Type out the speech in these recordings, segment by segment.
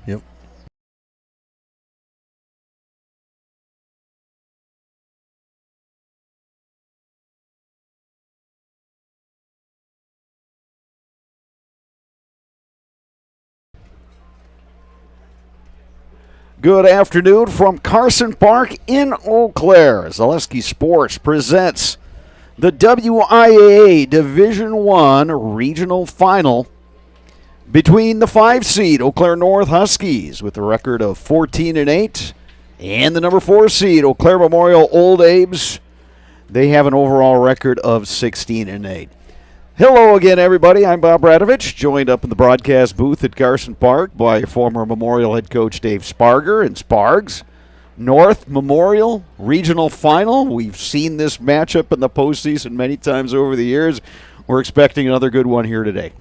Yep. Good afternoon from Carson Park in Eau Claire. Zaleski Sports presents the WIAA Division I Regional Final between the 5 seed Eau Claire North Huskies with a record of 14-8 and the number 4 seed Eau Claire Memorial Old Abe's. They have an overall record of 16-8. Hello again, everybody. I'm Bob Radovich, joined up in the broadcast booth at Carson Park by former Memorial head coach Dave Sparger and Spargs. North Memorial Regional Final. We've seen this matchup in the postseason many times over the years. We're expecting another good one here today.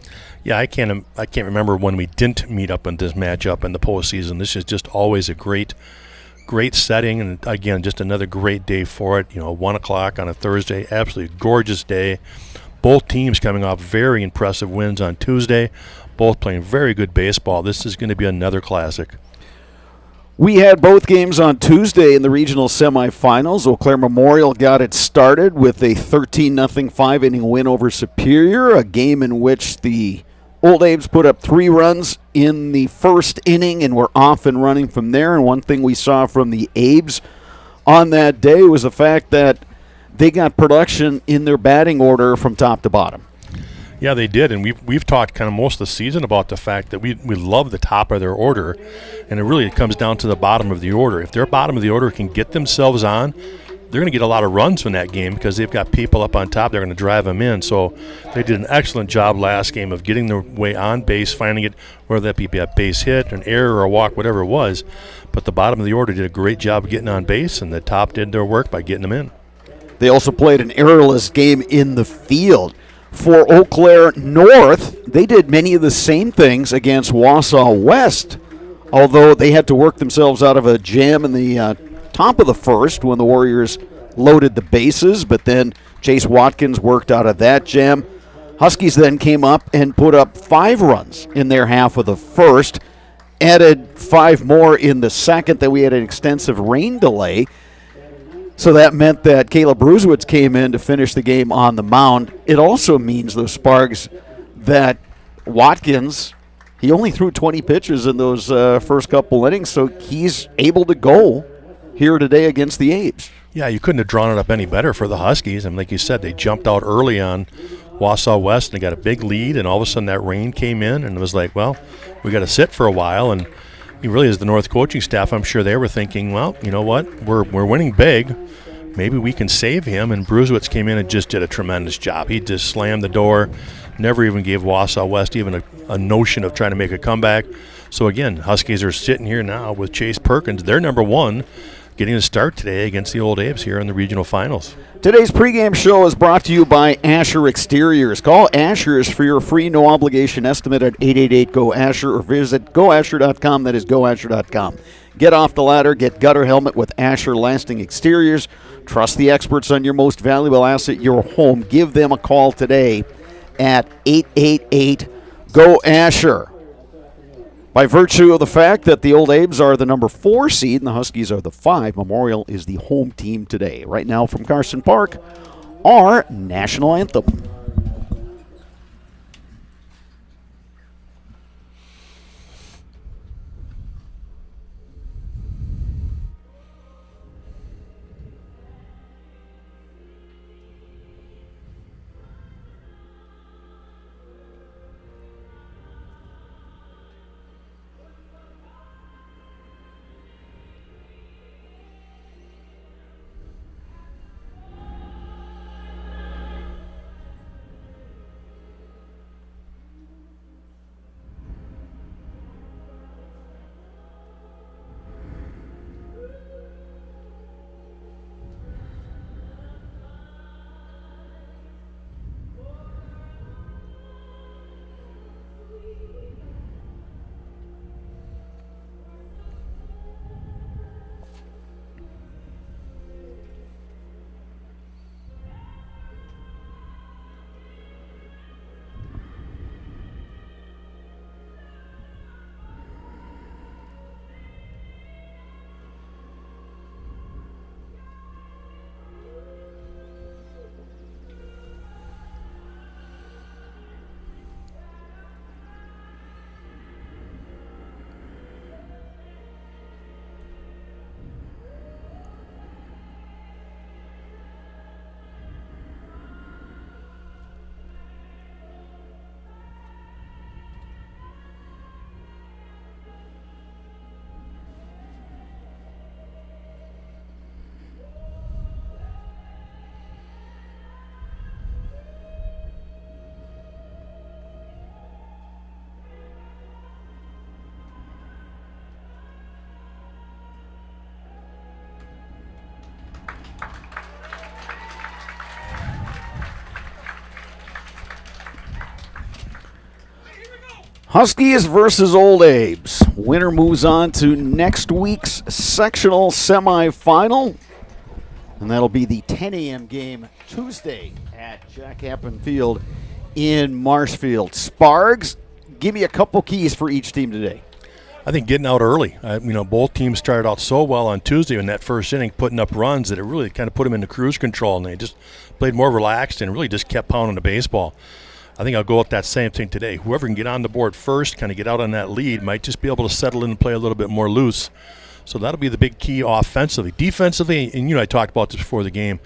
Yeah, I can't remember when we didn't meet up in this matchup in the postseason. This is just always a great setting, and again, just another great day for it. 1 o'clock on a Thursday, absolutely gorgeous day. Both teams coming off very impressive wins on Tuesday, both playing very good baseball. This is going to be another classic. We had both games on Tuesday in the regional semifinals. Eau Claire Memorial got it started with a 13-0 5-inning win over Superior, a game in which the Old Abe's put up 3 runs in the first inning and were off and running from there. And one thing we saw from the Abe's on that day was the fact that they got production in their batting order from top to bottom. Yeah, they did, and we've talked kind of most of the season about the fact that we love the top of their order, and it comes down to the bottom of the order. If their bottom of the order can get themselves on, they're going to get a lot of runs from that game because they've got people up on top. They're going to drive them in. So they did an excellent job last game of getting their way on base, finding it, whether that be a base hit, an error, or a walk, whatever it was. But the bottom of the order did a great job of getting on base, and the top did their work by getting them in. They also played an errorless game in the field. For Eau Claire North, they did many of the same things against Wausau West, although they had to work themselves out of a jam in the top of the first when the Warriors loaded the bases, but then Chase Watkins worked out of that jam. Huskies then came up and put up 5 runs in their half of the first, added 5 more in the second. Then we had an extensive rain delay. So that meant that Caleb Brusewitz came in to finish the game on the mound. It also means, though, Spargs, that Watkins, he only threw 20 pitches in those first couple innings, so he's able to go here today against the Abe's. Yeah, you couldn't have drawn it up any better for the Huskies. And like you said, they jumped out early on Wausau West and they got a big lead, and all of a sudden that rain came in, and it was like, well, we got to sit for a while. And really, as the North coaching staff, I'm sure they were thinking, well, you know what, we're winning big. Maybe we can save him. And Brusewitz came in and just did a tremendous job. He just slammed the door, never even gave Wausau West even a notion of trying to make a comeback. So again, Huskies are sitting here now with Chase Perkins. They're number 1, getting a start today against the Old Abe's here in the regional finals. Today's pregame show is brought to you by Asher Exteriors. Call Asher's for your free no-obligation estimate at 888-GO-ASHER or visit goasher.com. That is goasher.com. Get off the ladder, get gutter helmet with Asher Lasting Exteriors. Trust the experts on your most valuable asset, your home. Give them a call today at 888-GO-ASHER. By virtue of the fact that the Old Abe's are the number 4 seed and the Huskies are the 5, Memorial is the home team today. Right now from Carson Park, our national anthem. Huskies versus Old Abe's. Winner moves on to next week's sectional semifinal. And that'll be the 10 a.m. game Tuesday at Jack Happen Field in Marshfield. Spargs, give me a couple keys for each team today. I think getting out early. Both teams started out so well on Tuesday in that first inning, putting up runs that it really kind of put them into cruise control, and they just played more relaxed and really just kept pounding the baseball. I think I'll go with that same thing today. Whoever can get on the board first, kind of get out on that lead, might just be able to settle in and play a little bit more loose. So that'll be the big key offensively. Defensively, and I talked about this before the game,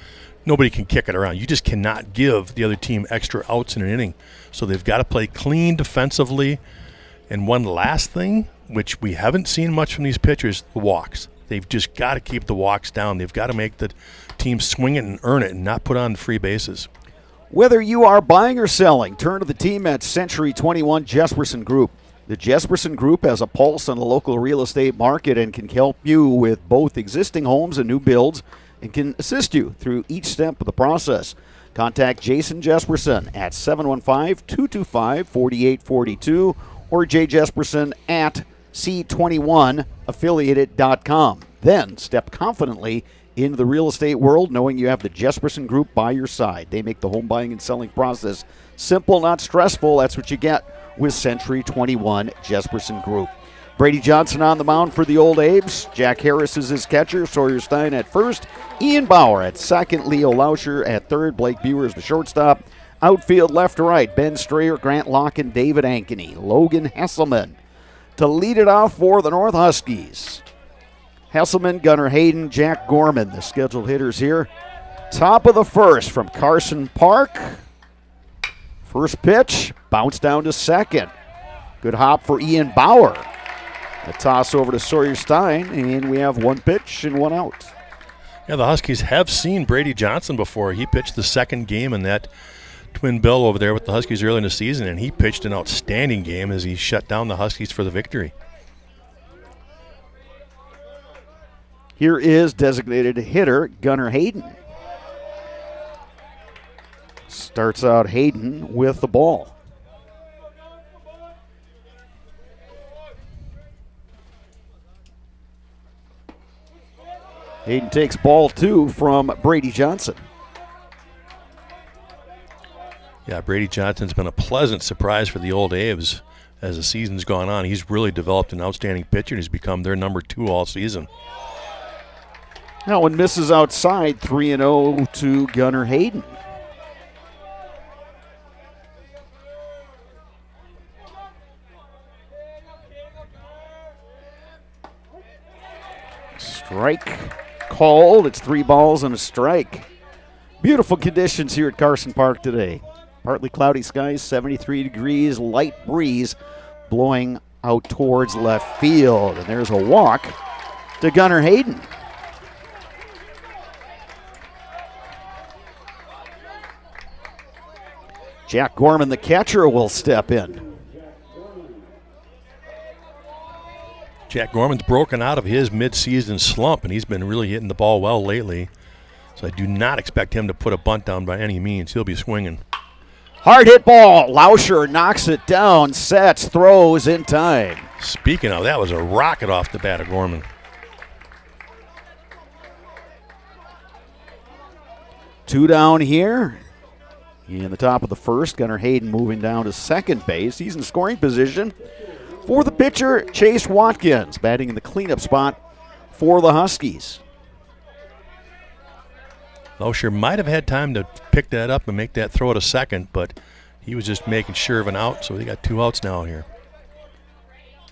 nobody can kick it around. You just cannot give the other team extra outs in an inning. So they've got to play clean defensively. And one last thing, which we haven't seen much from these pitchers, the walks. They've just got to keep the walks down. They've got to make the team swing it and earn it and not put on free bases. Whether you are buying or selling, turn to the team at Century 21 Jesperson Group. The Jesperson Group has a pulse on the local real estate market and can help you with both existing homes and new builds and can assist you through each step of the process. Contact Jason Jesperson at 715-225-4842 or jjesperson at c21affiliated.com. Then step confidently into the real estate world knowing you have the Jesperson Group by your side. They make the home buying and selling process simple, not stressful. That's what you get with Century 21 Jesperson Group. Brady Johnson on the mound for the Old Abes. Jack Harris is his catcher. Sawyer Stein at first. Ian Bauer at second. Leo Lauscher at third. Blake Buer is the shortstop. Outfield left to right. Ben Strayer, Grant Locke, and David Ankeny. Logan Hesselman to lead it off for the North Huskies. Hesselman, Gunnar Hayden, Jack Gorman, the scheduled hitters here. Top of the first from Carson Park. First pitch, bounce down to second. Good hop for Ian Bauer. A toss over to Sawyer Stein, and we have one pitch and one out. Yeah, the Huskies have seen Brady Johnson before. He pitched the second game in that twin bill over there with the Huskies early in the season, and he pitched an outstanding game as he shut down the Huskies for the victory. Here is designated hitter Gunnar Hayden. Starts out Hayden with the ball. Hayden takes ball two from Brady Johnson. Yeah, Brady Johnson's been a pleasant surprise for the Old Aves as the season's gone on. He's really developed an outstanding pitcher, and he's become their number 2 all season. That one misses outside, 3-0 to Gunnar Hayden. Strike called. It's 3 balls and a strike. Beautiful conditions here at Carson Park today. Partly cloudy skies, 73 degrees, light breeze blowing out towards left field. And there's a walk to Gunnar Hayden. Jack Gorman, the catcher, will step in. Jack Gorman's broken out of his mid-season slump, and he's been really hitting the ball well lately. So I do not expect him to put a bunt down by any means. He'll be swinging. Hard hit ball. Lauscher knocks it down, sets, throws in time. Speaking of, that was a rocket off the bat of Gorman. 2 down here. In the top of the first, Gunnar Hayden moving down to second base. He's in scoring position for the pitcher, Chase Watkins, batting in the cleanup spot for the Huskies. Lauscher might have had time to pick that up and make that throw to second, but he was just making sure of an out, so they got 2 outs now here.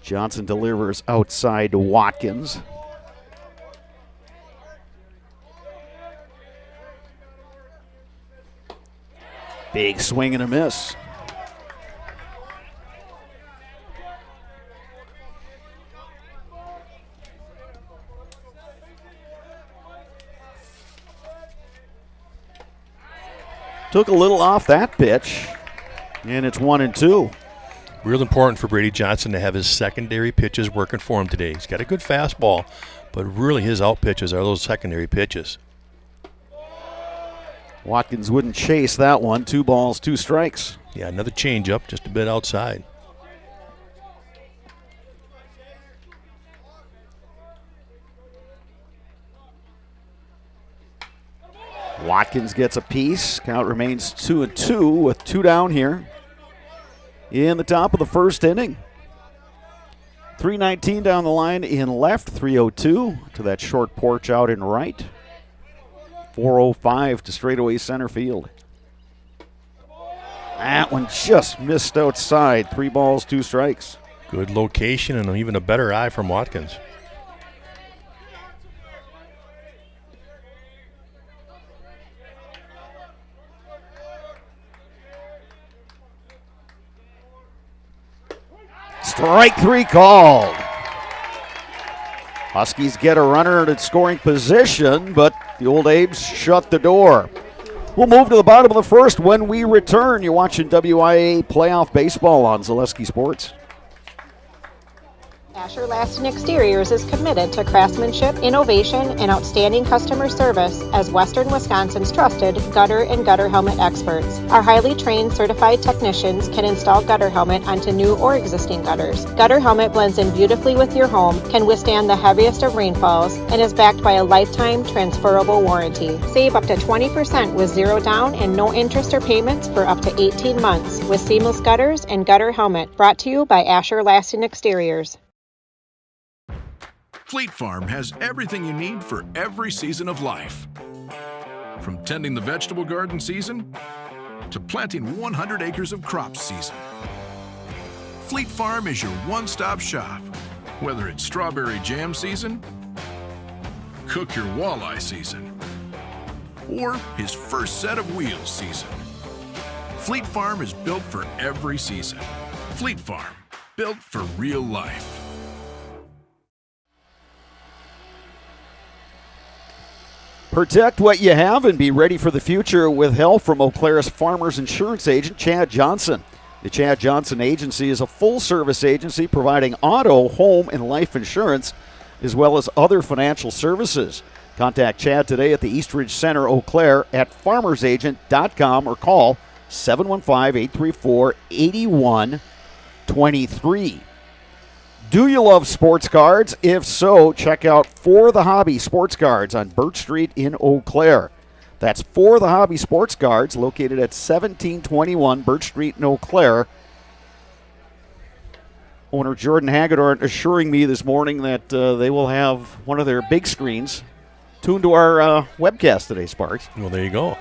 Johnson delivers outside to Watkins. Big swing and a miss. Took a little off that pitch, and it's 1-2. Real important for Brady Johnson to have his secondary pitches working for him today. He's got a good fastball, but really his out pitches are those secondary pitches. Watkins wouldn't chase that one. 2 balls, 2 strikes. Yeah, another changeup, just a bit outside. Watkins gets a piece. Count remains 2-2 with 2 down here in the top of the first inning. 3:19 down the line in left, 3:02 to that short porch out in right. 4:05 to straightaway center field. That one just missed outside. 3 balls, 2 strikes. Good location and even a better eye from Watkins. Strike 3 called. Huskies get a runner in scoring position, but the Old Abes shut the door. We'll move to the bottom of the first when we return. You're watching WIAA Playoff Baseball on Zaleski Sports. Asher Laston Exteriors is committed to craftsmanship, innovation, and outstanding customer service as Western Wisconsin's trusted gutter and gutter helmet experts. Our highly trained certified technicians can install gutter helmet onto new or existing gutters. Gutter helmet blends in beautifully with your home, can withstand the heaviest of rainfalls, and is backed by a lifetime transferable warranty. Save up to 20% with zero down and no interest or payments for up to 18 months with seamless gutters and gutter helmet. Brought to you by Asher Laston Exteriors. Fleet Farm has everything you need for every season of life. From tending the vegetable garden season to planting 100 acres of crops season. Fleet Farm is your one-stop shop. Whether it's strawberry jam season, cook your walleye season, or his first set of wheels season. Fleet Farm is built for every season. Fleet Farm, built for real life. Protect what you have and be ready for the future with help from Eau Claire's Farmers Insurance agent, Chad Johnson. The Chad Johnson Agency is a full-service agency providing auto, home, and life insurance, as well as other financial services. Contact Chad today at the Eastridge Center, Eau Claire, at farmersagent.com or call 715-834-8123. Do you love sports cards? If so, check out For the Hobby Sports Cards on Birch Street in Eau Claire. That's For the Hobby Sports Cards, located at 1721 Birch Street in Eau Claire. Owner Jordan Hagedorn assuring me this morning that they will have one of their big screens tuned to our webcast today, Sparks. Well, there you go.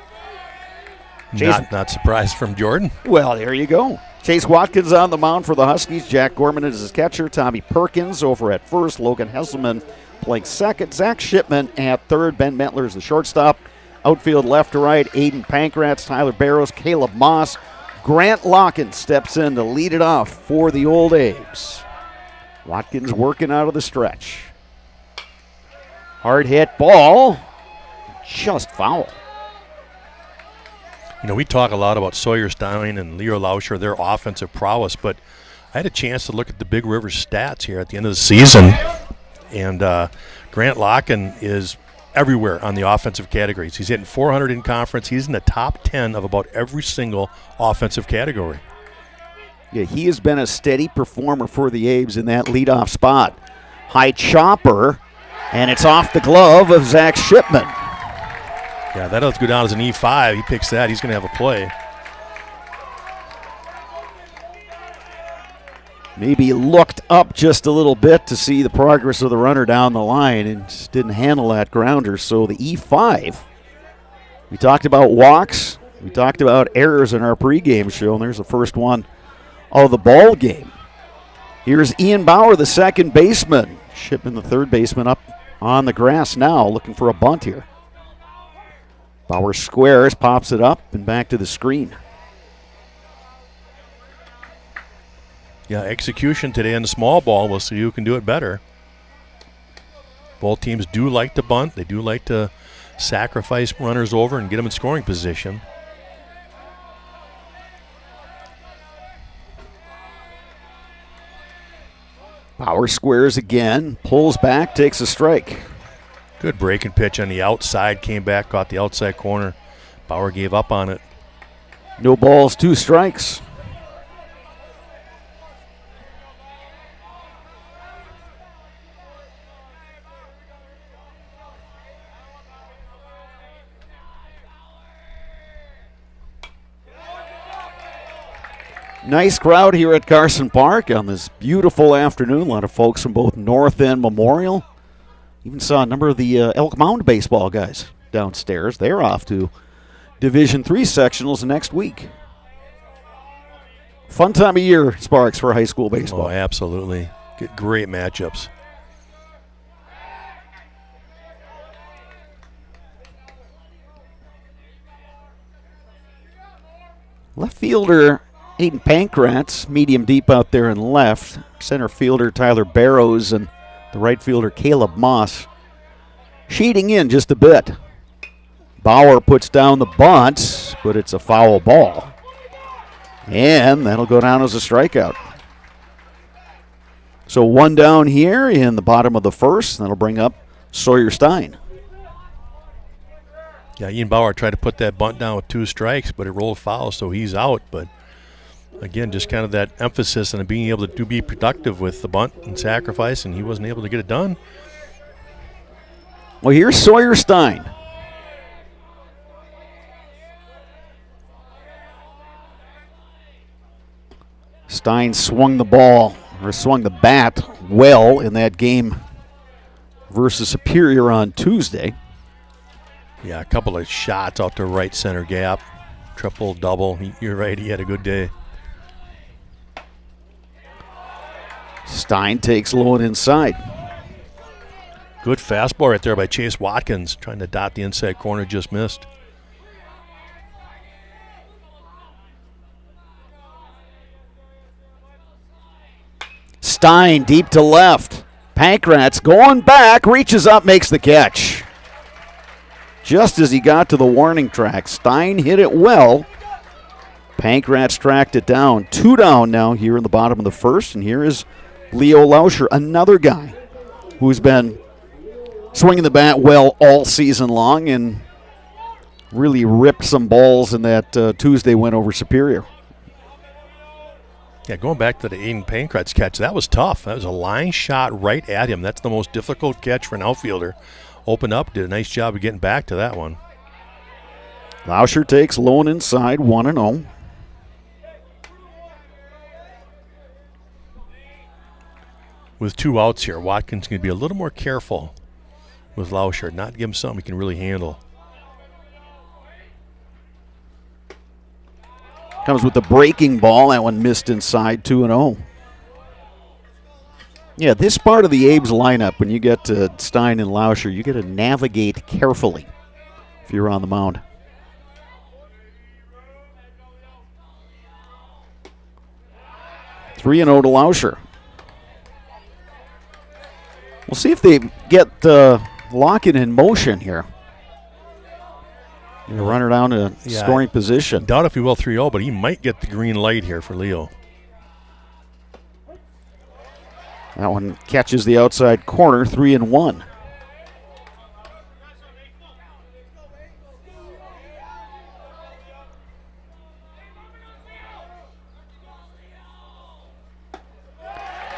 Jason. Not surprised from Jordan. Well, there you go. Chase Watkins on the mound for the Huskies. Jack Gorman is his catcher. Tommy Perkins over at first. Logan Hesselman playing second. Zach Shipman at third. Ben Mentler is the shortstop. Outfield left to right. Aiden Pankratz, Tyler Barrows, Caleb Moss. Grant Locken steps in to lead it off for the Old Abes. Watkins working out of the stretch. Hard hit ball. Just foul. You know, we talk a lot about Sawyer Stein and Leo Lauscher, their offensive prowess, but I had a chance to look at the Big River stats here at the end of the season, and Grant Locken is everywhere on the offensive categories. He's hitting 400 in conference. He's in the top 10 of about every single offensive category. Yeah, he has been a steady performer for the Abes in that leadoff spot. High chopper, and it's off the glove of Zach Shipman. Yeah, that'll go down as an E5. He picks that. He's going to have a play. Maybe looked up just a little bit to see the progress of the runner down the line and just didn't handle that grounder. So the E5. We talked about walks. We talked about errors in our pregame show, and there's the first one of the ball game. Here's Ian Bauer, the second baseman. Shipman, the third baseman, up on the grass now, looking for a bunt here. Bauer squares, pops it up, and back to the screen. Yeah, execution today on the small ball. We'll see who can do it better. Both teams do like to bunt. They do like to sacrifice runners over and get them in scoring position. Bauer squares again, pulls back, takes a strike. Good breaking pitch on the outside, came back, caught the outside corner. Bauer gave up on it. No balls, 2 strikes. Nice crowd here at Carson Park on this beautiful afternoon. A lot of folks from both North and Memorial. Even saw a number of the Elk Mound baseball guys downstairs. They're off to Division III sectionals next week. Fun time of year, Sparks, for high school baseball. Oh, absolutely. Get great matchups. Left fielder Aiden Pankratz, medium deep out there in left. Center fielder Tyler Barrows and the right fielder Caleb Moss sheeting in just a bit. Bauer puts down the bunt, but it's a foul ball. And that'll go down as a strikeout. So one down here in the bottom of the first, and that'll bring up Sawyer Stein. Yeah, Ian Bauer tried to put that bunt down with 2 strikes, but it rolled foul, so he's out. But again, just kind of that emphasis on being able to be productive with the bunt and sacrifice, and he wasn't able to get it done. Well, here's Sawyer Stein. Stein swung the bat well in that game versus Superior on Tuesday. Yeah, a couple of shots out to right center gap. Triple, double. You're right, he had a good day. Stein takes low and inside. Good fastball right there by Chase Watkins, trying to dot the inside corner, just missed. Stein deep to left. Pankratz going back, reaches up, makes the catch. Just as he got to the warning track, Stein hit it well. Pankratz tracked it down. 2 down now here in the bottom of the first, and here is Leo Lauscher, another guy who's been swinging the bat well all season long and really ripped some balls in that Tuesday win over Superior. Yeah, going back to the Aiden Pankratz catch, that was tough. That was a line shot right at him. That's the most difficult catch for an outfielder. Opened up, did a nice job of getting back to that one. Lauscher takes low and inside, 1-0. With 2 outs here, Watkins can be a little more careful with Lauscher, not give him something he can really handle. Comes with the breaking ball. That one missed inside, 2-0. Yeah, this part of the Abe's lineup, when you get to Stein and Lauscher, you got to navigate carefully if you're on the mound. Three and 0 to Lauscher. We'll see if they get Lockett in motion here. You run her down to scoring position. Doubt if he will 3-0, but he might get the green light here for Leo. That one catches the outside corner, 3-1.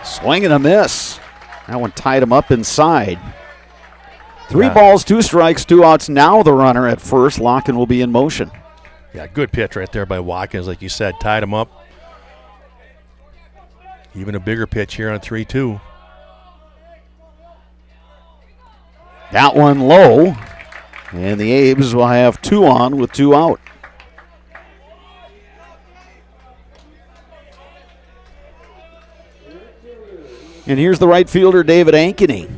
Swing and a miss. That one tied him up inside. 3 balls, 2 strikes, 2 outs. Now the runner at first. Locken will be in motion. Yeah, good pitch right there by Watkins. Like you said, tied him up. Even a bigger pitch here on 3-2. That one low. And the Abes will have 2 on with 2 out. And here's the right fielder, David Ankeny.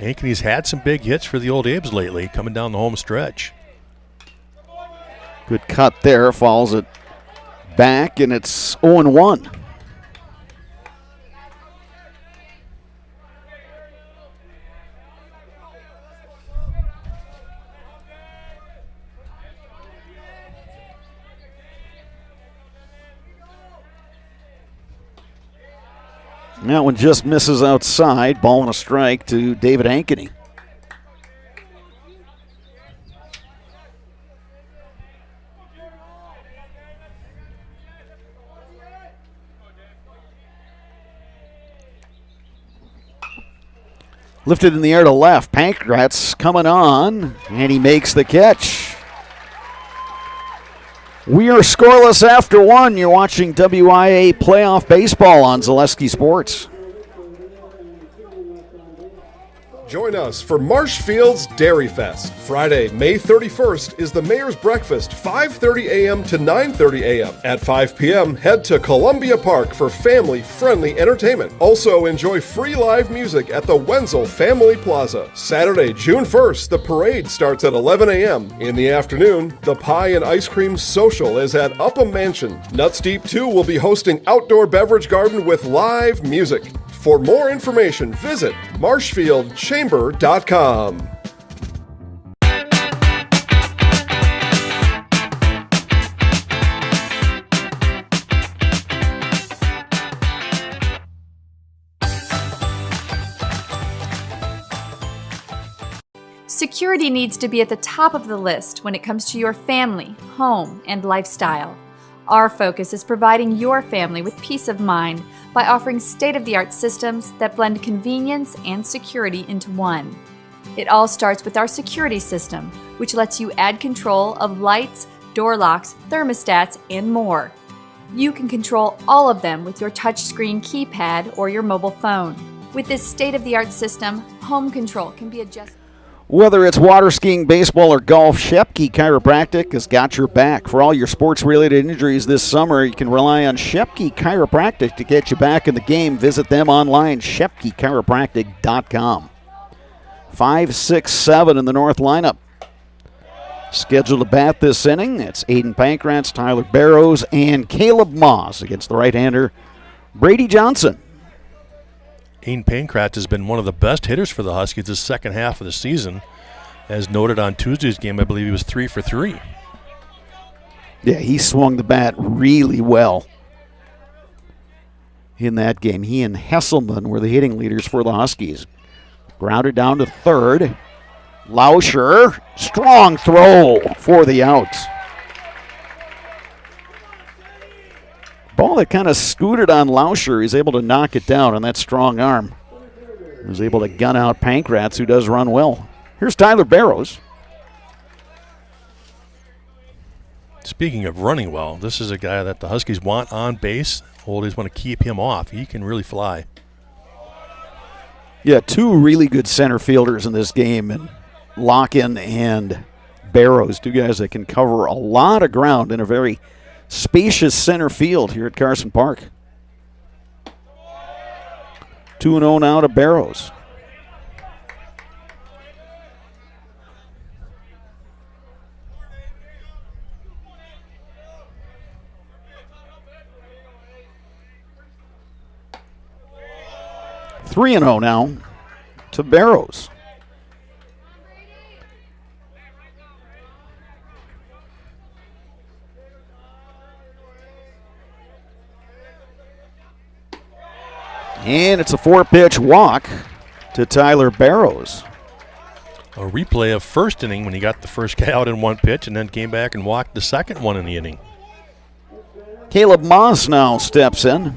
Ankeny's had some big hits for the old Abes lately, coming down the home stretch. Good cut there, fouls it back, and it's 0-1. That one just misses outside. Ball and a strike to David Ankeny. Lifted in the air to left. Pankratz coming on, and he makes the catch. We are scoreless after one. You're watching WIAA playoff baseball on Zaleski Sports. Join us for Marshfield's Dairy Fest. Friday, May 31st is the Mayor's Breakfast, 5:30 a.m. to 9:30 a.m. At 5 p.m., head to Columbia Park for family-friendly entertainment. Also, enjoy free live music at the Wenzel Family Plaza. Saturday, June 1st, the parade starts at 11 a.m. In the afternoon, the Pie and Ice Cream Social is at Upham Mansion. Nuts Deep 2 will be hosting outdoor beverage garden with live music. For more information, visit marshfieldchamber.com. Security needs to be at the top of the list when it comes to your family, home, and lifestyle. Our focus is providing your family with peace of mind by offering state-of-the-art systems that blend convenience and security into one. It all starts with our security system, which lets you add control of lights, door locks, thermostats, and more. You can control all of them with your touchscreen keypad or your mobile phone. With this state-of-the-art system, home control can be adjusted. Whether it's water skiing, baseball, or golf, Shepke Chiropractic has got your back. For all your sports-related injuries this summer, you can rely on Shepke Chiropractic to get you back in the game. Visit them online, shepkechiropractic.com. 5, 6, 7 in the North lineup. Scheduled to bat this inning, it's Aiden Pankratz, Tyler Barrows, and Caleb Moss against the right-hander Brady Johnson. Aiden Pankratz has been one of the best hitters for the Huskies this second half of the season. As noted on Tuesday's game, I believe he was 3 for 3. Yeah, he swung the bat really well in that game. He and Hesselman were the hitting leaders for the Huskies. Grounded down to third. Lauscher, strong throw for the outs. Ball that kind of scooted on Lauscher. He's able to knock it down on that strong arm. He was able to gun out Pankratz, who does run well. Here's Tyler Barrows. Speaking of running well, this is a guy that the Huskies want on base. Oldies want to keep him off. He can really fly. Yeah, two really good center fielders in this game, and Locken and Barrows, two guys that can cover a lot of ground in a very spacious center field here at Carson Park. 2-0 now to Barrows. Three and 0 now to Barrows. And it's a 4-pitch walk to Tyler Barrows. A replay of first inning when he got the first guy out in one pitch and then came back and walked the second one in the inning. Caleb Moss now steps in.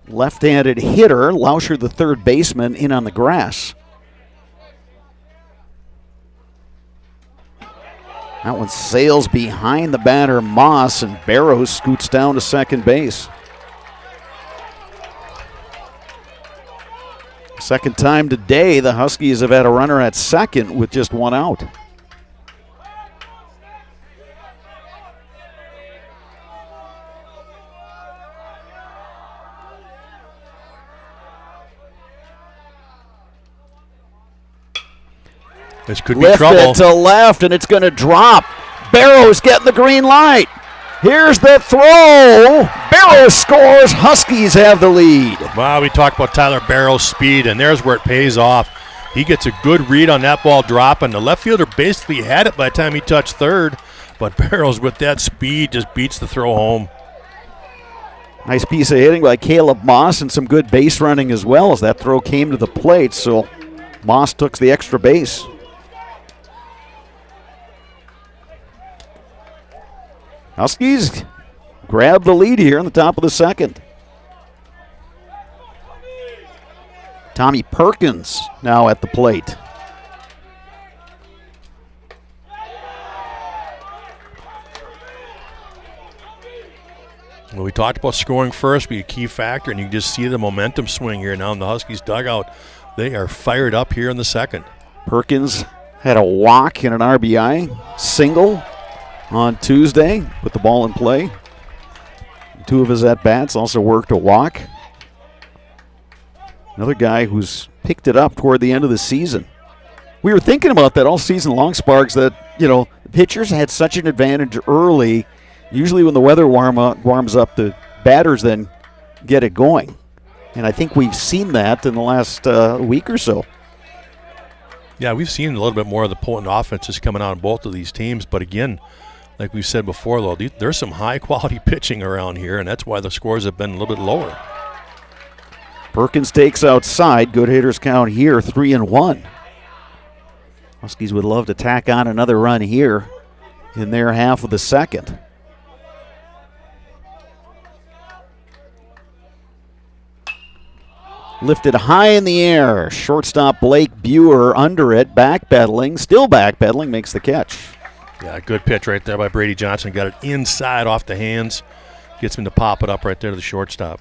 Left-handed hitter, Lauscher, the third baseman, in on the grass. That one sails behind the batter, Moss, and Barrows scoots down to second base. Second time today, the Huskies have had a runner at second with just one out. This could be Lift trouble. it to left, and it's going to drop. Barrows getting the green light. Here's the throw. Barrows scores. Huskies have the lead. Wow, we talked about Tyler Barrows' speed, and there's where it pays off. He gets a good read on that ball dropping. The left fielder basically had it by the time he touched third, but Barrows with that speed just beats the throw home. Nice piece of hitting by Caleb Moss and some good base running as well as that throw came to the plate, so Moss took the extra base. Huskies grab the lead here in the top of the second. Tommy Perkins now at the plate. Well, we talked about scoring first be a key factor, and you can just see the momentum swing here now in the Huskies dugout. They are fired up here in the second. Perkins had a walk and an RBI single on Tuesday. Put the ball in play. 2 of his at-bats also worked a walk. Another guy who's picked it up toward the end of the season. We were thinking about that all season long, Sparks, that, the pitchers had such an advantage early. Usually when the weather warms up, the batters then get it going. And I think we've seen that in the last week or so. Yeah, we've seen a little bit more of the potent offenses coming out in both of these teams. But again, like we said before, though, there's some high-quality pitching around here, and that's why the scores have been a little bit lower. Perkins takes outside. Good hitters count here, 3-1. Huskies would love to tack on another run here in their half of the second. Lifted high in the air. Shortstop Blake Buer under it, backpedaling, still backpedaling, makes the catch. Yeah, good pitch right there by Brady Johnson. Got it inside off the hands. Gets him to pop it up right there to the shortstop.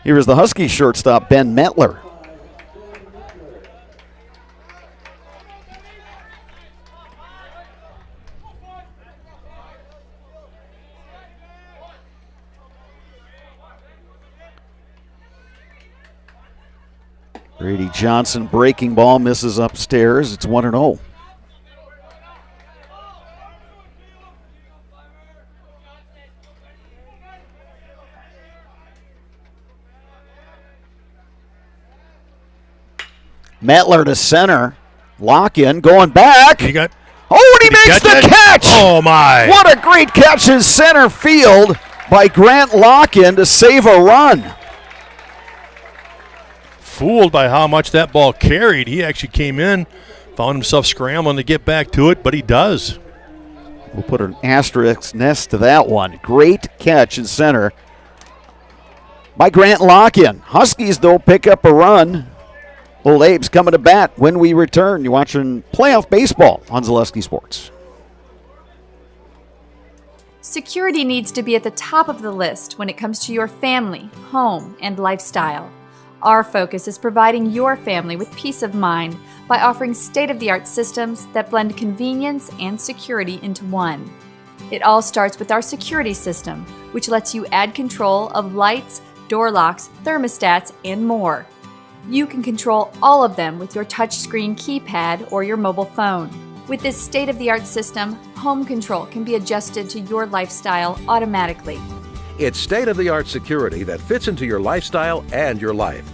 Here is the Huskies shortstop, Ben Metler. Brady Johnson breaking ball, misses upstairs. It's 1-0. Metler to center. Lock in, going back. He got. Oh, and he makes the catch! Oh, my. What a great catch in center field by Grant Locken to save a run. Fooled by how much that ball carried. He actually came in, found himself scrambling to get back to it, but he does. We'll put an asterisk next to that one. Great catch in center by Grant Locken. Huskies, though, pick up a run. Old Abe's coming to bat when we return. You're watching playoff baseball on Zaleski Sports. Security needs to be at the top of the list when it comes to your family, home, and lifestyle. Our focus is providing your family with peace of mind by offering state-of-the-art systems that blend convenience and security into one. It all starts with our security system, which lets you add control of lights, door locks, thermostats, and more. You can control all of them with your touchscreen keypad or your mobile phone. With this state-of-the-art system, home control can be adjusted to your lifestyle automatically. It's state-of-the-art security that fits into your lifestyle and your life.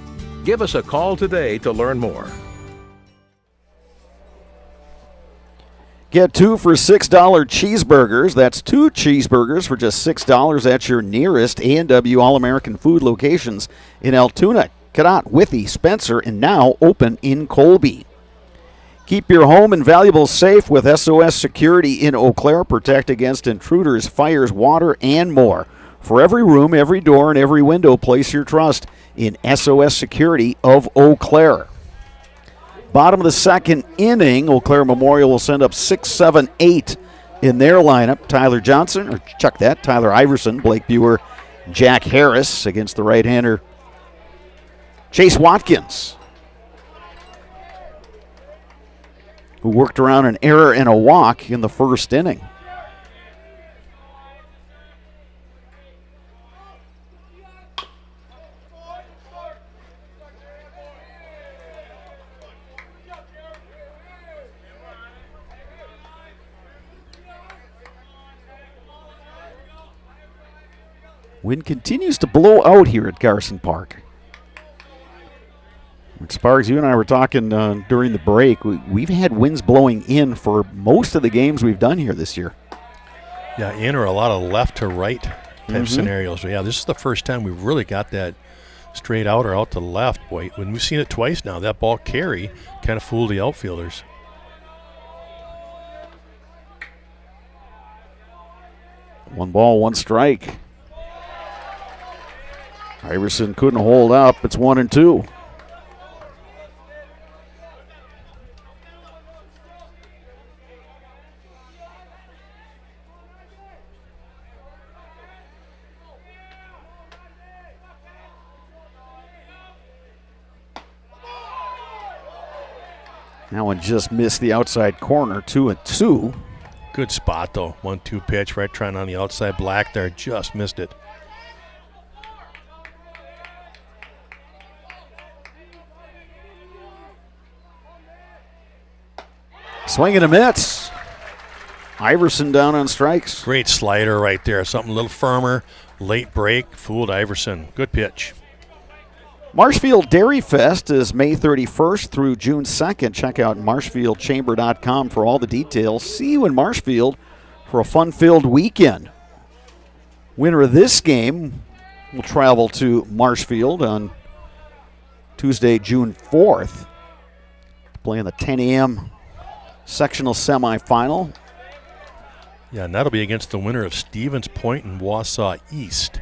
Give us a call today to learn more. Get 2 for $6 cheeseburgers. That's 2 cheeseburgers for just $6 at your nearest A&W All-American Food locations in Altoona, Cadott, Withee, Spencer, and now open in Colby. Keep your home and valuables safe with SOS Security in Eau Claire. Protect against intruders, fires, water, and more. For every room, every door, and every window, place your trust in SOS Security of Eau Claire. Bottom of the second inning, Eau Claire Memorial will send up 6, 7, 8 in their lineup. Tyler Iverson, Blake Buer, Jack Harris against the right-hander Chase Watkins, who worked around an error and a walk in the first inning. Wind continues to blow out here at Garson Park. Sparks, you and I were talking during the break. We've had winds blowing in for most of the games we've done here this year. Yeah, in or a lot of left to right type scenarios. Yeah, this is the first time we've really got that straight out or out to left. Boy, when we've seen it twice now, that ball carry kind of fooled the outfielders. One ball, one strike. Iverson couldn't hold up. It's 1-2. That one just missed the outside corner, 2-2. Good spot, though. 1-2 pitch, right trying on the outside black there. Just missed it. Swing and a miss. Iverson down on strikes. Great slider right there. Something a little firmer. Late break. Fooled Iverson. Good pitch. Marshfield Dairy Fest is May 31st through June 2nd. Check out marshfieldchamber.com for all the details. See you in Marshfield for a fun-filled weekend. Winner of this game will travel to Marshfield on Tuesday, June 4th, playing the 10 a.m. sectional semifinal. Yeah, and that'll be against the winner of Stevens Point and Wausau East.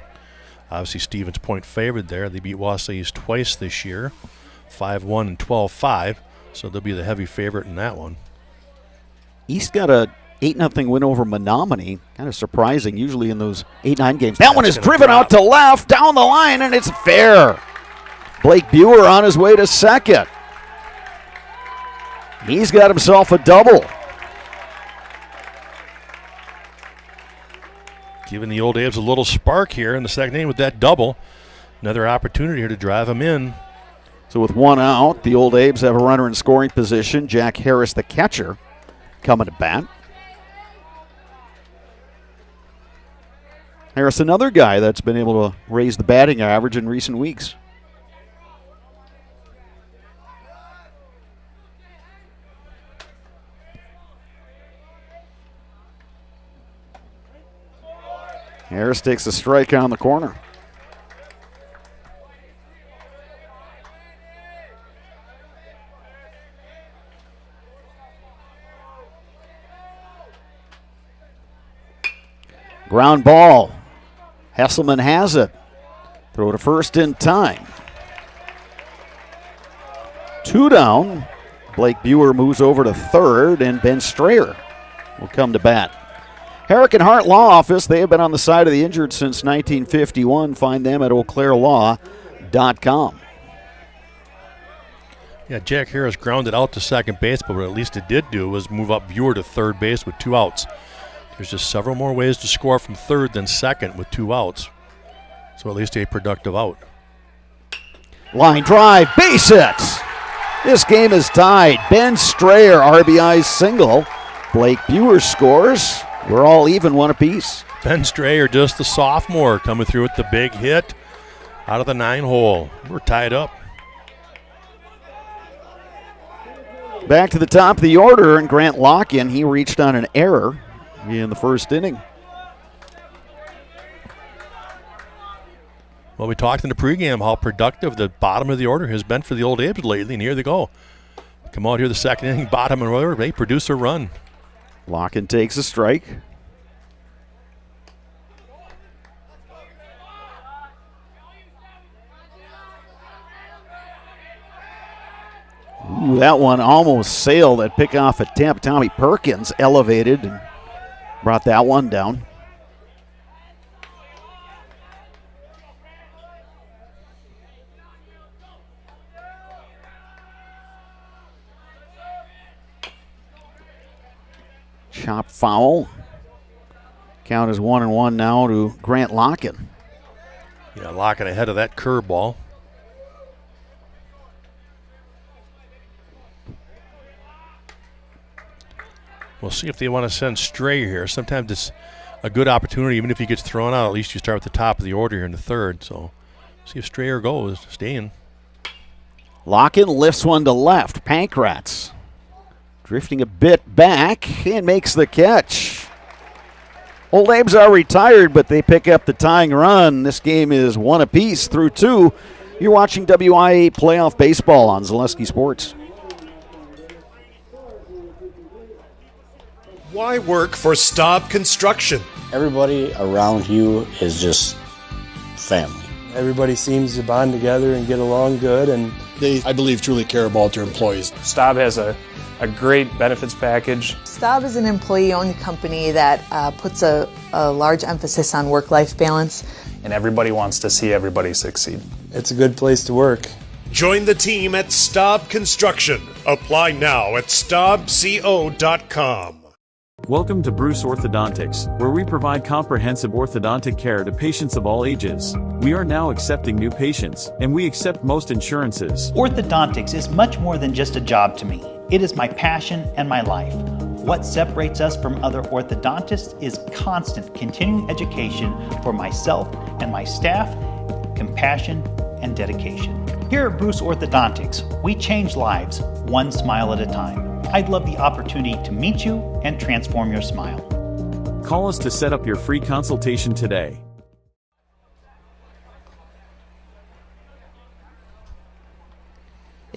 Obviously, Stevens Point favored there. They beat Wausau East twice this year, 5-1 and 12-5. So they'll be the heavy favorite in that one. East got a 8-0 win over Menominee. Kind of surprising, usually in those 8-9 games. That one is driven out to left, down the line, and it's fair. Blake Buer on his way to second. He's got himself a double. Giving the Old Abes a little spark here in the second inning with that double. Another opportunity here to drive them in. So with one out, the Old Abes have a runner in scoring position. Jack Harris, the catcher, coming to bat. Harris, another guy that's been able to raise the batting average in recent weeks. Harris takes a strike on the corner. Ground ball. Hesselman has it. Throw to first in time. 2 down. Blake Buer moves over to third, and Ben Strayer will come to bat. Herrick and Hart Law Office, they have been on the side of the injured since 1951. Find them at eauclairlaw.com. Yeah, Jack Harris grounded out to second base, but what at least it did do was move up Buer to third base with 2 outs. There's just several more ways to score from third than second with 2 outs. So at least a productive out. Line drive, base hit. This game is tied. Ben Strayer, RBI single. Blake Buer scores. We're all even, one apiece. Ben Strayer, just the sophomore, coming through with the big hit out of the 9-hole. We're tied up. Back to the top of the order, and Grant Locken, he reached on an error in the first inning. Well, we talked in the pregame how productive the bottom of the order has been for the Old Abes lately, and here they go. Come out here the second inning, bottom of the order, they produce a run. Locken takes a strike. Ooh, that one almost sailed. That pickoff attempt. Tommy Perkins elevated and brought that one down. Chop foul. Count is 1-1 now to Grant Locken. Yeah, Locken ahead of that curveball. We'll see if they want to send Strayer here. Sometimes it's a good opportunity, even if he gets thrown out, at least you start with the top of the order here in the third. So see if Strayer goes, staying. Locken lifts one to left. Pankratz drifting a bit back and makes the catch. Old Abes are retired, but they pick up the tying run. This game is 1 apiece through 2. You're watching WIAA Playoff Baseball on Zaleski Sports. Why work for Staub Construction? Everybody around you is just family. Everybody seems to bond together and get along good, and they, I believe, truly care about their employees. Staub has a great benefits package. Staub is an employee-owned company that puts a large emphasis on work-life balance. And everybody wants to see everybody succeed. It's a good place to work. Join the team at Staub Construction. Apply now at staubco.com. Welcome to Bruce Orthodontics, where we provide comprehensive orthodontic care to patients of all ages. We are now accepting new patients, and we accept most insurances. Orthodontics is much more than just a job to me. It is my passion and my life. What separates us from other orthodontists is constant continuing education for myself and my staff, compassion, and dedication. Here at Bruce Orthodontics, we change lives one smile at a time. I'd love the opportunity to meet you and transform your smile. Call us to set up your free consultation today.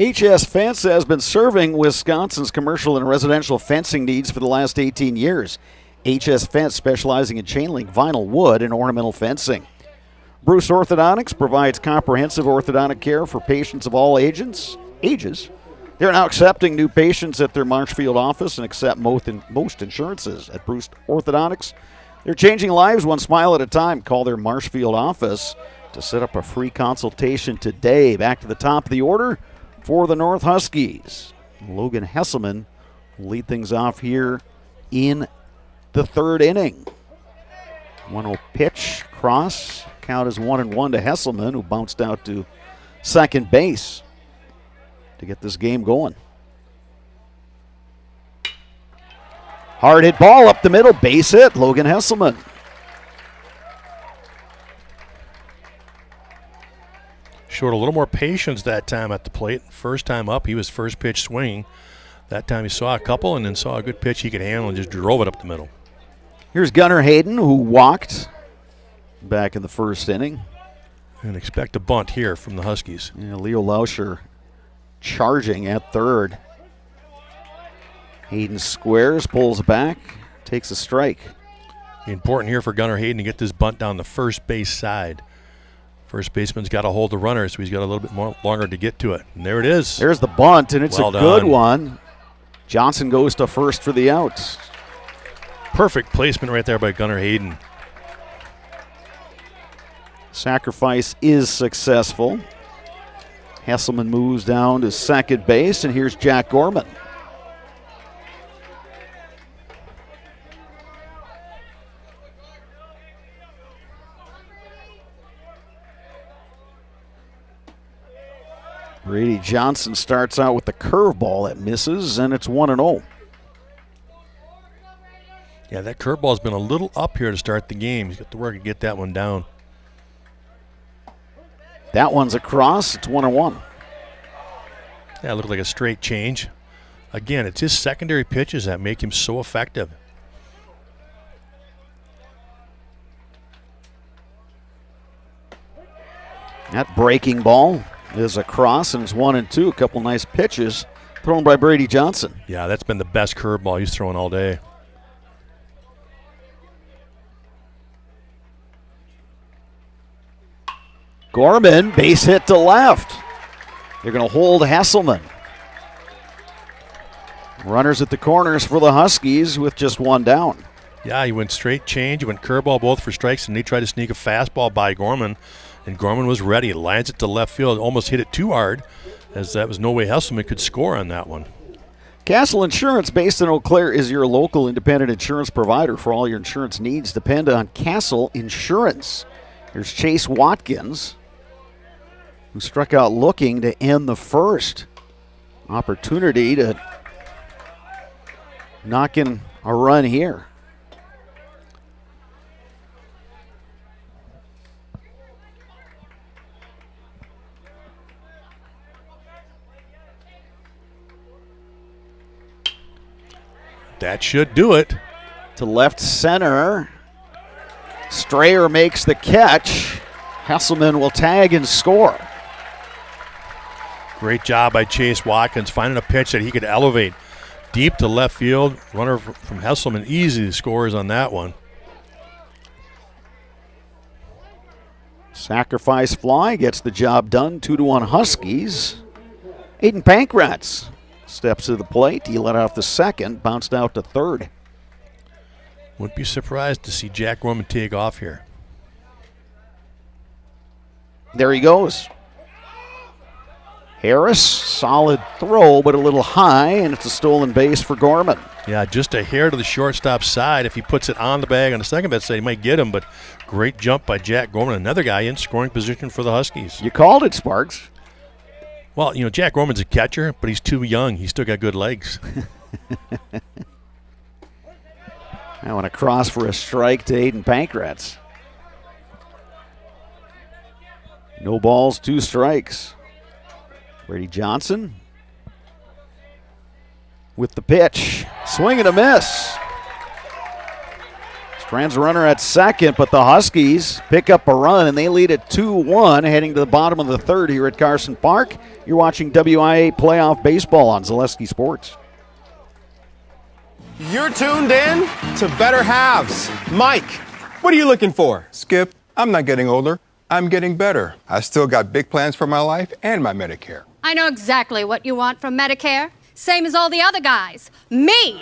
HS Fence has been serving Wisconsin's commercial and residential fencing needs for the last 18 years. HS Fence specializing in chain link, vinyl, wood, and ornamental fencing. Bruce Orthodontics provides comprehensive orthodontic care for patients of all ages. They're now accepting new patients at their Marshfield office and accept most insurances at Bruce Orthodontics. They're changing lives one smile at a time. Call their Marshfield office to set up a free consultation today. Back to the top of the order for the North Huskies. Logan Hesselman will lead things off here in the third inning. 1-0 pitch, cross. Count is 1-1 to Hesselman, who bounced out to second base to get this game going. Hard hit ball up the middle, base hit, Logan Hesselman. Showed a little more patience that time at the plate. First time up, he was first pitch swinging. That time he saw a couple and then saw a good pitch he could handle and just drove it up the middle. Here's Gunnar Hayden, who walked back in the first inning. And expect a bunt here from the Huskies. Yeah, Leo Lauscher charging at third. Hayden squares, pulls back, takes a strike. Important here for Gunnar Hayden to get this bunt down the first base side. First baseman's got to hold the runner, so he's got a little bit more longer to get to it. And there it is. There's the bunt, and it's well a good done. one. Johnson goes to first for the out. Perfect placement right there by Gunnar Hayden. Sacrifice is successful. Hesselman moves down to second base, and here's Jack Gorman. Brady Johnson starts out with the curveball that misses, and it's 1-0. Yeah, that curveball's been a little up here to start the game. He's got to work to get that one down. That one's across. It's 1-1. Yeah, it looked like a straight change. Again, it's his secondary pitches that make him so effective. That breaking ball is across, and it's 1-2. A couple nice pitches thrown by Brady Johnson. Yeah, that's been the best curveball he's thrown all day. Gorman, base hit to left. They're going to hold Hesselman. Runners at the corners for the Huskies with just one down. Yeah, he went straight change. He went curveball both for strikes, and they tried to sneak a fastball by Gorman, and Gorman was ready. He lines it to left field, almost hit it too hard, as that was no way Hesselman could score on that one. Castle Insurance, based in Eau Claire, is your local independent insurance provider for all your insurance needs. Depend on Castle Insurance. Here's Chase Watkins, who struck out looking to end the first. Opportunity to knock in a run here. That should do it. To left center. Strayer makes the catch. Hesselman will tag and score. Great job by Chase Watkins finding a pitch that he could elevate deep to left field. Runner from Hesselman easy scores on that one. Sacrifice fly gets the job done. 2-1 Huskies. Aiden Pankratz steps to the plate. He let off the second, bounced out to third. Wouldn't be surprised to see Jack Gorman take off here. There he goes. Harris, solid throw, but a little high, and it's a stolen base for Gorman. Yeah, just a hair to the shortstop side. If he puts it on the bag on the second base side, he might get him, but great jump by Jack Gorman, another guy in scoring position for the Huskies. You called it, Sparks. Well, Jack Gorman's a catcher, but he's too young. He's still got good legs. I want to cross for a strike to Aiden Pankratz. No balls, 2 strikes. Brady Johnson with the pitch. Swing and a miss. Strands a runner at second, but the Huskies pick up a run, and they lead at 2-1 heading to the bottom of the third here at Carson Park. You're watching WIAA Playoff Baseball on Zaleski Sports. You're tuned in to Better Halves. Mike, what are you looking for? Skip, I'm not getting older. I'm getting better. I still got big plans for my life and my Medicare. I know exactly what you want from Medicare. Same as all the other guys. Me!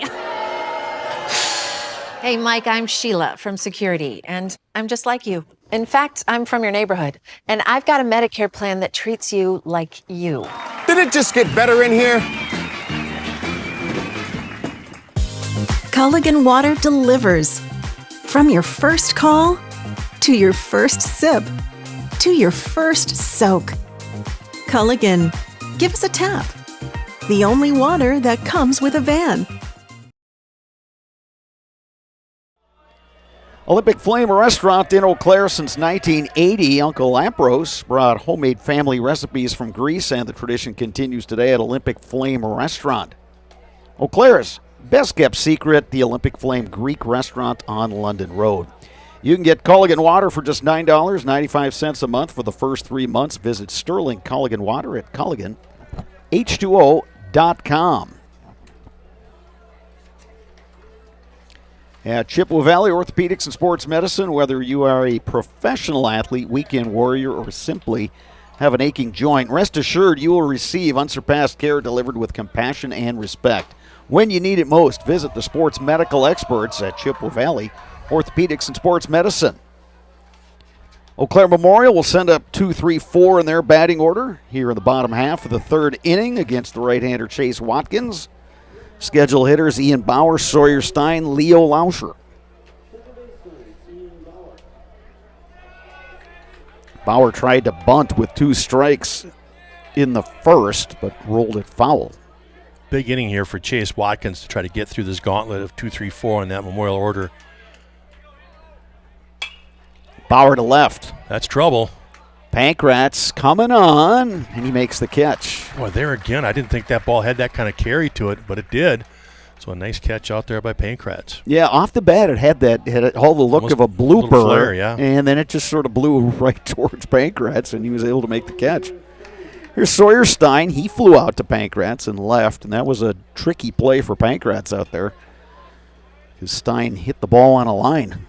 Hey, Mike, I'm Sheila from Security, and I'm just like you. In fact, I'm from your neighborhood, and I've got a Medicare plan that treats you like you. Did it just get better in here? Culligan Water delivers. From your first call, to your first sip, to your first soak. Culligan, give us a tap. The only water that comes with a van. Olympic Flame Restaurant in Eau Claire since 1980. Uncle Lampros brought homemade family recipes from Greece, and the tradition continues today at Olympic Flame Restaurant. Eau Claire's best-kept secret, the Olympic Flame Greek Restaurant on London Road. You can get Culligan Water for just $9.95 a month for the first 3 months. Visit Sterling Culligan Water at CulliganH2O.com. At Chippewa Valley Orthopedics and Sports Medicine, whether you are a professional athlete, weekend warrior, or simply have an aching joint, rest assured you will receive unsurpassed care delivered with compassion and respect. When you need it most, visit the sports medical experts at Chippewa Valley Orthopedics and Sports Medicine. Eau Claire Memorial will send up 2-3-4 in their batting order here in the bottom half of the third inning against the right-hander Chase Watkins. Schedule hitters Ian Bauer, Sawyer Stein, Leo Lauscher. Bauer tried to bunt with 2 strikes in the first, but rolled it foul. Big inning here for Chase Watkins to try to get through this gauntlet of 2-3-4 in that Memorial order. Bauer to left. That's trouble. Pankratz coming on, and he makes the catch. Boy, there again, I didn't think that ball had that kind of carry to it, but it did. So a nice catch out there by Pankratz. Yeah, off the bat, it had all the look Almost of a blooper, flare, yeah. And then it just sort of blew right towards Pankratz, and he was able to make the catch. Here's Sawyer Stein. He flew out to Pankratz and left, and that was a tricky play for Pankratz out there, because Stein hit the ball on a line.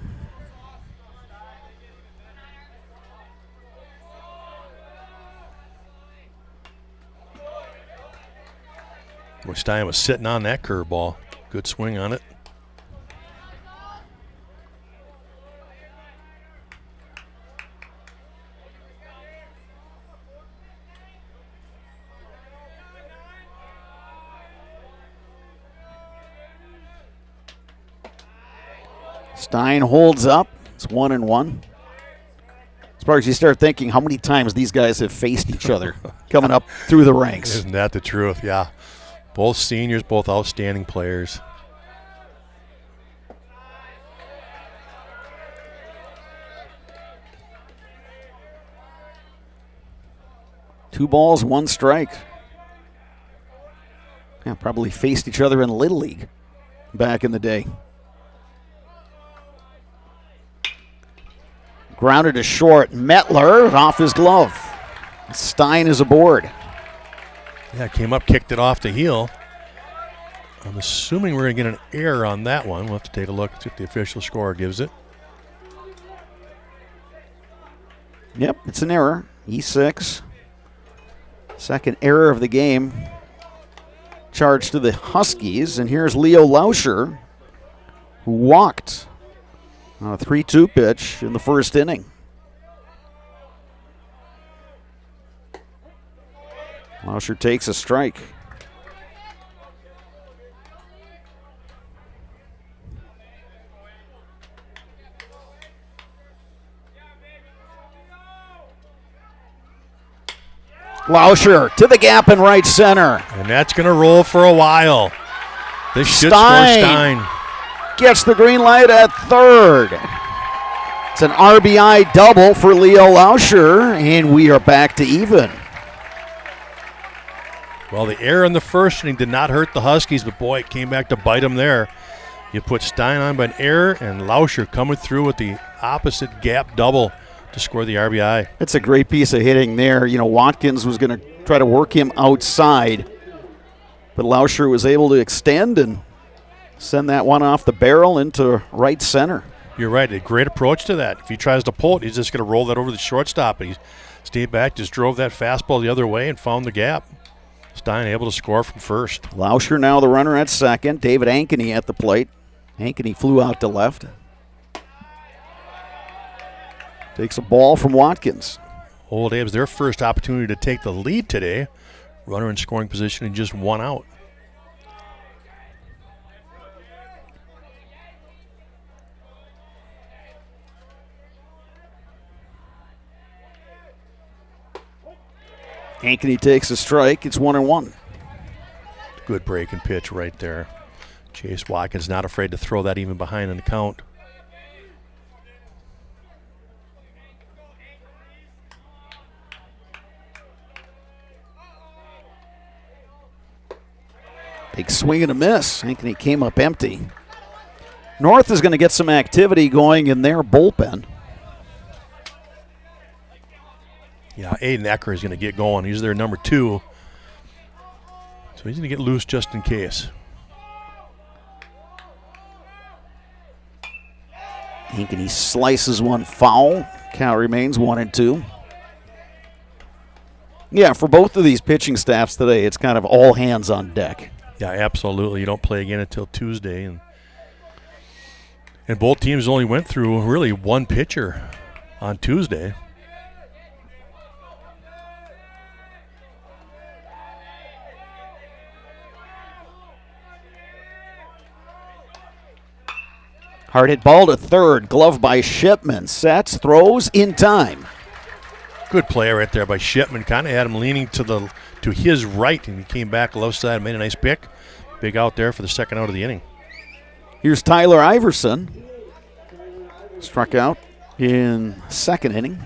Boy, Stein was sitting on that curveball. Good swing on it. Stein holds up. It's 1-1. As far as you start thinking how many times these guys have faced each other coming up through the ranks. Isn't that the truth? Yeah. Both seniors, both outstanding players. Two balls, 1 strike. Yeah, probably faced each other in Little League back in the day. Grounded to short. Mettler off his glove. Stein is aboard. Yeah, came up, kicked it off the heel. I'm assuming we're going to get an error on that one. We'll have to take a look, see what the official score gives it. Yep, it's an error. E6. Second error of the game. Charged to the Huskies. And here's Leo Lauscher, who walked on a 3-2 pitch in the first inning. Lauscher takes a strike. Lauscher to the gap in right center. And that's going to roll for a while. This should score Stein. Gets the green light at third. It's an RBI double for Leo Lauscher, and we are back to even. Well, the error in the first inning did not hurt the Huskies, but boy, it came back to bite them there. You put Stein on by an error, and Lauscher coming through with the opposite gap double to score the RBI. It's a great piece of hitting there. You know, Watkins was going to try to work him outside, but Lauscher was able to extend and send that one off the barrel into right center. You're right. A great approach to that. If he tries to pull it, he's just going to roll that over the shortstop. And he stayed back, just drove that fastball the other way and found the gap. Stein able to score from first. Lauscher now the runner at second. David Ankeny at the plate. Ankeny flew out to left. Takes a ball from Watkins. Old Abe's their first opportunity to take the lead today. Runner in scoring position and just one out. Ankeny takes a strike. It's 1-1. Good break and pitch right there. Chase Watkins not afraid to throw that even behind in the count. Big swing and a miss. Ankeny came up empty. North is going to get some activity going in their bullpen. Yeah, Aiden Ecker is going to get going. He's their number 2. So he's going to get loose just in case. Ankeny slices one foul. Count remains 1-2. Yeah, for both of these pitching staffs today, it's kind of all hands on deck. Yeah, absolutely. You don't play again until Tuesday. And both teams only went through really one pitcher on Tuesday. Hard hit ball to third. Glove by Shipman. Sets, throws in time. Good play right there by Shipman. Kind of had him leaning to his right, and he came back left side and made a nice pick. Big out there for the second out of the inning. Here's Tyler Iverson. Struck out in second inning.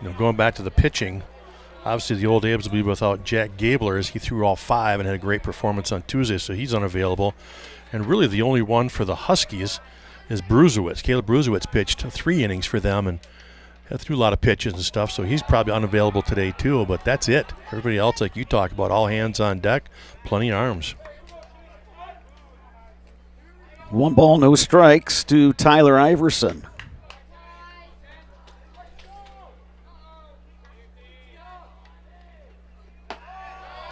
You know, going back to the pitching, obviously the Old Abes will be without Jack Gabler as he threw all 5 and had a great performance on Tuesday, so he's unavailable. And really the only one for the Huskies is Bruzewicz. Caleb Bruzewicz pitched 3 innings for them and threw a lot of pitches and stuff, so he's probably unavailable today too, but that's it. Everybody else, like you talked about, all hands on deck, plenty of arms. 1 ball, no strikes to Tyler Iverson.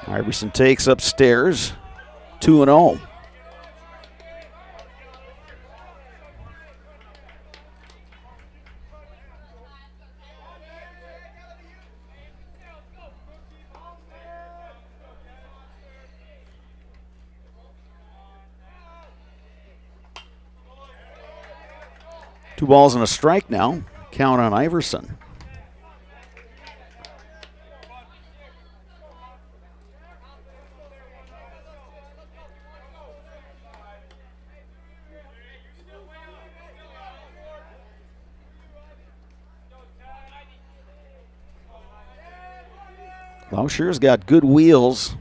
Iverson takes upstairs, 2-0. Two balls and a strike now. Count on Iverson. Lauscher's got good wheels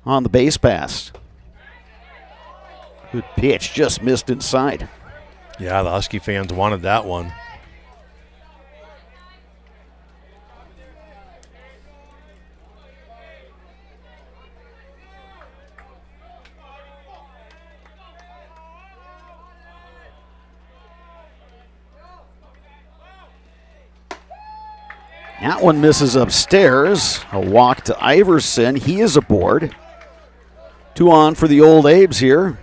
on the base pass. Good pitch, just missed inside. Yeah, the Husky fans wanted that one. That one misses upstairs. A walk to Iverson. He is aboard. 2 on for the Old Abes here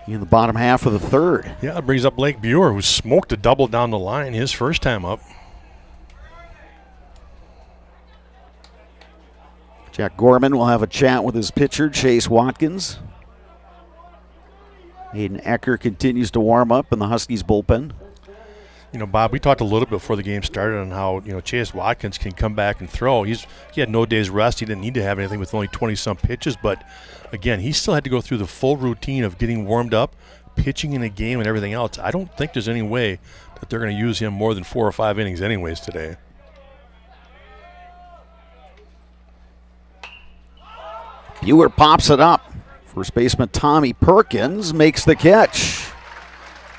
in the bottom half of the third. Yeah, it brings up Blake Buer, who smoked a double down the line his first time up. Jack Gorman will have a chat with his pitcher, Chase Watkins. Hayden Ecker continues to warm up in the Huskies bullpen. You know, Bob, we talked a little bit before the game started on how, you know, Chase Watkins can come back and throw. He had no day's rest. He didn't need to have anything with only 20-some pitches. But, again, he still had to go through the full routine of getting warmed up, pitching in a game, and everything else. I don't think there's any way that they're going to use him more than 4 or 5 innings anyways today. Bueller pops it up. First baseman Tommy Perkins makes the catch.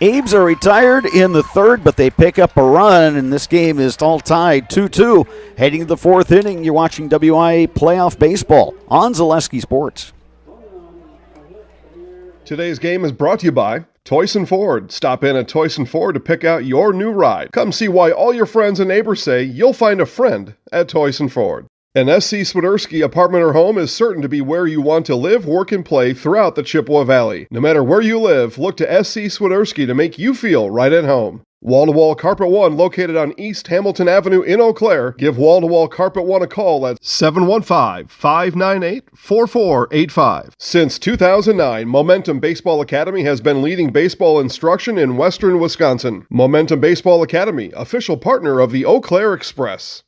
Abes are retired in the third, but they pick up a run, and this game is all tied 2-2. Heading to the fourth inning, you're watching WIAA playoff baseball on Zaleski Sports. Today's game is brought to you by Toyson Ford. Stop in at Toyson Ford to pick out your new ride. Come see why all your friends and neighbors say you'll find a friend at Toyson Ford. An SC Swiderski apartment or home is certain to be where you want to live, work, and play throughout the Chippewa Valley. No matter where you live, look to SC Swiderski to make you feel right at home. Wall-to-Wall Carpet One, located on East Hamilton Avenue in Eau Claire. Give Wall-to-Wall Carpet One a call at 715-598-4485. Since 2009, Momentum Baseball Academy has been leading baseball instruction in western Wisconsin. Momentum Baseball Academy, official partner of the Eau Claire Express.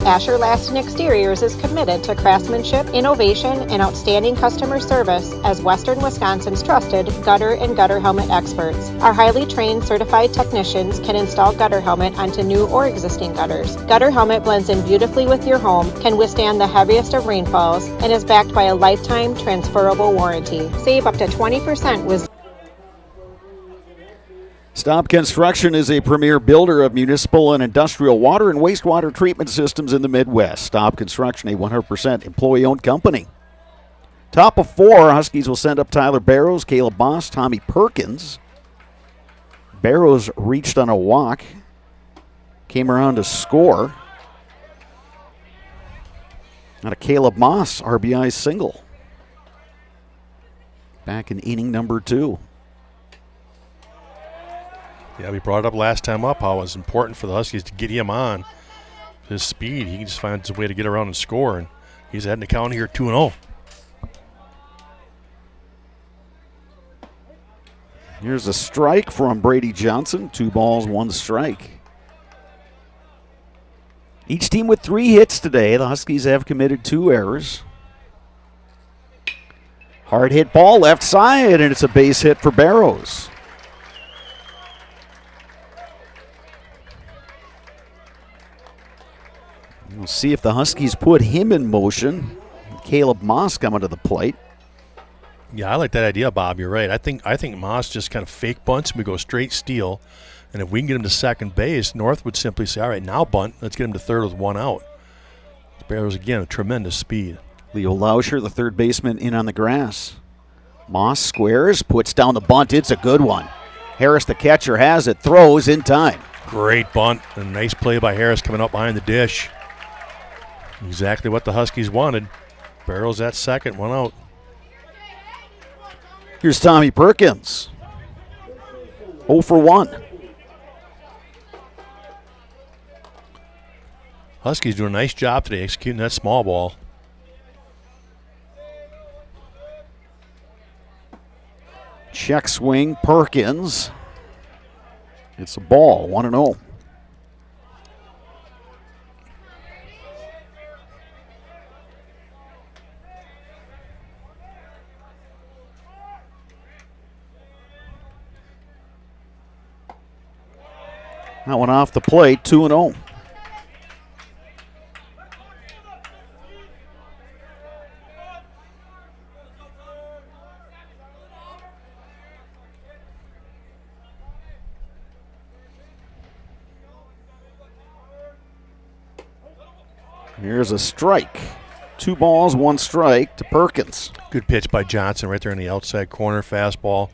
Asher Laston Exteriors is committed to craftsmanship, innovation, and outstanding customer service as Western Wisconsin's trusted gutter and gutter helmet experts. Our highly trained certified technicians can install gutter helmet onto new or existing gutters. Gutter helmet blends in beautifully with your home, can withstand the heaviest of rainfalls, and is backed by a lifetime transferable warranty. Save up to 20% with Staub Construction is a premier builder of municipal and industrial water and wastewater treatment systems in the Midwest. Staub Construction, a 100% employee-owned company. Top of 4, Huskies will send up Tyler Barrows, Caleb Moss, Tommy Perkins. Barrows reached on a walk, came around to score. Not a Caleb Moss RBI single. Back in inning number 2. Yeah, we brought it up last time up how it was important for the Huskies to get him on. His speed, he can just find a way to get around and score, and he's heading the count here 2-0. Here's a strike from Brady Johnson. 2 balls, 1 strike. Each team with 3 hits today. The Huskies have committed 2 errors. Hard hit ball left side, and it's a base hit for Barrows. We'll see if the Huskies put him in motion. Caleb Moss coming to the plate. Yeah, I like that idea, Bob. You're right. I think Moss just kind of fake bunts and we go straight steal. And if we can get him to second base, North would simply say, all right, now bunt. Let's get him to third with 1 out. Barrows, again, a tremendous speed. Leo Lauscher, the third baseman, in on the grass. Moss squares, puts down the bunt. It's a good one. Harris, the catcher, has it, throws in time. Great bunt. A nice play by Harris coming up behind the dish. Exactly what the Huskies wanted. Barrows at second, 1 out. Here's Tommy Perkins. 0 for 1. Huskies doing a nice job today executing that small ball. Check swing, Perkins. It's a ball, 1-0. That one off the plate, 2-0. Here's a strike. 2 balls, 1 strike to Perkins. Good pitch by Johnson right there in the outside corner, fastball.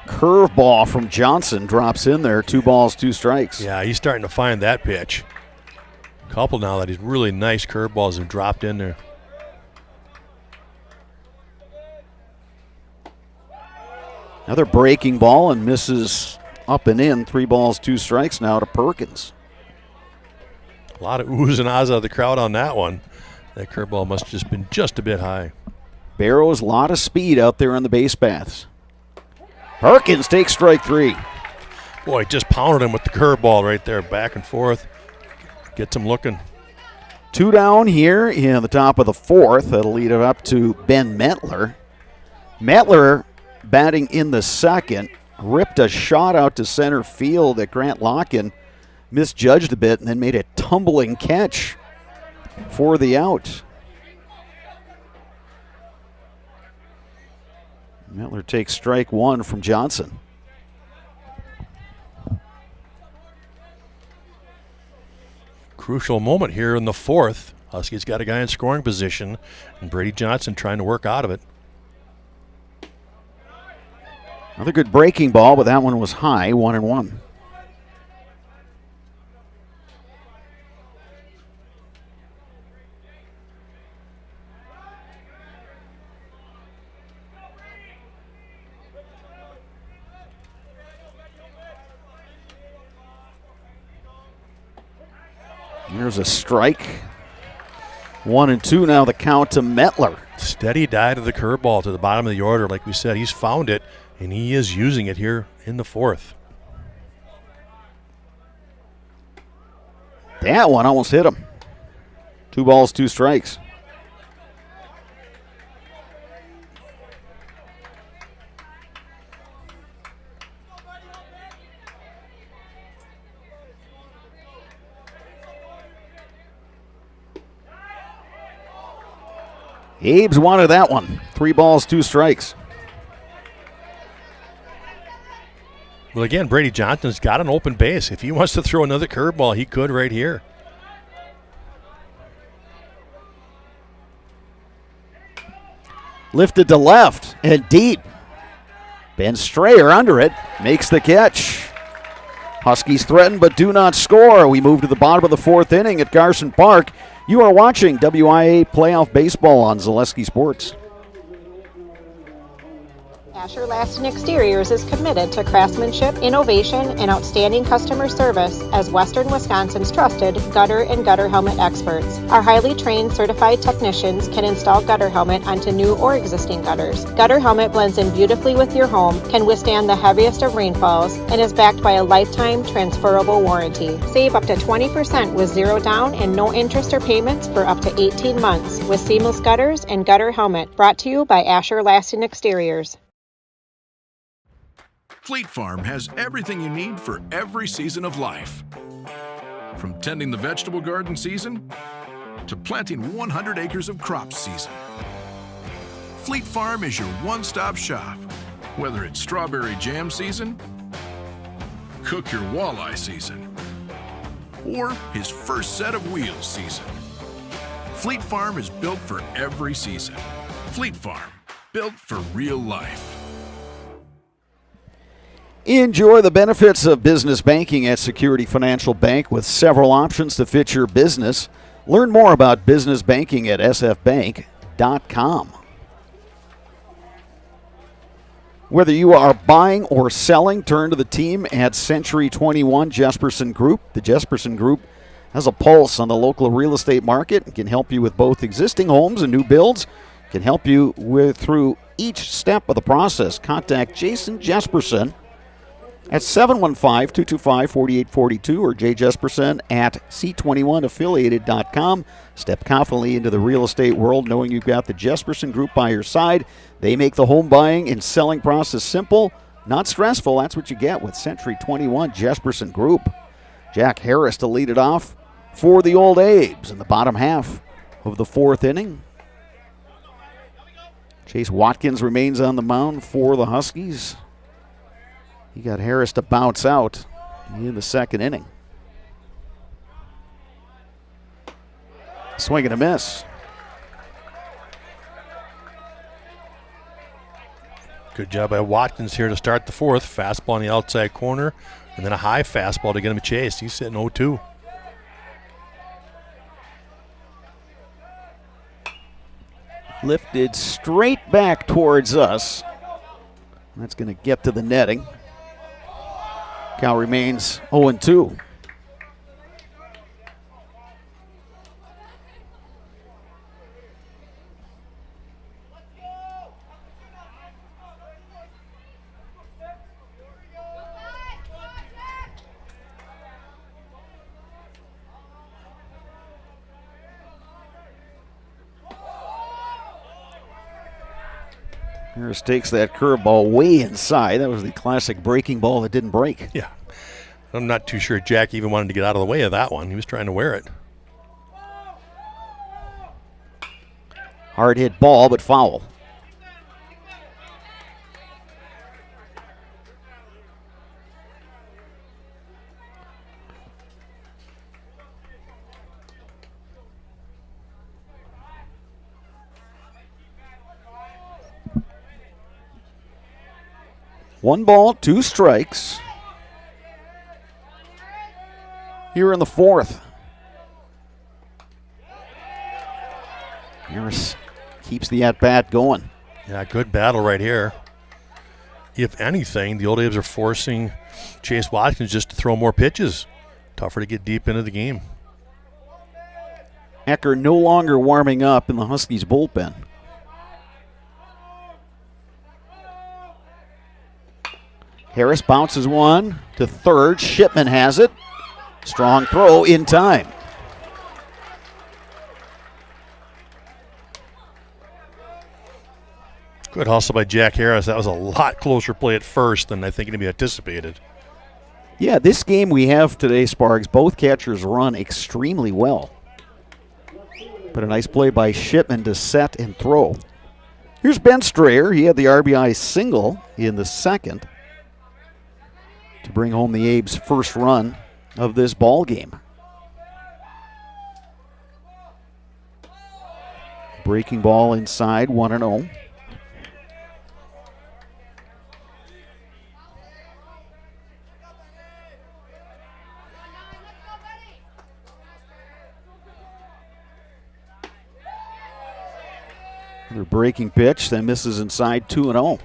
Curveball from Johnson drops in there. 2 balls, 2 strikes. Yeah, he's starting to find that pitch. Couple now that he's really nice curveballs have dropped in there. Another breaking ball and misses up and in. 3 balls, 2 strikes now to Perkins. A lot of oohs and ahs out of the crowd on that one. That curveball must have just been just a bit high. Barrows, a lot of speed out there on the base paths. Perkins takes strike 3. Boy, just pounded him with the curveball right there, back and forth. Gets him looking. 2 down here in the top of the 4th. That'll lead it up to Ben Metler. Metler batting in the 2nd. Ripped a shot out to center field that Grant Locken misjudged a bit and then made a tumbling catch for the out. Metler takes strike 1 from Johnson. Crucial moment here in the 4th. Huskies got a guy in scoring position, and Brady Johnson trying to work out of it. Another good breaking ball, but that one was high, 1-1. There's a strike. 1-2 now the count to Metler. Steady dive to the curveball to the bottom of the order. Like we said, he's found it, and he is using it here in the 4th. That one almost hit him. 2 balls, 2 strikes. Abe's wanted that one. 3 balls, 2 strikes. Well, again, Brady Johnson's got an open base. If he wants to throw another curveball, he could right here. Lifted to left and deep. Ben Strayer under it, makes the catch. Huskies threaten but do not score. We move to the bottom of the 4th inning at Garson Park. You are watching WIAA Playoff Baseball on Zaleski Sports. Asher Laston Exteriors is committed to craftsmanship, innovation, and outstanding customer service as Western Wisconsin's trusted gutter and gutter helmet experts. Our highly trained certified technicians can install gutter helmet onto new or existing gutters. Gutter helmet blends in beautifully with your home, can withstand the heaviest of rainfalls, and is backed by a lifetime transferable warranty. Save up to 20% with 0 down and no interest or payments for up to 18 months with seamless gutters and gutter helmet. Brought to you by Asher Laston Exteriors. Fleet Farm has everything you need for every season of life. From tending the vegetable garden season to planting 100 acres of crops season. Fleet Farm is your one-stop shop. Whether it's strawberry jam season, cook your walleye season, or his first set of wheels season. Fleet Farm is built for every season. Fleet Farm, built for real life. Enjoy the benefits of business banking at Security Financial Bank with several options to fit your business. Learn more about business banking at sfbank.com. Whether you are buying or selling, turn to the team at Century 21 Jesperson Group. The Jesperson Group has a pulse on the local real estate market and can help you with both existing homes and new builds. Can help you through each step of the process. Contact Jason Jesperson at 715-225-4842 or jjesperson at c21affiliated.com. Step confidently into the real estate world knowing you've got the Jesperson Group by your side. They make the home buying and selling process simple, not stressful. That's what you get with Century 21 Jesperson Group. Jack Harris to lead it off for the Old Abes in the bottom half of the 4th inning. Chase Watkins remains on the mound for the Huskies. He got Harris to bounce out in the 2nd inning. Swing and a miss. Good job by Watkins here to start the 4th. Fastball on the outside corner, and then a high fastball to get him a chase. He's sitting 0-2. Lifted straight back towards us. That's going to get to the netting. Count remains 0-2. Harris takes that curveball way inside. That was the classic breaking ball that didn't break. Yeah. I'm not too sure Jack even wanted to get out of the way of that one. He was trying to wear it. Hard hit ball, but foul. One ball, two strikes. Here in the fourth. Harris keeps the at-bat going. Yeah, good battle right here. If anything, the Old A's are forcing Chase Watkins just to throw more pitches. Tougher to get deep into the game. Ecker no longer warming up in the Huskies bullpen. Harris bounces one to third. Shipman has it. Strong throw in time. Good hustle by Jack Harris. That was a lot closer play at first than I think it anticipated. Yeah, this game we have today, Sparks, both catchers run extremely well. But a nice play by Shipman to set and throw. Here's Ben Strayer. He had the RBI single in the second to bring home the Abe's first run of this ball game. Breaking ball inside, 1-0. Another breaking pitch, then misses inside, 2-0.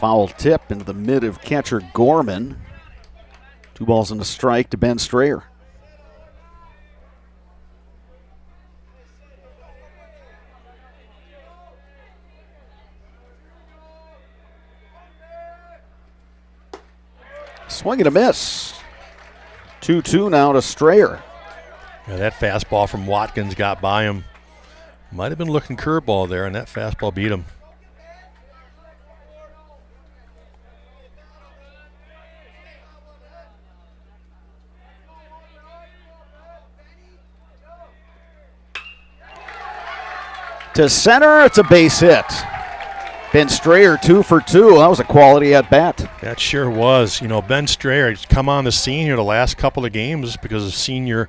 Foul tip into the mid of catcher Gorman. 2 balls and a strike to Ben Strayer. Swing and a miss. 2-2 now to Strayer. Yeah, that fastball from Watkins got by him. Might have been looking curveball there, and that fastball beat him. To center, it's a base hit. Ben Strayer 2 for 2. That was a quality at bat. That sure was. You know, Ben Strayer has come on the scene here the last couple of games because of senior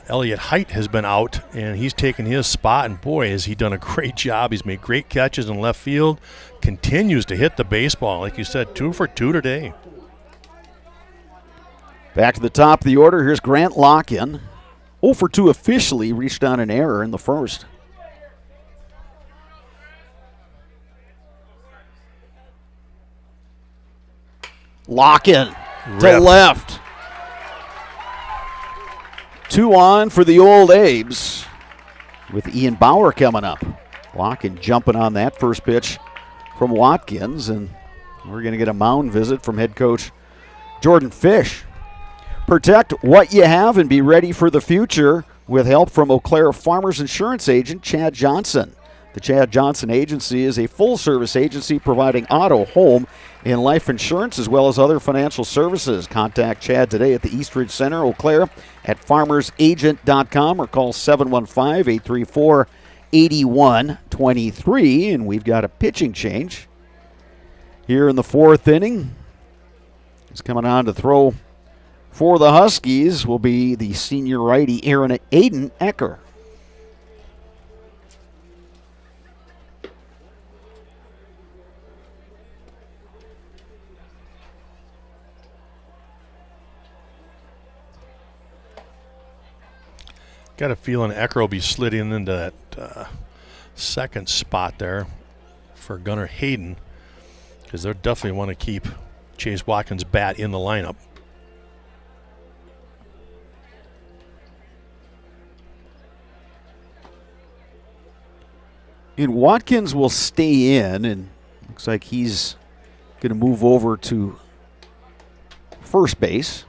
Elliott Height has been out, and he's taken his spot, and boy, has he done a great job. He's made great catches in left field, continues to hit the baseball. Like you said, 2 for 2 today. Back to the top of the order. Here's Grant Lock-in. 0 for 2 officially, reached on an error in the first. Lock-in to left. 2 on for the Old Abes with Ian Bauer coming up. Lock-in jumping on that first pitch from Watkins, and we're going to get a mound visit from head coach Jordan Fish. Protect what you have and be ready for the future with help from Eau Claire Farmers Insurance agent Chad Johnson. The Chad Johnson Agency is a full-service agency providing auto, home, and life insurance as well as other financial services. Contact Chad today at the Eastridge Center, Eau Claire, at farmersagent.com or call 715-834-8123. And we've got a pitching change here in the fourth inning. He's coming on to throw for the Huskies will be the senior righty Aiden Ecker. Got a feeling Ecker will be sliding into that second spot there for Gunnar Hayden, because they'll definitely want to keep Chase Watkins' bat in the lineup. And Watkins will stay in, and looks like he's going to move over to first base.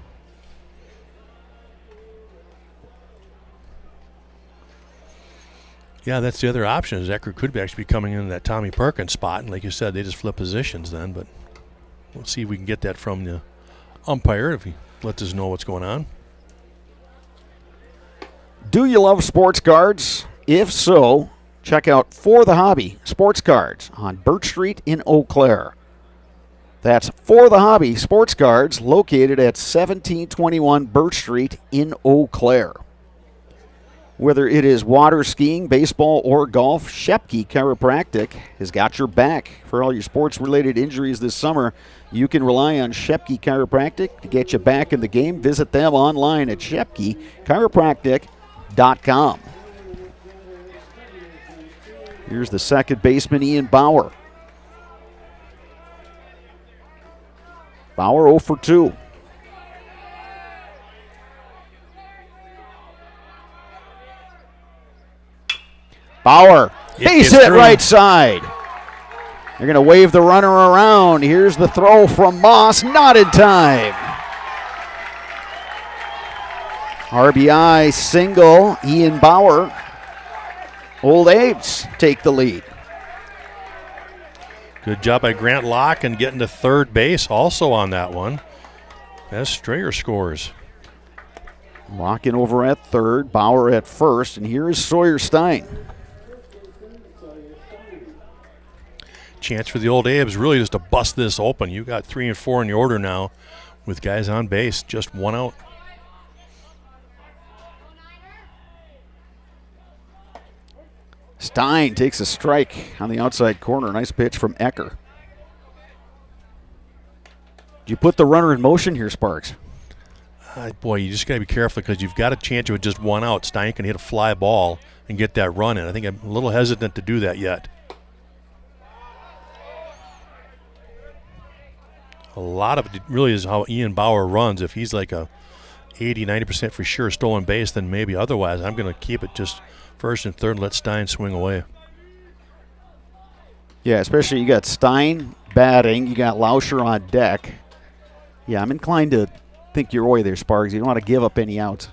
Yeah, that's the other option, is Ecker could actually be coming into that Tommy Perkins spot, and like you said, they just flip positions then, but we'll see if we can get that from the umpire if he lets us know what's going on. Do you love sports cards? If so, check out For the Hobby Sports Cards on Birch Street in Eau Claire. That's For the Hobby Sports Cards, located at 1721 Birch Street in Eau Claire. Whether it is water skiing, baseball, or golf, Shepke Chiropractic has got your back. For all your sports-related injuries this summer, you can rely on Shepke Chiropractic to get you back in the game. Visit them online at ShepkeChiropractic.com. Here's the second baseman, Ian Bauer. Bauer 0 for 2. Bauer, base hit right side. They're going to wave the runner around. Here's the throw from Moss, not in time. RBI single, Ian Bauer. Old Abe's take the lead. Good job by Grant Locke and getting to third base also on that one, as Strayer scores. Locking over at third, Bauer at first, and here is Sawyer Stein. Chance for the Old Abes really just to bust this open. You got 3 and 4 in the order now with guys on base, just one out. Stein takes a strike on the outside corner. Nice pitch from Ecker. Did you put the runner in motion here, Sparks? Boy, you just got to be careful because you've got a chance with just one out. Stein can hit a fly ball and get that run in. I think I'm a little hesitant to do that yet. A lot of it really is how Ian Bauer runs. If he's like a 80, 90% for sure stolen base, then maybe. Otherwise, I'm going to keep it just first and third and let Stein swing away. Yeah, especially you got Stein batting. You got Lauscher on deck. Yeah, I'm inclined to think your way there, Sparks. You don't want to give up any outs.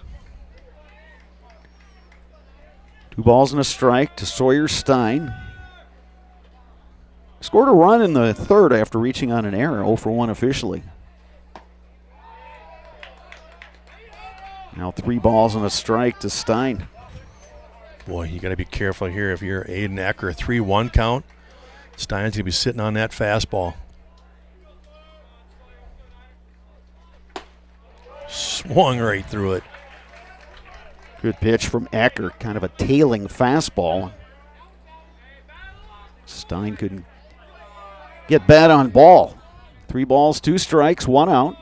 2 balls and a strike to Sawyer Stein. Scored a run in the third after reaching on an error, 0 for 1 officially. Now 3 balls and a strike to Stein. Boy, you got to be careful here. If you're Aiden Ecker, 3-1 count, Stein's going to be sitting on that fastball. Swung right through it. Good pitch from Ecker, kind of a tailing fastball. Stein couldn't get bat on ball. 3 balls, 2 strikes, 1 out.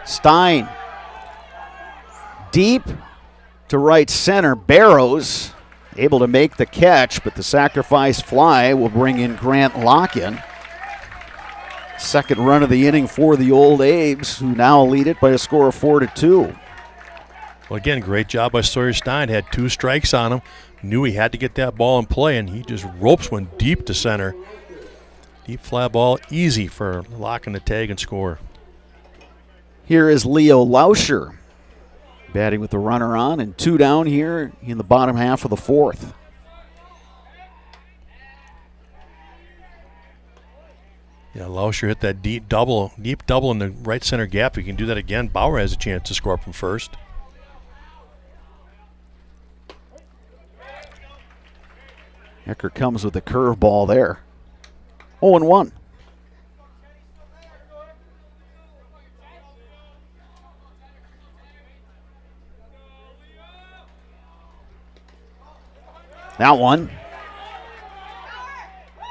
Stein deep to right center. Barrows able to make the catch, but the sacrifice fly will bring in Grant Locken. Second run of the inning for the Old Abes, who now lead it by a score of 4-2. Well, again, great job by Sawyer Stein. Had 2 strikes on him. Knew he had to get that ball in play, and he just ropes one deep to center. Deep fly ball, easy for Locken to tag and score. Here is Leo Lauscher batting with the runner on, and 2 down here in the bottom half of the 4th. Yeah, Lauscher hit that deep double in the right center gap. If he can do that again, Bauer has a chance to score from first. Ecker comes with a curveball there. 0-1. That one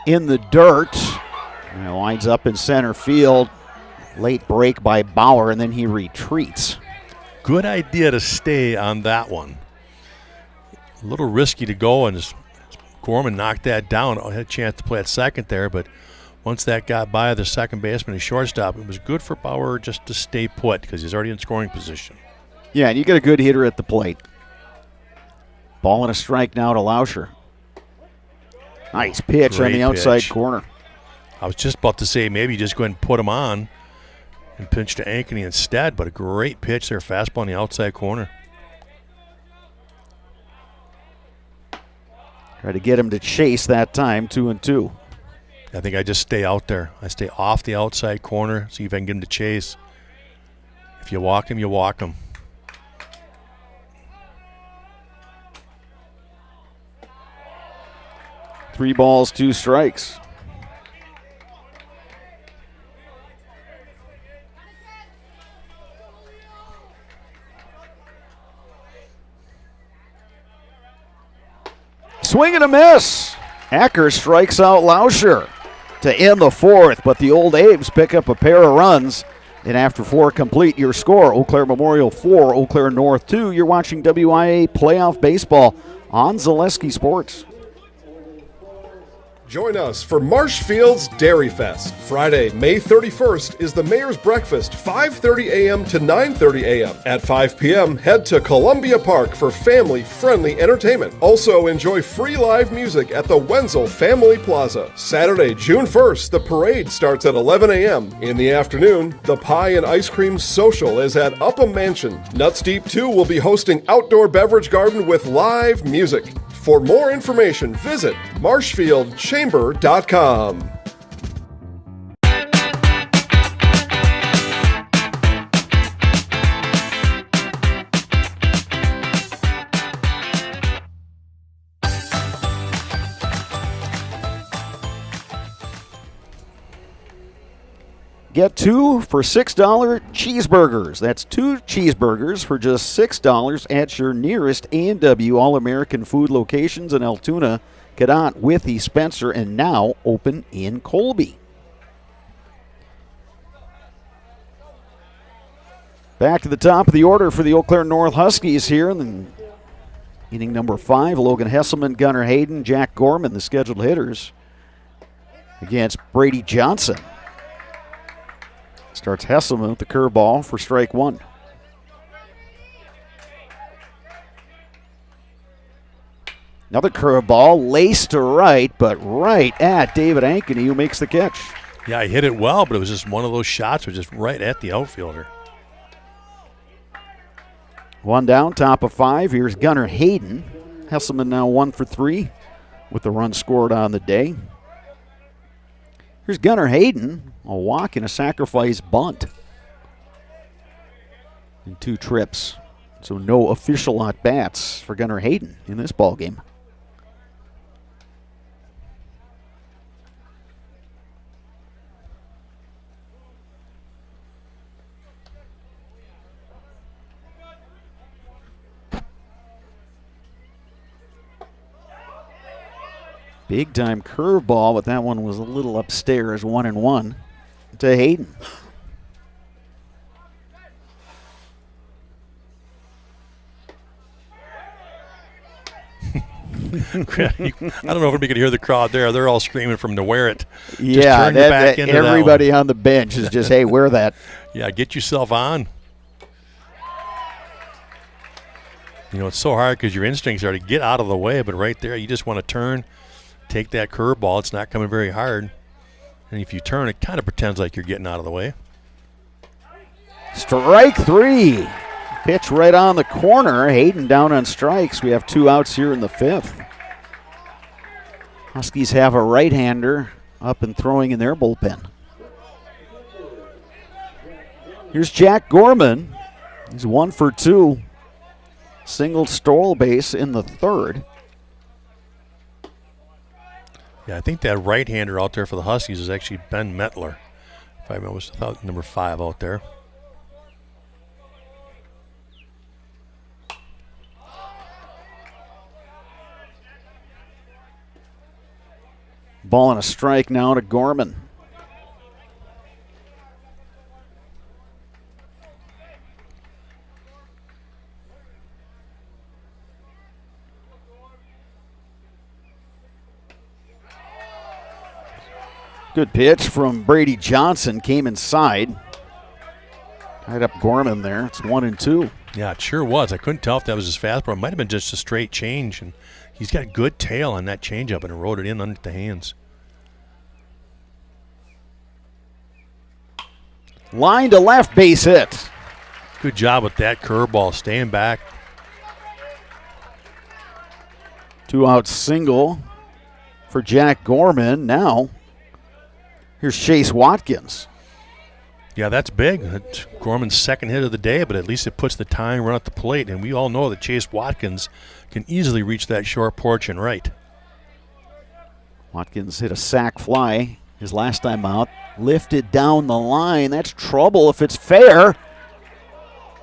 in the dirt. And it winds up in center field. Late break by Bauer, and then he retreats. Good idea to stay on that one. A little risky to go, and Gorman knocked that down. I had a chance to play at second there, but once that got by the second baseman and shortstop, it was good for Bauer just to stay put because he's already in scoring position. Yeah, and you get a good hitter at the plate. Ball and a strike now to Lauscher. Nice pitch on the outside corner. I was just about to say maybe just go ahead and put him on and pinch to Ankeny instead, but a great pitch there, fastball on the outside corner. Try to get him to chase that time, 2-2. I think I just stay out there. I stay off the outside corner, see if I can get him to chase. If you walk him, you walk him. Three balls, 2 strikes. Swing and a miss. Hacker strikes out Lauscher to end the fourth, but the Old Abe's pick up a pair of runs. And after 4 complete, your score, Eau Claire Memorial 4, Eau Claire North 2. You're watching WIAA Playoff Baseball on Zaleski Sports. Join us for Marshfield's Dairy Fest. Friday, May 31st is the Mayor's Breakfast, 5:30 a.m. to 9:30 a.m. At 5 p.m., head to Columbia Park for family-friendly entertainment. Also, enjoy free live music at the Wenzel Family Plaza. Saturday, June 1st, the parade starts at 11 a.m. In the afternoon, the Pie and Ice Cream Social is at Upham Mansion. Nuts Deep 2 will be hosting outdoor beverage garden with live music. For more information, visit marshfieldchamber.com. Get 2 for $6 cheeseburgers. That's 2 cheeseburgers for just $6 at your nearest A&W All-American Food locations in Altoona, Cadott, Withee, Spencer, and now open in Colby. Back to the top of the order for the Eau Claire North Huskies here in inning number 5. Logan Hesselman, Gunnar Hayden, Jack Gorman, the scheduled hitters, against Brady Johnson. Starts Hesselman with the curveball for strike 1. Another curveball, laced to right, but right at David Ankeny, who makes the catch. Yeah, I hit it well, but it was just one of those shots was just right at the outfielder. 1 down, top of 5. Here's Gunnar Hayden. Hesselman now 1 for 3 with the run scored on the day. Here's Gunnar Hayden, a walk and a sacrifice bunt in 2 trips. So no official at-bats for Gunnar Hayden in this ballgame. Big time curveball, but that one was a little upstairs, 1-1 to Hayden. I don't know if we could hear the crowd there. They're all screaming from to wear it. Yeah, everybody on the bench is just, hey, wear that. Yeah, get yourself on. You know, it's so hard because your instincts are to get out of the way, but right there, you just want to turn, take that curveball. It's not coming very hard. And if you turn, it kind of pretends like you're getting out of the way. Strike 3. Pitch right on the corner. Hayden down on strikes. We have 2 outs here in the 5th. Huskies have a right-hander up and throwing in their bullpen. Here's Jack Gorman. He's 1 for 2. Single stole base in the 3rd. Yeah, I think that right-hander out there for the Huskies is actually Ben Metler. If I remember, I thought number 5 out there. Ball and a strike now to Gorman. Good pitch from Brady Johnson, came inside. Tied up Gorman there. It's 1-2. Yeah, it sure was. I couldn't tell if that was his fastball. It might have been just a straight change, and he's got a good tail on that changeup and rode it in under the hands. Line to left, base hit. Good job with that curveball, staying back. 2-out single for Jack Gorman. Now, here's Chase Watkins. Yeah, that's big. It's Gorman's second hit of the day, but at least it puts the tying run at the plate, and we all know that Chase Watkins can easily reach that short porch and right. Watkins hit a sac fly his last time out. Lifted down the line. That's trouble if it's fair.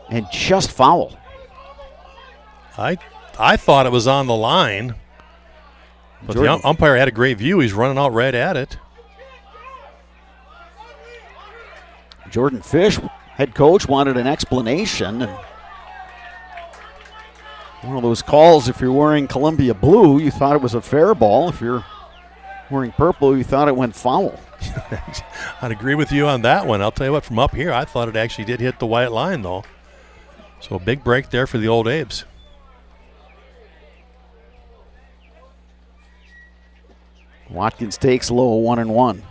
And just foul. I thought it was on the line, but the umpire had a great view. He's running out right at it. Jordan Fish, head coach, wanted an explanation. And one of those calls, if you're wearing Columbia blue, you thought it was a fair ball. If you're wearing purple, you thought it went foul. I'd agree with you on that one. I'll tell you what, from up here, I thought it actually did hit the white line, though. So a big break there for the Old Abes. Watkins takes low, 1-1.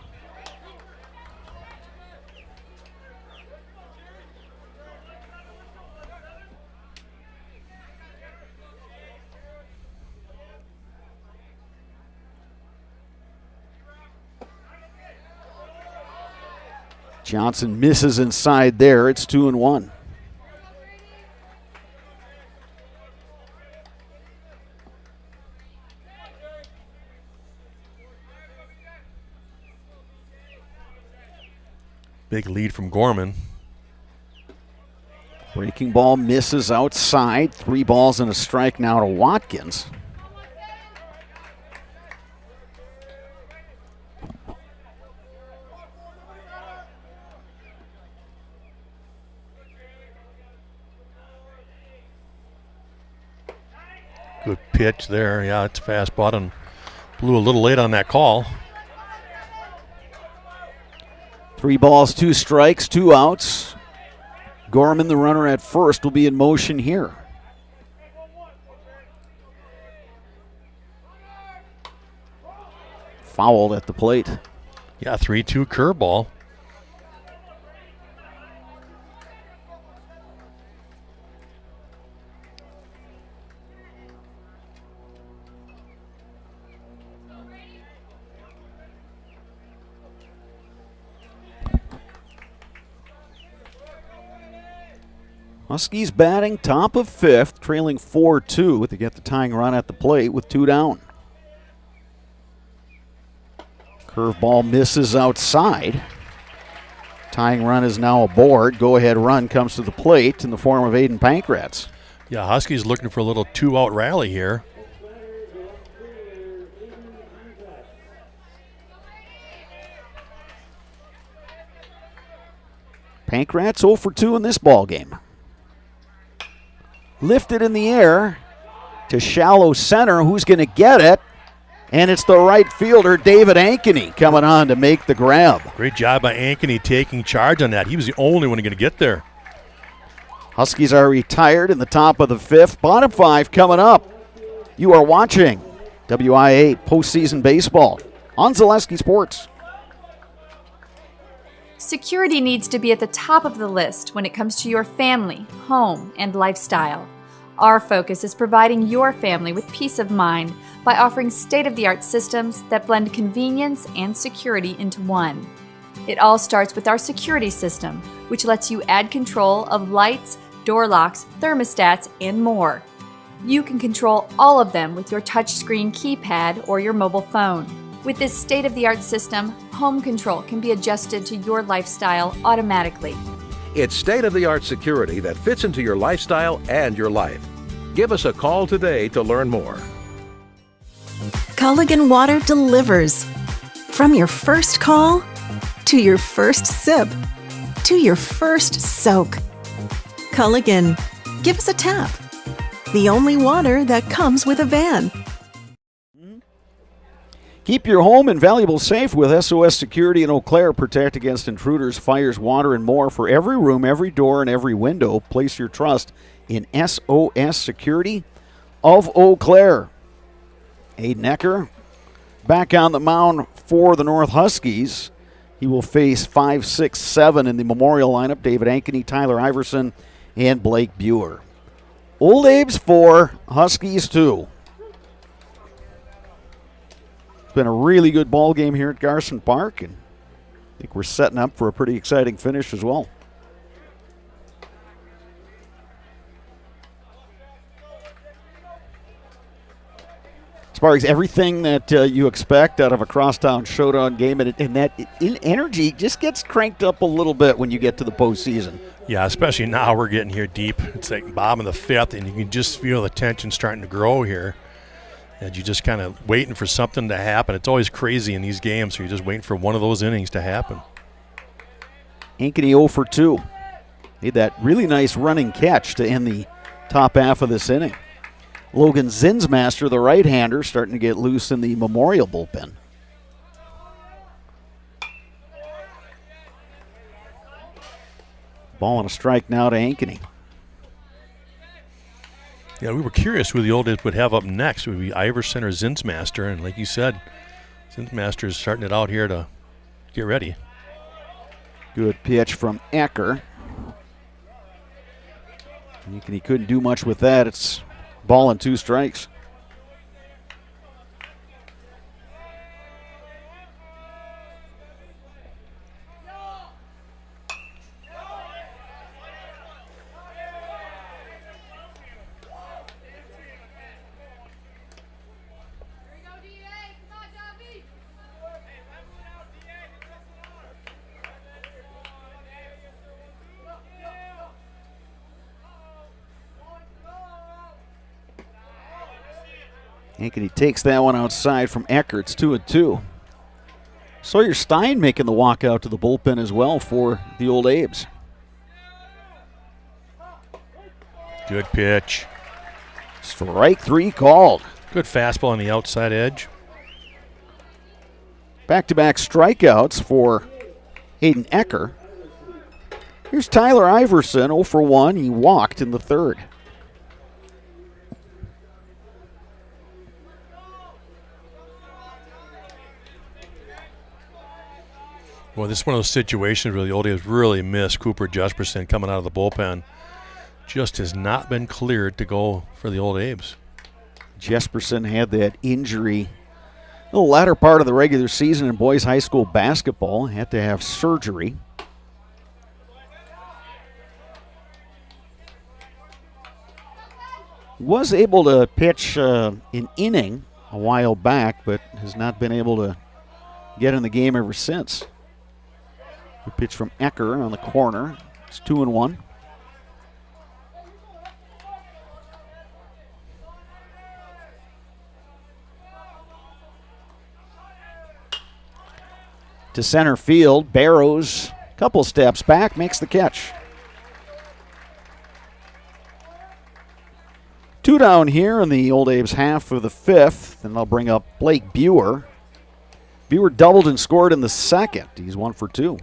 Johnson misses inside there. It's 2-1. Big lead from Gorman. Breaking ball misses outside. 3 balls and a strike now to Watkins. Good pitch there. Yeah, it's fastball and blew a little late on that call. 3 balls, 2 strikes, 2 outs. Gorman, the runner at first, will be in motion here. Fouled at the plate. Yeah, 3-2 curveball. Huskies batting top of 5th, trailing 4-2 to get the tying run at the plate with 2 down. Curveball misses outside. Tying run is now aboard. Go-ahead run comes to the plate in the form of Aiden Pankratz. Yeah, Huskies looking for a little 2-out rally here. Pankratz 0 for 2 in this ball game. Lifted in the air to shallow center. Who's going to get it? And it's the right fielder, David Ankeny, coming on to make the grab. Great job by Ankeny taking charge on that. He was the only one going to get there. Huskies are retired in the top of the 5th. Bottom 5 coming up. You are watching WIAA postseason baseball on Zaleski Sports. Security needs to be at the top of the list when it comes to your family, home, and lifestyle. Our focus is providing your family with peace of mind by offering state-of-the-art systems that blend convenience and security into one. It all starts with our security system, which lets you add control of lights, door locks, thermostats, and more. You can control all of them with your touchscreen keypad or your mobile phone. With this state-of-the-art system, home control can be adjusted to your lifestyle automatically. It's state-of-the-art security that fits into your lifestyle and your life. Give us a call today to learn more. Culligan Water delivers. From your first call to your first sip to your first soak. Culligan, give us a tap. The only water that comes with a van. Keep your home and valuables safe with SOS Security in Eau Claire. Protect against intruders, fires, water, and more. For every room, every door, and every window, place your trust in SOS Security of Eau Claire. Aiden Ecker back on the mound for the North Huskies. He will face 5, 6, 7 in the Memorial lineup. David Ankeny, Tyler Iverson, and Blake Buer. Old Abe's 4, Huskies 2. It's been a really good ball game here at Garson Park, and I think we're setting up for a pretty exciting finish as well. Sparks, everything that you expect out of a crosstown showdown game, and that energy just gets cranked up a little bit when you get to the postseason. Yeah, especially now we're getting here deep. It's like bottom of the 5th, and you can just feel the tension starting to grow here. And you're just kind of waiting for something to happen. It's always crazy in these games, so you're just waiting for one of those innings to happen. Ankeny 0 for 2. Made that really nice running catch to end the top half of this inning. Logan Zinsmaster, the right-hander, starting to get loose in the Memorial bullpen. Ball and a strike now to Ankeny. Yeah, we were curious who the Old A's would have up next. Would it be Iverson or Zinsmaster? And like you said, Zinsmaster is starting it out here to get ready. Good pitch from Ecker. He couldn't do much with that. It's ball and 2 strikes. Ankeny takes that one outside from Ecker. It's 2-2. Sawyer Stein making the walk out to the bullpen as well for the Old Abes. Good pitch. Strike 3 called. Good fastball on the outside edge. Back-to-back strikeouts for Aiden Ecker. Here's Tyler Iverson, 0 for 1. He walked in the 3rd. Well, this is one of those situations where the Old A's really missed Cooper Jesperson coming out of the bullpen. Just has not been cleared to go for the Old Abes. Jesperson had that injury the latter part of the regular season in boys high school basketball. Had to have surgery. Was able to pitch an inning a while back, but has not been able to get in the game ever since. The pitch from Ecker on the corner. It's 2-1. To center field, Barrows, couple steps back, makes the catch. 2 down here in the Old Abe's half of the 5th, and they'll bring up Blake Buer. Buer doubled and scored in the 2nd. He's 1 for 2.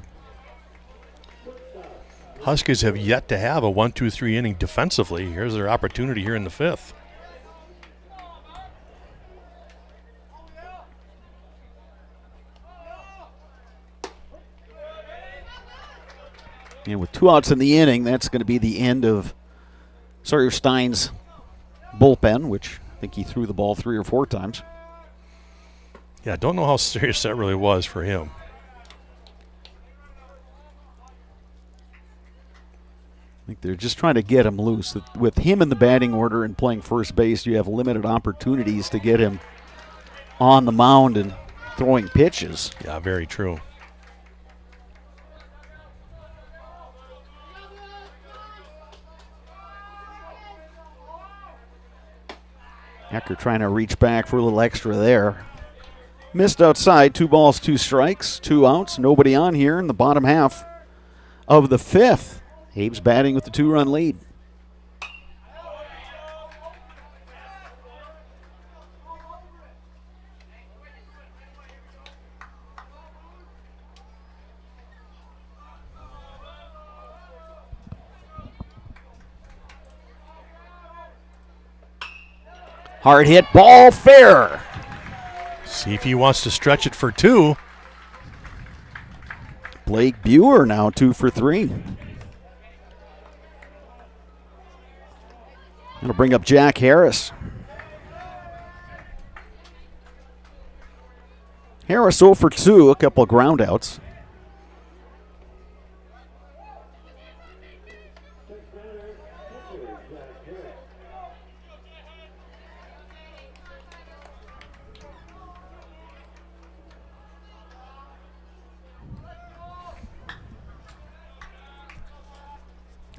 Huskies have yet to have a 1-2-3 inning defensively. Here's their opportunity here in the 5th. And with 2 outs in the inning, that's going to be the end of Sawyer Stein's bullpen, which I think he threw the ball 3 or 4 times. Yeah, I don't know how serious that really was for him. I think they're just trying to get him loose. With him in the batting order and playing first base, you have limited opportunities to get him on the mound and throwing pitches. Yeah, very true. Ecker trying to reach back for a little extra there. Missed outside. 2 balls, 2 strikes, 2 outs. Nobody on here in the bottom half of the 5th. Abe's batting with the 2-run lead. Hard hit ball, fair. See if he wants to stretch it for 2. Blake Buer now 2 for 3. That'll bring up Jack Harris. Harris 0 for 2, a couple of ground outs.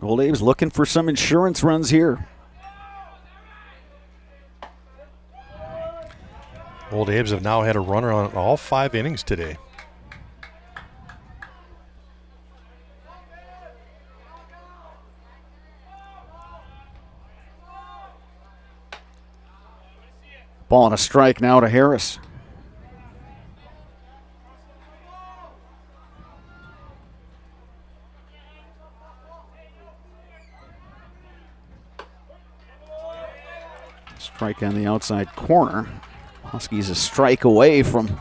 Old Abe's looking for some insurance runs here. Old Abe's have now had a runner on all 5 innings today. Ball and a strike now to Harris. Strike on the outside corner. Huskies a strike away from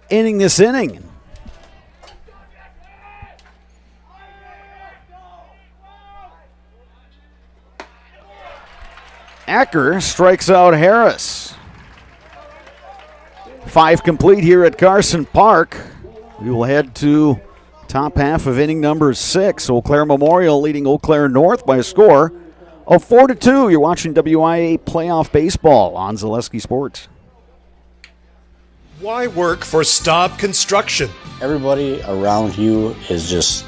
ending this inning. Acker strikes out Harris. 5 complete here at Carson Park. We will head to top half of inning number 6. Eau Claire Memorial leading Eau Claire North by a score of 4-2. You're watching WIAA playoff baseball on Zaleski Sports. Why work for Staub Construction? Everybody around you is just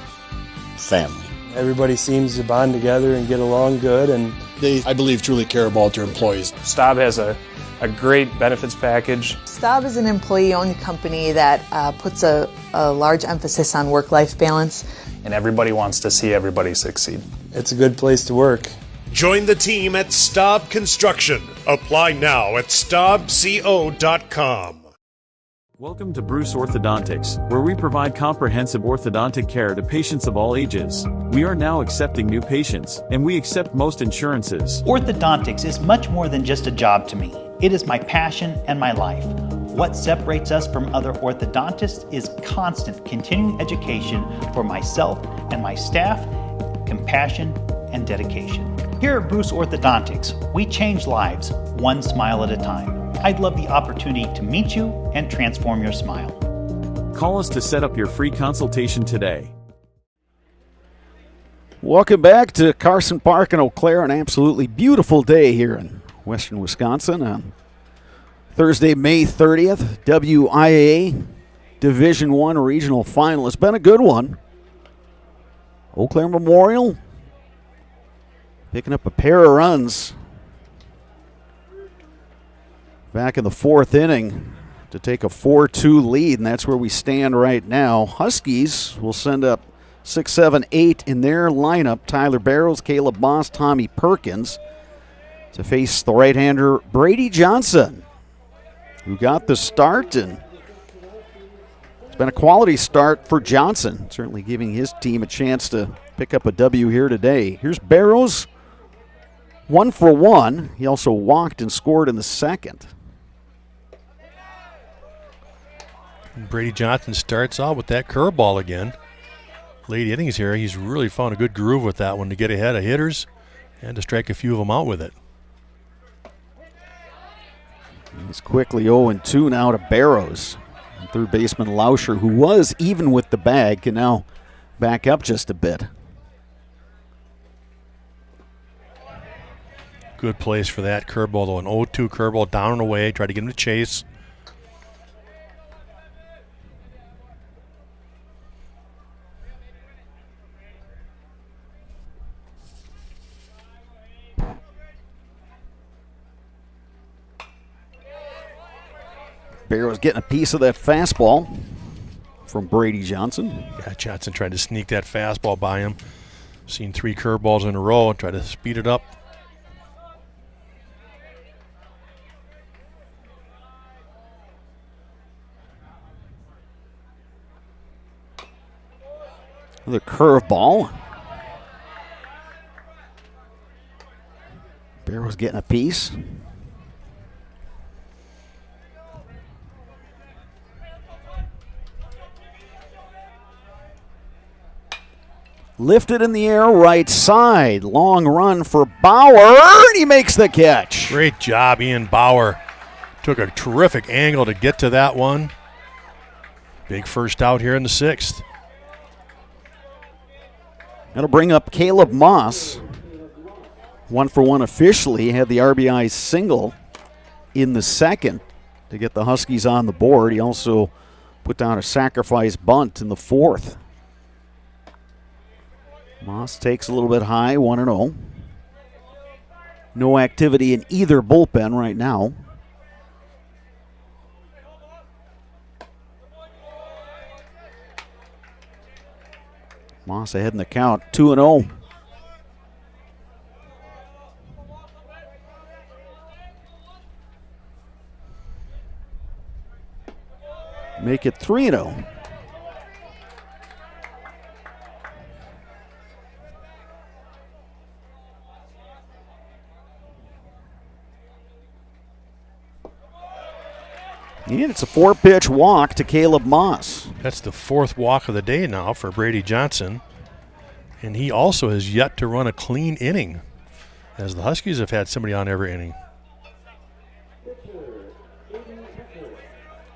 family. Everybody seems to bond together and get along good, and They, I believe, truly care about their employees. Staub has a great benefits package. Staub is an employee-owned company that puts a large emphasis on work-life balance. And everybody wants to see everybody succeed. It's a good place to work. Join the team at Staub Construction. Apply now at staubco.com. Welcome to Bruce Orthodontics, where we provide comprehensive orthodontic care to patients of all ages. We are now accepting new patients, and we accept most insurances. Orthodontics is much more than just a job to me. It is my passion and my life. What separates us from other orthodontists is constant continuing education for myself and my staff, compassion, and dedication. Here at Bruce Orthodontics, we change lives one smile at a time. I'd love the opportunity to meet you and transform your smile. Call us to set up your free consultation today. Welcome back to Carson Park in Eau Claire. An absolutely beautiful day here in western Wisconsin on Thursday, May 30th. WIAA Division I Regional Final. It's been a good one. Eau Claire Memorial picking up a pair of runs back in the 4th inning to take a 4-2 lead, and that's where we stand right now. Huskies will send up 6, 7, 8 in their lineup. Tyler Barrows, Caleb Moss, Tommy Perkins to face the right-hander Brady Johnson, who got the start, and it's been a quality start for Johnson, certainly giving his team a chance to pick up a W here today. Here's Barrows, 1 for 1. He also walked and scored in the 2nd. Brady Johnson starts out with that curveball again. Late innings here, he's really found a good groove with that one to get ahead of hitters and to strike a few of them out with it. He's quickly 0-2 now to Barrows. And third baseman Lauscher, who was even with the bag, can now back up just a bit. Good place for that curveball, though. An 0-2 curveball down and away. Try to get him to chase. Bear was getting a piece of that fastball from Brady Johnson. Yeah, Johnson tried to sneak that fastball by him. Seen 3 curveballs in a row and tried to speed it up. The curveball. Bear was getting a piece. Lifted in the air, right side. Long run for Bauer, and he makes the catch. Great job, Ian Bauer. Took a terrific angle to get to that one. Big first out here in the 6th. That'll bring up Caleb Moss. 1-for-1 officially. Had the RBI single in the 2nd to get the Huskies on the board. He also put down a sacrifice bunt in the 4th. Moss takes a little bit high, 1-0. No activity in either bullpen right now. Moss ahead in the count, 2-0. Make it 3-0. And it's a 4-pitch walk to Caleb Moss. That's the 4th walk of the day now for Brady Johnson. And he also has yet to run a clean inning, as the Huskies have had somebody on every inning.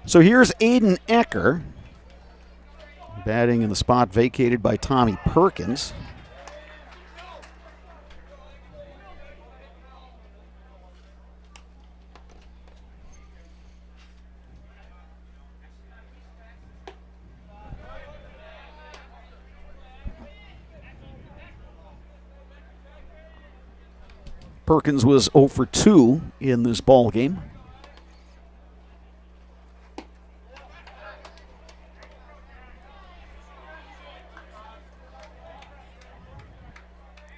So here's Aiden Ecker, batting in the spot vacated by Tommy Perkins. Perkins was 0 for 2 in this ball game.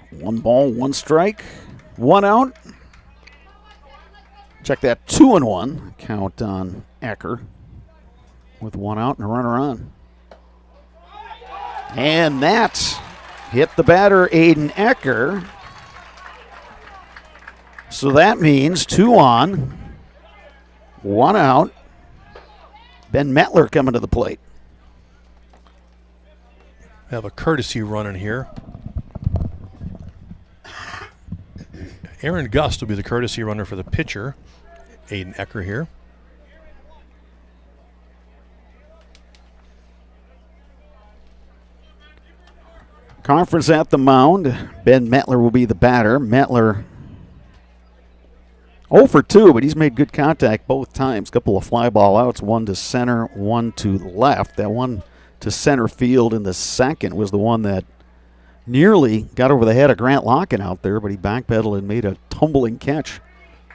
One ball, 1 strike, 1 out. Check that, 2-1 count on Ecker with 1 out and a runner on. And that hit the batter, Aiden Ecker. So that means 2 on, 1 out. Ben Metler coming to the plate. We have a courtesy run in here. Aaron Gust will be the courtesy runner for the pitcher. Aiden Ecker here. Conference at the mound. Ben Metler will be the batter. Metler 0 for 2, but he's made good contact both times. Couple of fly ball outs, 1 to center, 1 to left. That one to center field in the 2nd was the one that nearly got over the head of Grant Locken out there, but he backpedaled and made a tumbling catch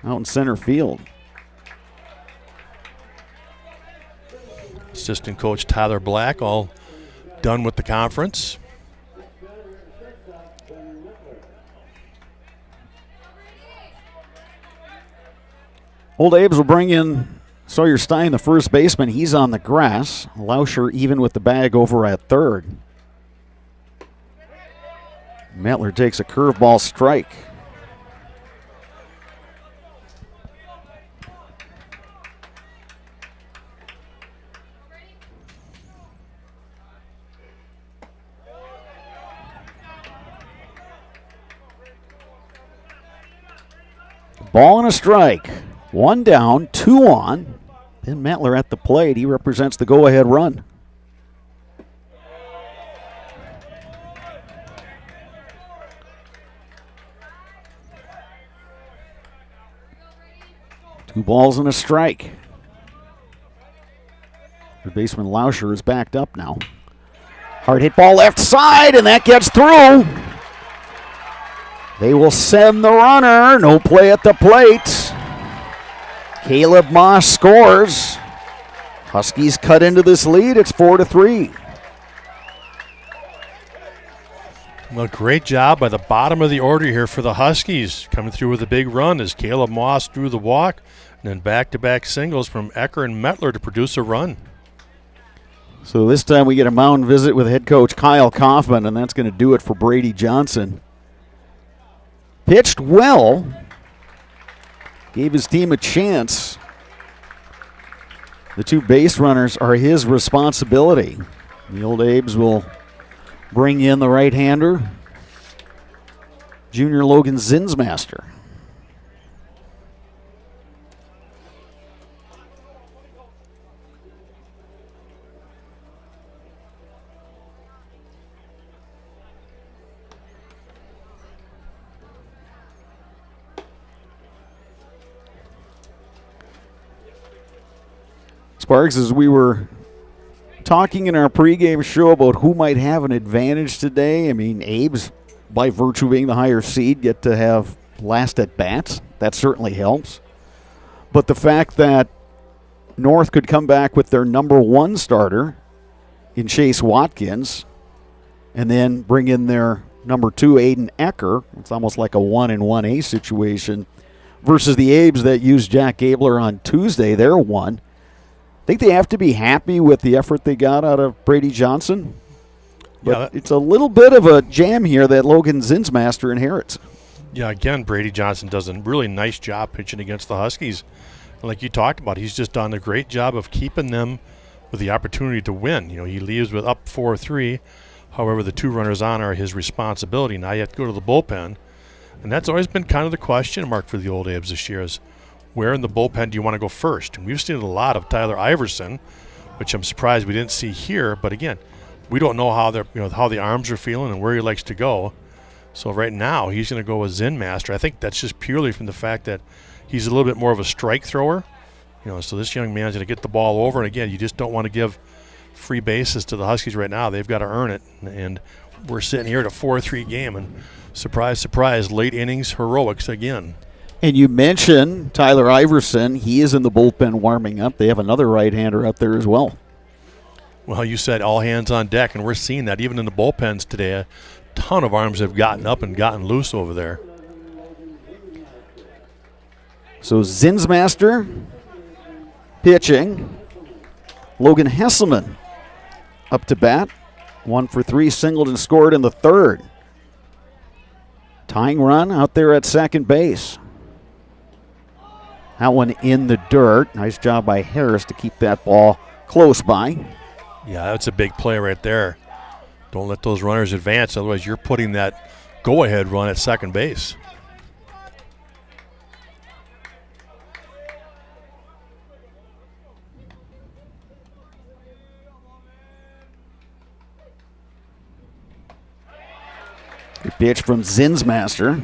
out in center field. Assistant coach Tyler Black all done with the conference. Old Abe's will bring in Sawyer Stein, the first baseman. He's on the grass. Lauscher even with the bag over at third. Metler takes a curveball strike. Ball and a strike. 1 down, 2 on. Ben Metler at the plate. He represents the go-ahead run. Two balls and a strike. The baseman Lauscher is backed up now. Hard hit ball left side, and that gets through. They will send the runner. No play at the plate. Caleb Moss scores. Huskies cut into this lead. It's 4-3. Well, great job by the bottom of the order here for the Huskies. Coming through with a big run as Caleb Moss drew the walk, and then back-to-back singles from Ecker and Mettler to produce a run. So this time we get a mound visit with head coach Kyle Kaufman, and that's going to do it for Brady Johnson. Pitched well, gave his team a chance. The 2 base runners are his responsibility. The Old Abes will bring in the right-hander, junior Logan Zinsmaster. Sparks, as we were talking in our pregame show about who might have an advantage today, I mean, Abe's, by virtue of being the higher seed, get to have last at bats. That certainly helps. But the fact that North could come back with their number 1 starter in Chase Watkins and then bring in their number 2, Aiden Ecker, it's almost like a 1-1A situation, versus the Abes that used Jack Gabler on Tuesday, they're 1. I think they have to be happy with the effort they got out of Brady Johnson. But it's a little bit of a jam here that Logan Zinsmaster inherits. Yeah, again, Brady Johnson does a really nice job pitching against the Huskies. And like you talked about, he's just done a great job of keeping them with the opportunity to win. You know, he leaves with up 4-3. However, the 2 runners on are his responsibility. Now you have to go to the bullpen. And that's always been kind of the question mark for the Old Abes this year is, where in the bullpen do you want to go first? And we've seen a lot of Tyler Iverson, which I'm surprised we didn't see here. But again, we don't know how how the arms are feeling and where he likes to go. So right now he's going to go with Zinmaster. I think that's just purely from the fact that he's a little bit more of a strike thrower. You know, so this young man's going to get the ball over. And again, you just don't want to give free bases to the Huskies right now. They've got to earn it. And we're sitting here at a 4-3 game, and surprise, surprise, late innings heroics again. And you mentioned Tyler Iverson. He is in the bullpen warming up. They have another right-hander out there as well. Well, you said all hands on deck, and we're seeing that even in the bullpens today. A ton of arms have gotten up and gotten loose over there. So Zinsmaster pitching. Logan Hesselman up to bat. 1 for 3, singled and scored in the 3rd. Tying run out there at second base. That one in the dirt. Nice job by Harris to keep that ball close by. Yeah, that's a big play right there. Don't let those runners advance, otherwise you're putting that go-ahead run at second base. Good pitch from Zinsmaster.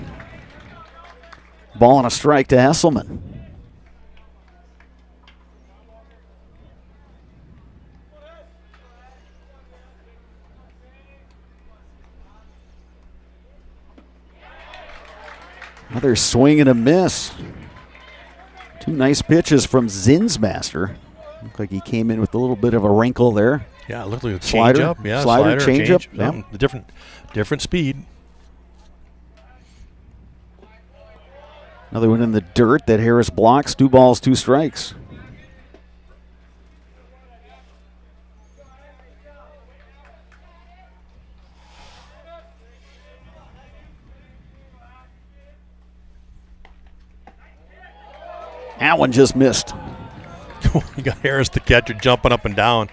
Ball and a strike to Hesselman. Another swing and a miss. 2 nice pitches from Zinsmaster. Looked like he came in with a little bit of a wrinkle there. Yeah, it looked like a slider, change-up. Yeah, slider, change-up. Yeah. Different speed. Another one in the dirt that Harris blocks. 2 balls, 2 strikes. That one just missed. You got Harris, the catcher, jumping up and down.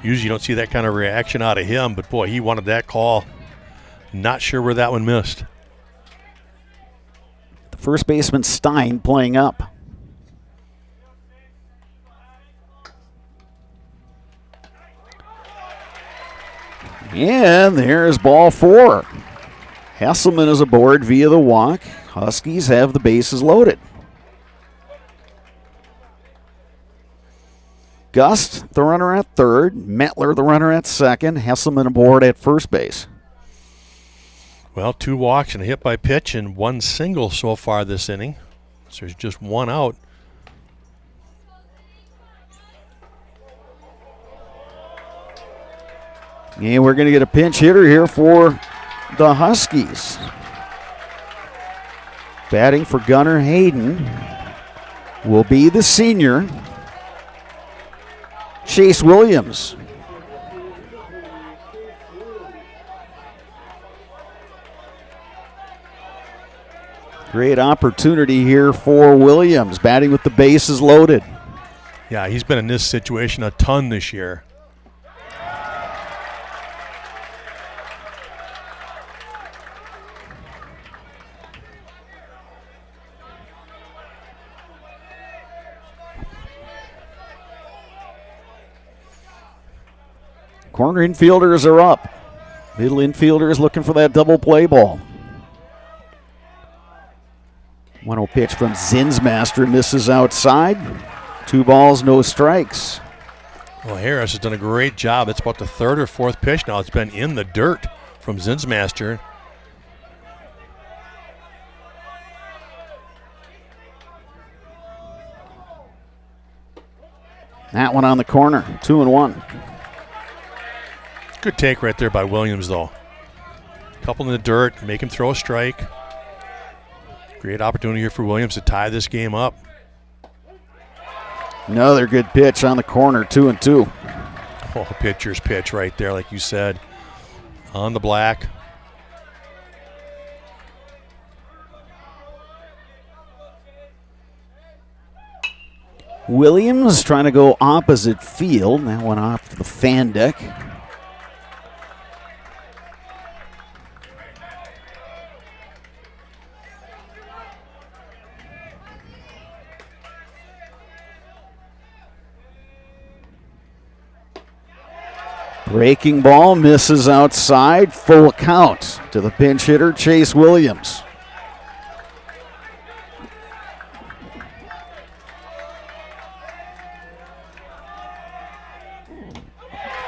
Usually you don't see that kind of reaction out of him, but boy, he wanted that call. Not sure where that one missed. The first baseman Stein playing up. And there's ball 4. Hesselman is aboard via the walk. Huskies have the bases loaded. Gust, the runner at third. Mettler, the runner at second. Hesselman aboard at first base. Well, 2 walks and a hit by pitch and 1 single so far this inning. So there's just 1 out. And we're going to get a pinch hitter here for the Huskies. Batting for Gunnar Hayden will be the senior, Chase Williams. Great opportunity here for Williams, batting with the bases loaded. Yeah, he's been in this situation a ton this year. Corner infielders are up. Middle infielders looking for that double play ball. 1-0 pitch from Zinsmaster, misses outside. 2 balls, no strikes. Well, Harris has done a great job. It's about the 3rd or 4th pitch now. It's been in the dirt from Zinsmaster. That one on the corner, 2-1. Good take right there by Williams, though. Couple in the dirt, make him throw a strike. Great opportunity here for Williams to tie this game up. Another good pitch on the corner, 2-2. Oh, pitcher's pitch right there, like you said. On the black. Williams trying to go opposite field. That went off to the fan deck. Breaking ball, misses outside. Full count to the pinch hitter, Chase Williams.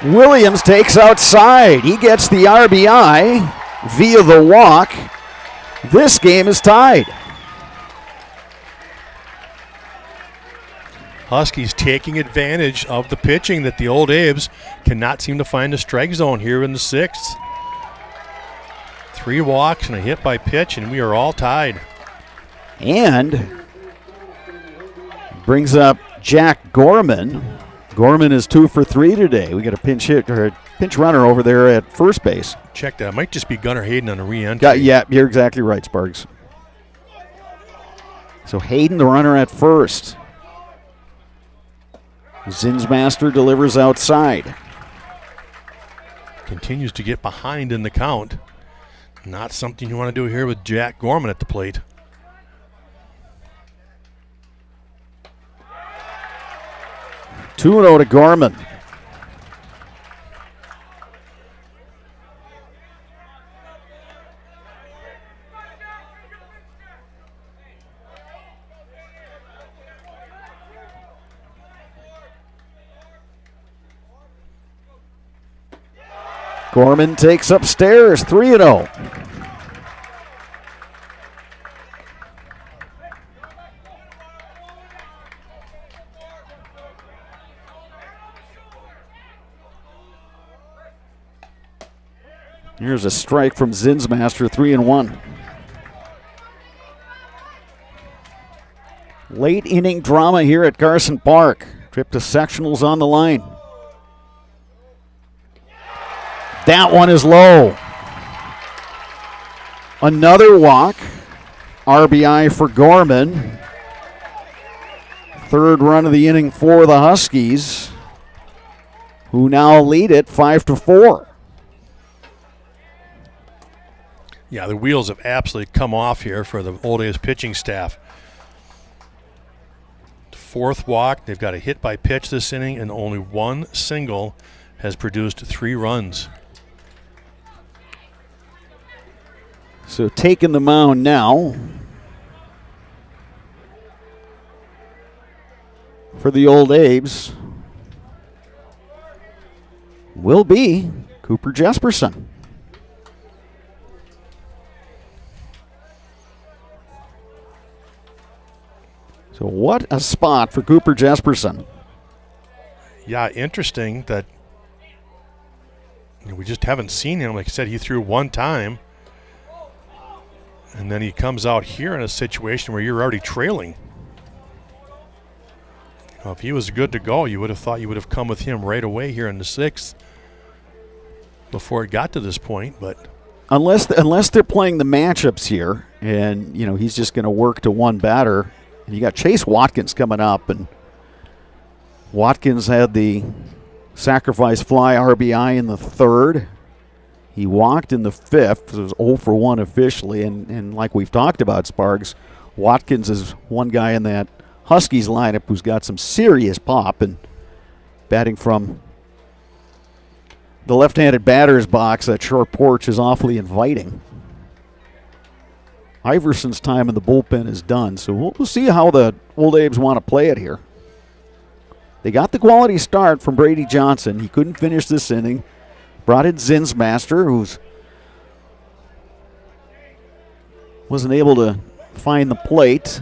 Williams takes outside. He gets the RBI via the walk. This game is tied. Huskies taking advantage of the pitching that the Old Abes cannot seem to find the strike zone here in the 6th. 3 walks and a hit by pitch, and we are all tied. And brings up Jack Gorman. Gorman is 2 for 3 today. We got a pinch runner over there at first base. Check that. It might just be Gunnar Hayden on a re-entry. Yeah, you're exactly right, Sparks. So Hayden, the runner at first. Zinsmaster delivers outside. Continues to get behind in the count. Not something you want to do here with Jack Gorman at the plate. Two-0 to Gorman. Gorman takes upstairs, 3-0. Here's a strike from Zinsmaster, 3-1. Late inning drama here at Carson Park. Trip to sectionals on the line. That one is low. Another walk. RBI for Gorman. 3rd run of the inning for the Huskies, who now lead it 5-4. Yeah, the wheels have absolutely come off here for the Old A's pitching staff. 4th walk. They've got a hit by pitch this inning, and only 1 single has produced 3 runs. So taking the mound now for the Old Abes will be Cooper Jesperson. So what a spot for Cooper Jesperson. Yeah, interesting that we just haven't seen him. Like I said, he threw one time, and then he comes out here in a situation where you're already trailing. Now, if he was good to go, you would have thought you would have come with him right away here in the 6th before it got to this point, but unless they're playing the matchups here, and he's just going to work to one batter, and you got Chase Watkins coming up, and Watkins had the sacrifice fly RBI in the 3rd. He walked in the 5th. So it was 0 for 1 officially, and like we've talked about, Sparks, Watkins is one guy in that Huskies lineup who's got some serious pop, and batting from the left-handed batter's box, that short porch is awfully inviting. Iverson's time in the bullpen is done, so we'll see how the Old Abes want to play it here. They got the quality start from Brady Johnson. He couldn't finish this inning. Brought in Zinsmaster, who wasn't able to find the plate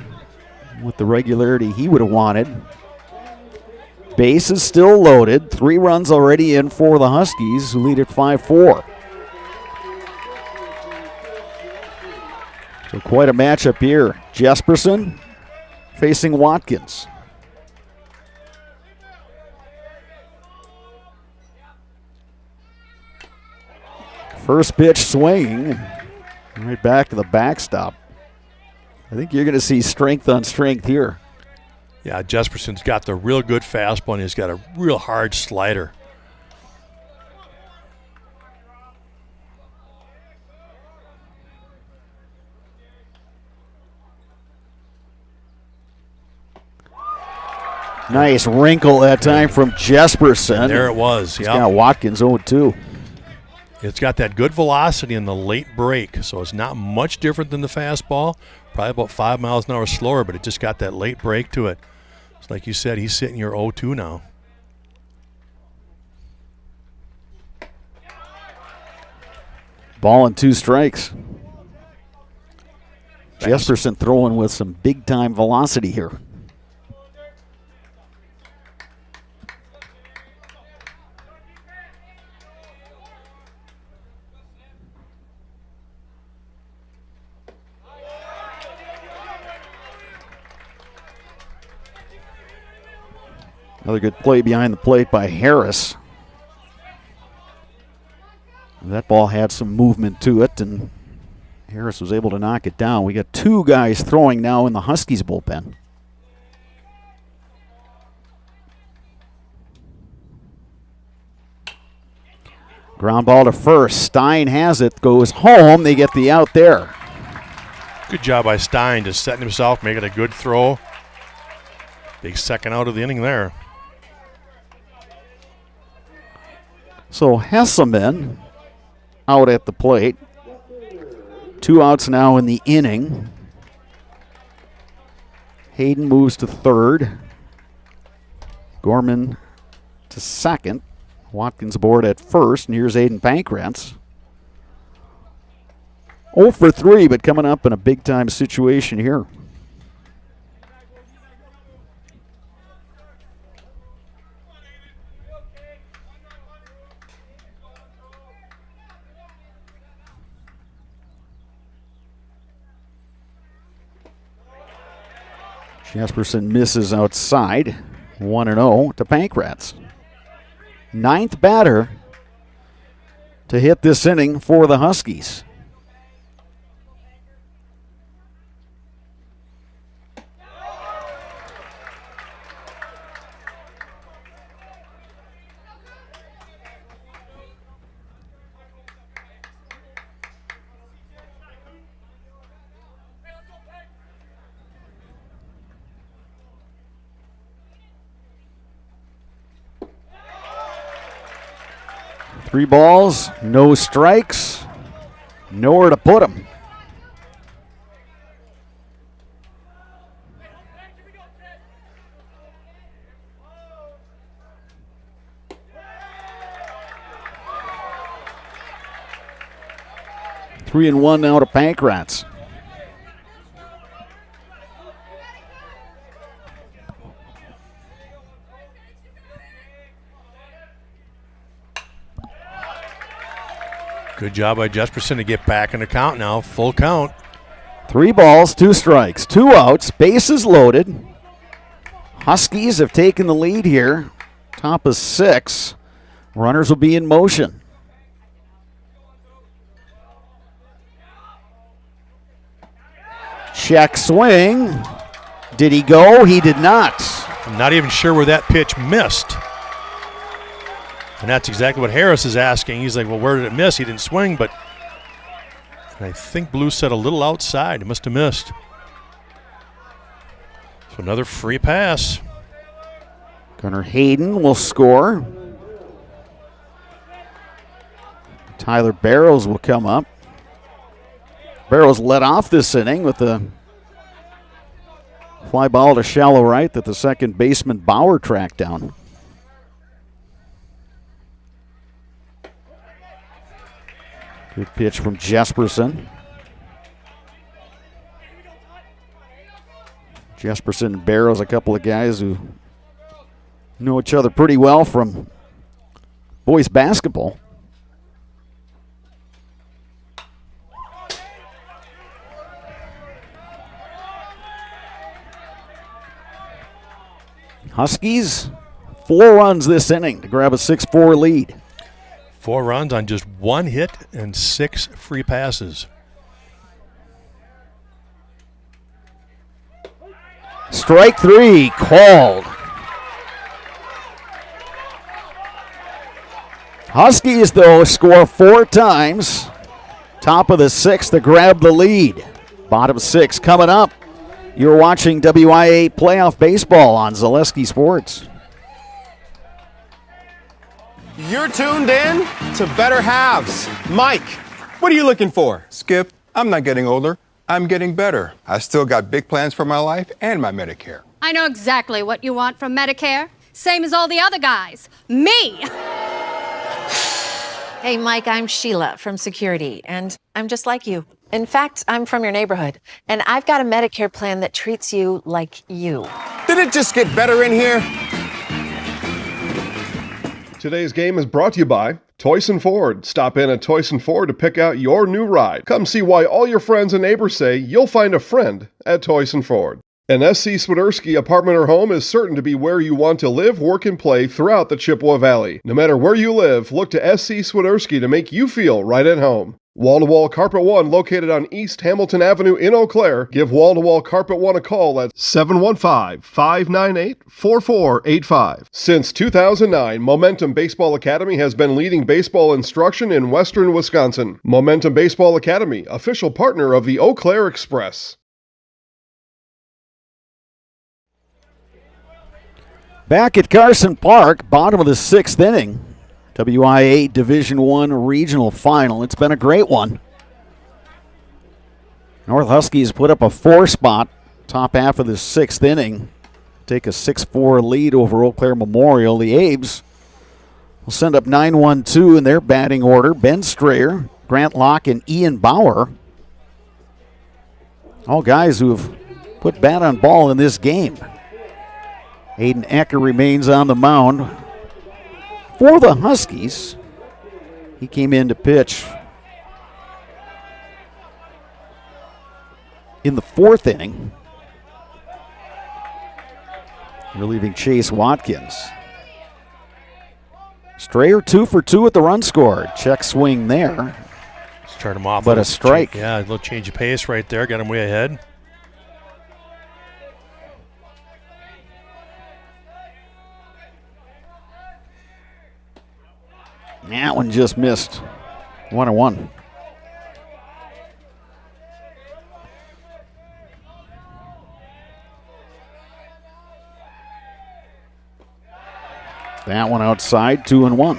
with the regularity he would have wanted. Base is still loaded. 3 runs already in for the Huskies, who lead at 5-4. So quite a matchup here. Jesperson facing Watkins. First pitch swinging, right back to the backstop. I think you're going to see strength on strength here. Yeah, Jesperson's got the real good fastball, and he's got a real hard slider. Nice wrinkle that time from Jesperson. And there it was. He's got Watkins 0-2. It's got that good velocity in the late break, so it's not much different than the fastball. Probably about 5 miles an hour slower, but it just got that late break to it. It's like you said, he's sitting here 0-2 now. Ball and 2 strikes. Jesperson throwing with some big-time velocity here. Another good play behind the plate by Harris. That ball had some movement to it, and Harris was able to knock it down. We got 2 guys throwing now in the Huskies bullpen. Ground ball to first. Stein has it, goes home. They get the out there. Good job by Stein, just setting himself, making a good throw. Big second out of the inning there. So Hesselman out at the plate. 2 outs now in the inning. Hayden moves to 3rd. Gorman to 2nd. Watkins aboard at 1st, and here's Aiden Pankratz. 0 for 3, but coming up in a big-time situation here. Jesperson misses outside. 1-0 to Pankratz. 9th batter to hit this inning for the Huskies. Three balls, no strikes, nowhere to put them. Three and one now to Pankratz. Good job by Jesperson to get back in the count now. Full count. 3 balls, 2 strikes, 2 outs, bases loaded. Huskies have taken the lead here. Top of 6. Runners will be in motion. Check swing. Did he go? He did not. I'm not even sure where that pitch missed. And that's exactly what Harris is asking. He's like, well, where did it miss? He didn't swing, but I think Blue said a little outside. It must have missed. So another free pass. Gunnar Hayden will score. Tyler Barrows will come up. Barrows led off this inning with the fly ball to shallow right that the second baseman Bauer tracked down. Good pitch from Jesperson. Jesperson and Barrows, a couple of guys who know each other pretty well from boys basketball. Huskies, 4 runs this inning to grab a 6-4 lead. 4 runs on just 1 hit and 6 free passes. Strike 3 called. Huskies, though, score 4 times. Top of the 6th to grab the lead. Bottom 6 coming up. You're watching WIAA Playoff Baseball on Zaleski Sports. You're tuned in to Better Halves. Mike, what are you looking for? Skip, I'm not getting older. I'm getting better. I still got big plans for my life and my Medicare. I know exactly what you want from Medicare. Same as all the other guys. Me! Hey, Mike, I'm Sheila from Security, and I'm just like you. In fact, I'm from your neighborhood, and I've got a Medicare plan that treats you like you. Did it just get better in here? Today's game is brought to you by Toyson Ford. Stop in at Toyson Ford to pick out your new ride. Come see why all your friends and neighbors say you'll find a friend at Toyson Ford. An SC Swiderski apartment or home is certain to be where you want to live, work, and play throughout the Chippewa Valley. No matter where you live, look to SC Swiderski to make you feel right at home. Wall-to-Wall Carpet One, located on East Hamilton Avenue in Eau Claire. Give Wall-to-Wall Carpet One a call at 715-598-4485. Since 2009, Momentum Baseball Academy has been leading baseball instruction in western Wisconsin. Momentum Baseball Academy, official partner of the Eau Claire Express. Back at Carson Park, bottom of the 6th inning. WIAA Division I Regional Final. It's been a great one. North Huskies put up a 4 spot, top half of the 6th inning. Take a 6-4 lead over Eau Claire Memorial. The Abes will send up 9-1-2 in their batting order. Ben Strayer, Grant Locke, and Ian Bauer. All guys who have put bat on ball in this game. Aiden Ecker remains on the mound for the Huskies. He came in to pitch in the 4th inning, relieving Chase Watkins. Strayer 2 for 2 at the run scored. Check swing there. Start him off. But a strike. Yeah, a little change of pace right there. Got him way ahead. That one just missed. 1-1. That one outside, 2-1.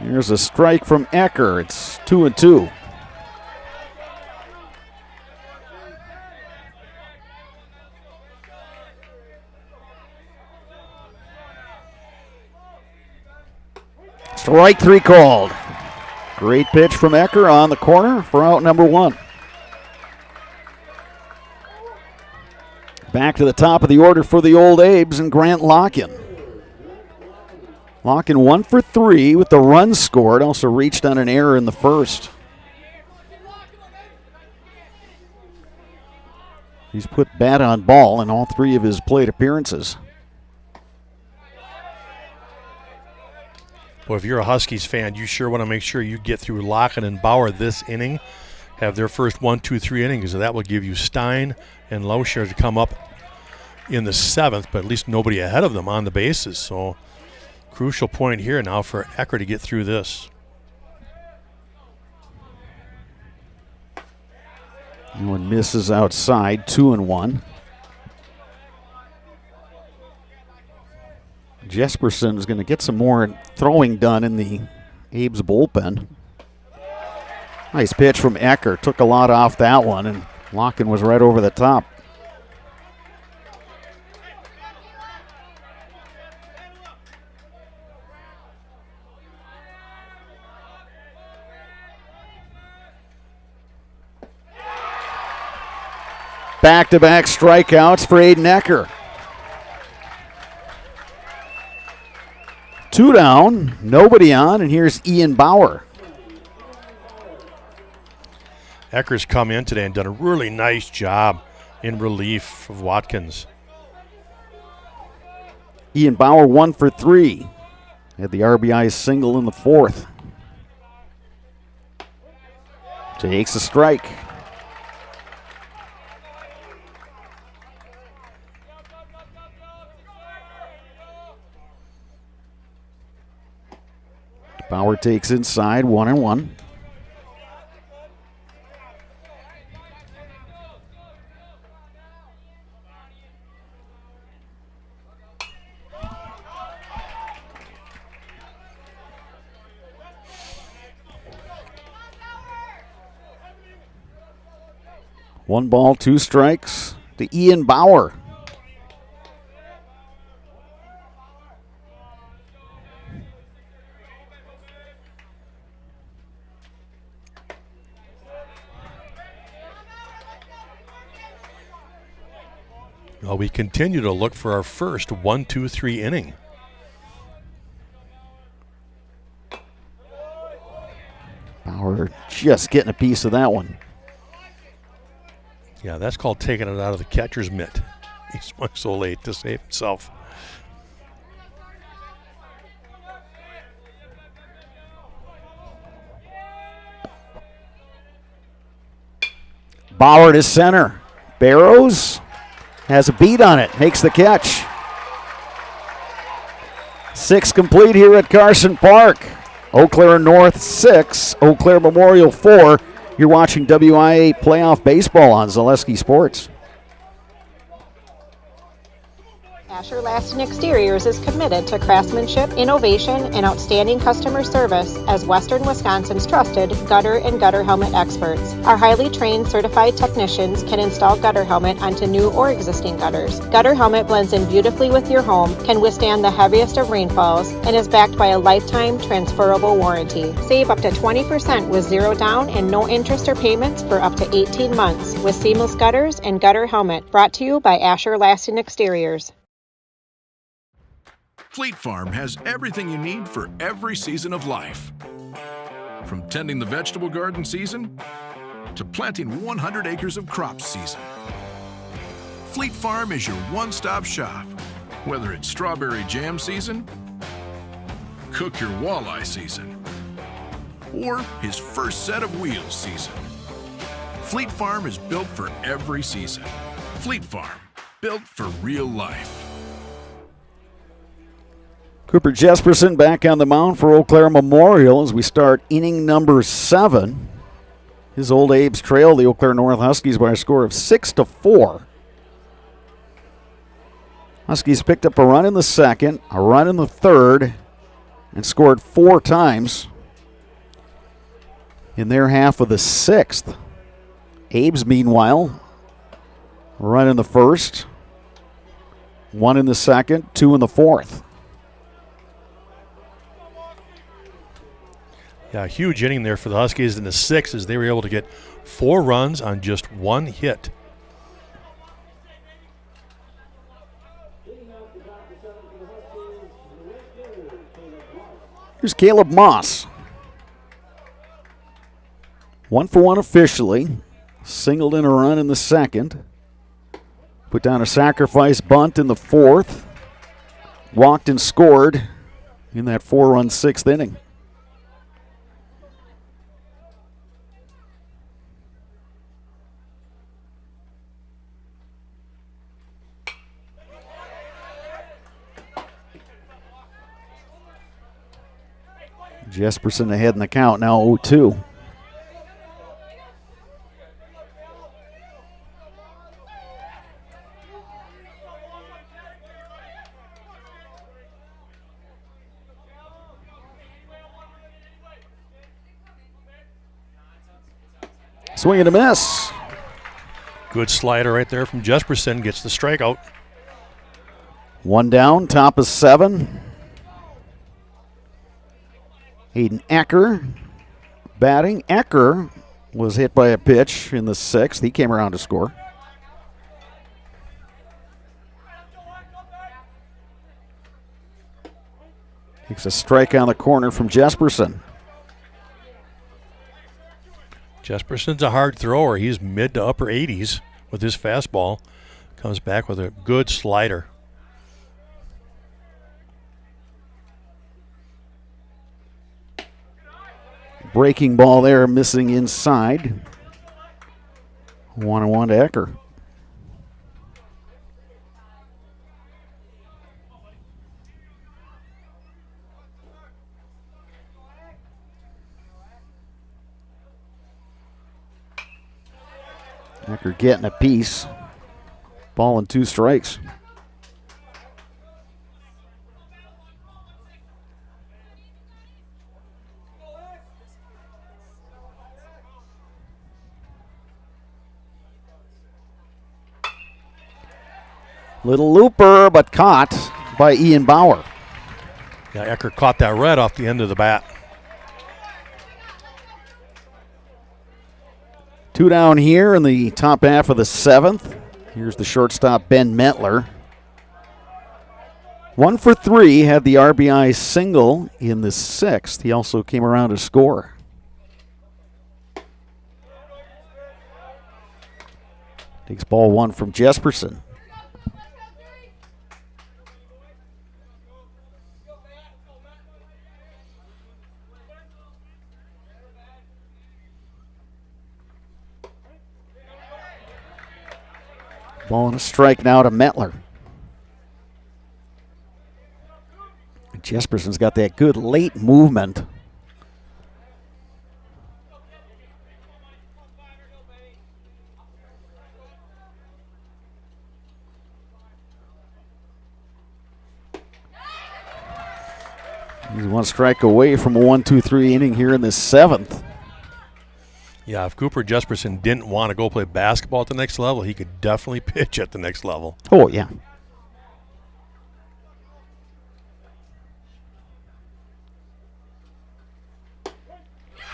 Here's a strike from Ecker. It's 2-2. Strike 3 called. Great pitch from Ecker on the corner for out number 1. to the top of the order for the Old Abes and Grant Locken. Locken 1 for 3 with the run scored. Also reached on an error in the first. He's put bat on ball in all 3 of his plate appearances. Well, if you're a Huskies fan, you sure want to make sure you get through Locken and Bauer this inning, have their first 1, 2, 3 innings, and that will give you Stein and Lauscher to come up in the 7th, but at least nobody ahead of them on the bases. So crucial point here now for Ecker to get through this. One misses outside, 2-1. Jesperson's going to get some more throwing done in the Abe's bullpen. Nice pitch from Ecker. Took a lot off that one, and Locken was right over the top. Back-to-back strikeouts for Aiden Ecker. 2 down, nobody on, and here's Ian Bauer. Ecker's come in today and done a really nice job in relief of Watkins. Ian Bauer 1 for 3. Had the RBI single in the 4th. Takes a strike. Bauer takes inside, 1-1. One ball, 2 strikes to Ian Bauer. Well, we continue to look for our first 1, 2, 3 inning. Bauer just getting a piece of that one. Yeah, that's called taking it out of the catcher's mitt. He swung so late to save himself. Bauer to center. Barrows has a beat on it, makes the catch. 6 complete here at Carson Park. Eau Claire North 6, Eau Claire Memorial 4. You're watching WIAA playoff baseball on Zaleski Sports. Asher Laston Exteriors is committed to craftsmanship, innovation, and outstanding customer service as Western Wisconsin's trusted gutter and gutter helmet experts. Our highly trained certified technicians can install gutter helmet onto new or existing gutters. Gutter helmet blends in beautifully with your home, can withstand the heaviest of rainfalls, and is backed by a lifetime transferable warranty. Save up to 20% with 0 down and no interest or payments for up to 18 months with seamless gutters and gutter helmet. Brought to you by Asher Laston Exteriors. Fleet Farm has everything you need for every season of life. From tending the vegetable garden season to planting 100 acres of crops season. Fleet Farm is your one-stop shop. Whether it's strawberry jam season, cook your walleye season, or his first set of wheels season. Fleet Farm is built for every season. Fleet Farm, built for real life. Cooper Jesperson back on the mound for Eau Claire Memorial as we start inning number 7. His Old Abes trail the Eau Claire North Huskies by a score of 6-4. Huskies picked up a run in the 2nd, a run in the 3rd, and scored 4 times in their half of the 6th. Abes, meanwhile, a run in the 1st, 1 in the 2nd, 2 in the 4th. Yeah, a huge inning there for the Huskies in the 6th as they were able to get 4 runs on just 1 hit. Here's Caleb Moss. 1 for 1 officially. Singled in a run in the second. Put down a sacrifice bunt in the fourth. Walked and scored in that 4-run sixth inning. Jesperson ahead in the count, now 0-2. Swing and a miss. Good slider right there from Jesperson. Gets the strikeout. 1 down, top of 7. Hayden Ecker batting. Ecker was hit by a pitch in the 6th. He came around to score. Takes a strike on the corner from Jesperson. Jesperson's a hard thrower. He's mid to upper 80s with his fastball. Comes back with a good slider. Breaking ball there, missing inside. 1-1 to Ecker. Ecker getting a piece. Ball and 2 strikes. Little looper, but caught by Ian Bauer. Yeah, Ecker caught that red off the end of the bat. 2 down here in the top half of the 7th. Here's the shortstop, Ben Mentler. 1 for 3, had the RBI single in the 6th. He also came around to score. Takes ball 1 from Jesperson. Ball and a strike now to Mentler. Jesperson's got that good late movement. He's 1 strike away from a 1-2-3 inning here in the 7th. Yeah, if Cooper Jesperson didn't want to go play basketball at the next level, he could definitely pitch at the next level. Oh, yeah.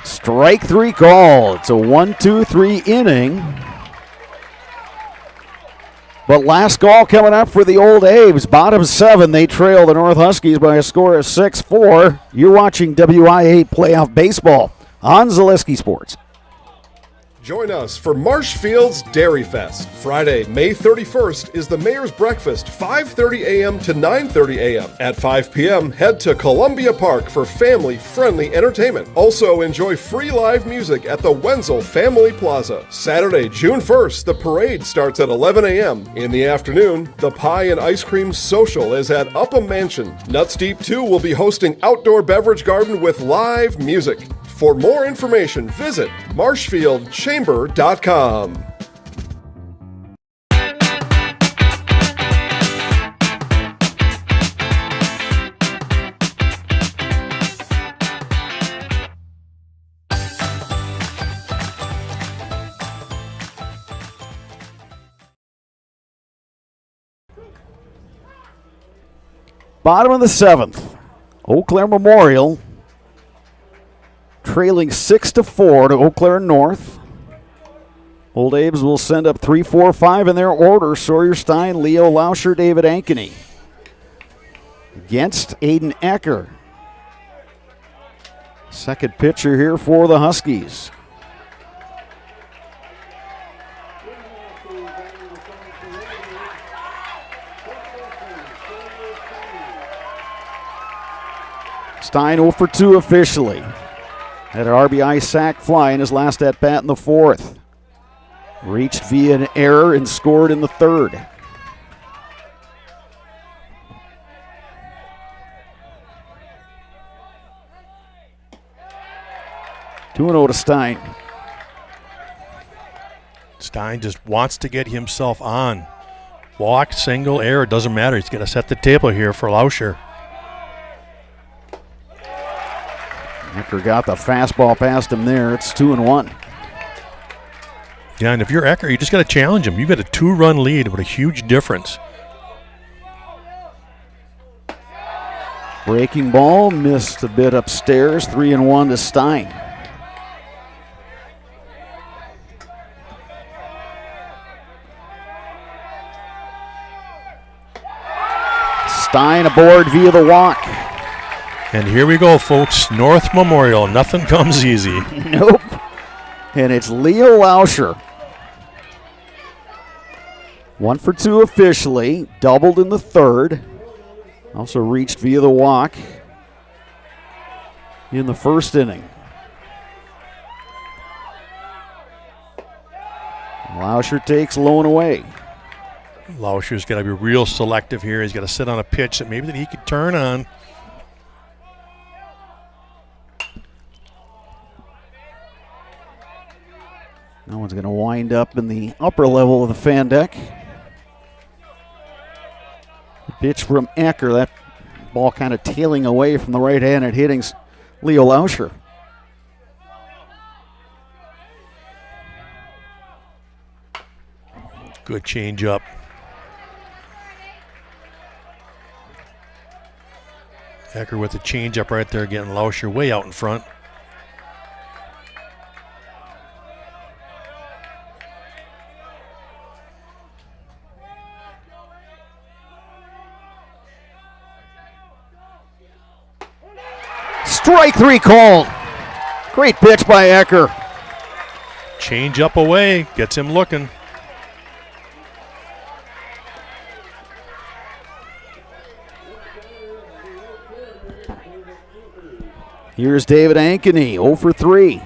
Strike 3 call. It's a 1-2-3 inning. But last call coming up for the Old Aves. Bottom 7, they trail the North Huskies by a score of 6-4. You're watching WIAA Playoff Baseball on Zaleski Sports. Join us for Marshfield's Dairy Fest. Friday, May 31st is the Mayor's Breakfast, 5:30 a.m. to 9:30 a.m. At 5 p.m., head to Columbia Park for family-friendly entertainment. Also, enjoy free live music at the Wenzel Family Plaza. Saturday, June 1st, the parade starts at 11 a.m. In the afternoon, the Pie and Ice Cream Social is at Upham Mansion. Nuts Deep 2 will be hosting outdoor beverage garden with live music. For more information, visit marshfieldchamber.com. Bottom of the 7th, Eau Claire Memorial trailing 6-4 to Eau Claire North. Old Abe's will send up 3, 4, 5 in their order. Sawyer Stein, Leo Lauscher, David Ankeny. Against Aiden Ecker. Second pitcher here for the Huskies. Stein 0 for 2 officially. Had an RBI sac fly in his last at-bat in the fourth. Reached via an error and scored in the third. Two 2-0 to Stein. Stein just wants to get himself on. Walk, single, error, doesn't matter. He's going to set the table here for Lauscher. Ecker got the fastball past him there. It's 2-1. Yeah, and if you're Ecker, you just got to challenge him. You've got a 2-run lead with a huge difference. Breaking ball, missed a bit upstairs. 3-1 to Stein. Stein aboard via the walk. And here we go, folks. North Memorial. Nothing comes easy. Nope. And it's Leo Lauscher. 1 for 2 officially. Doubled in the third. Also reached via the walk in the first inning. Lauscher takes low and away. Lauscher's got to be real selective here. He's got to sit on a pitch that maybe that he could turn on. That one's going to wind up in the upper level of the fan deck. The pitch from Ecker, that ball kind of tailing away from the right-handed hitting Leo Lauscher. Good change up. Ecker with the change up right there, getting Lauscher way out in front. Strike 3 called. Great pitch by Ecker. Change up away, gets him looking. Here's David Ankeny, 0 for 3.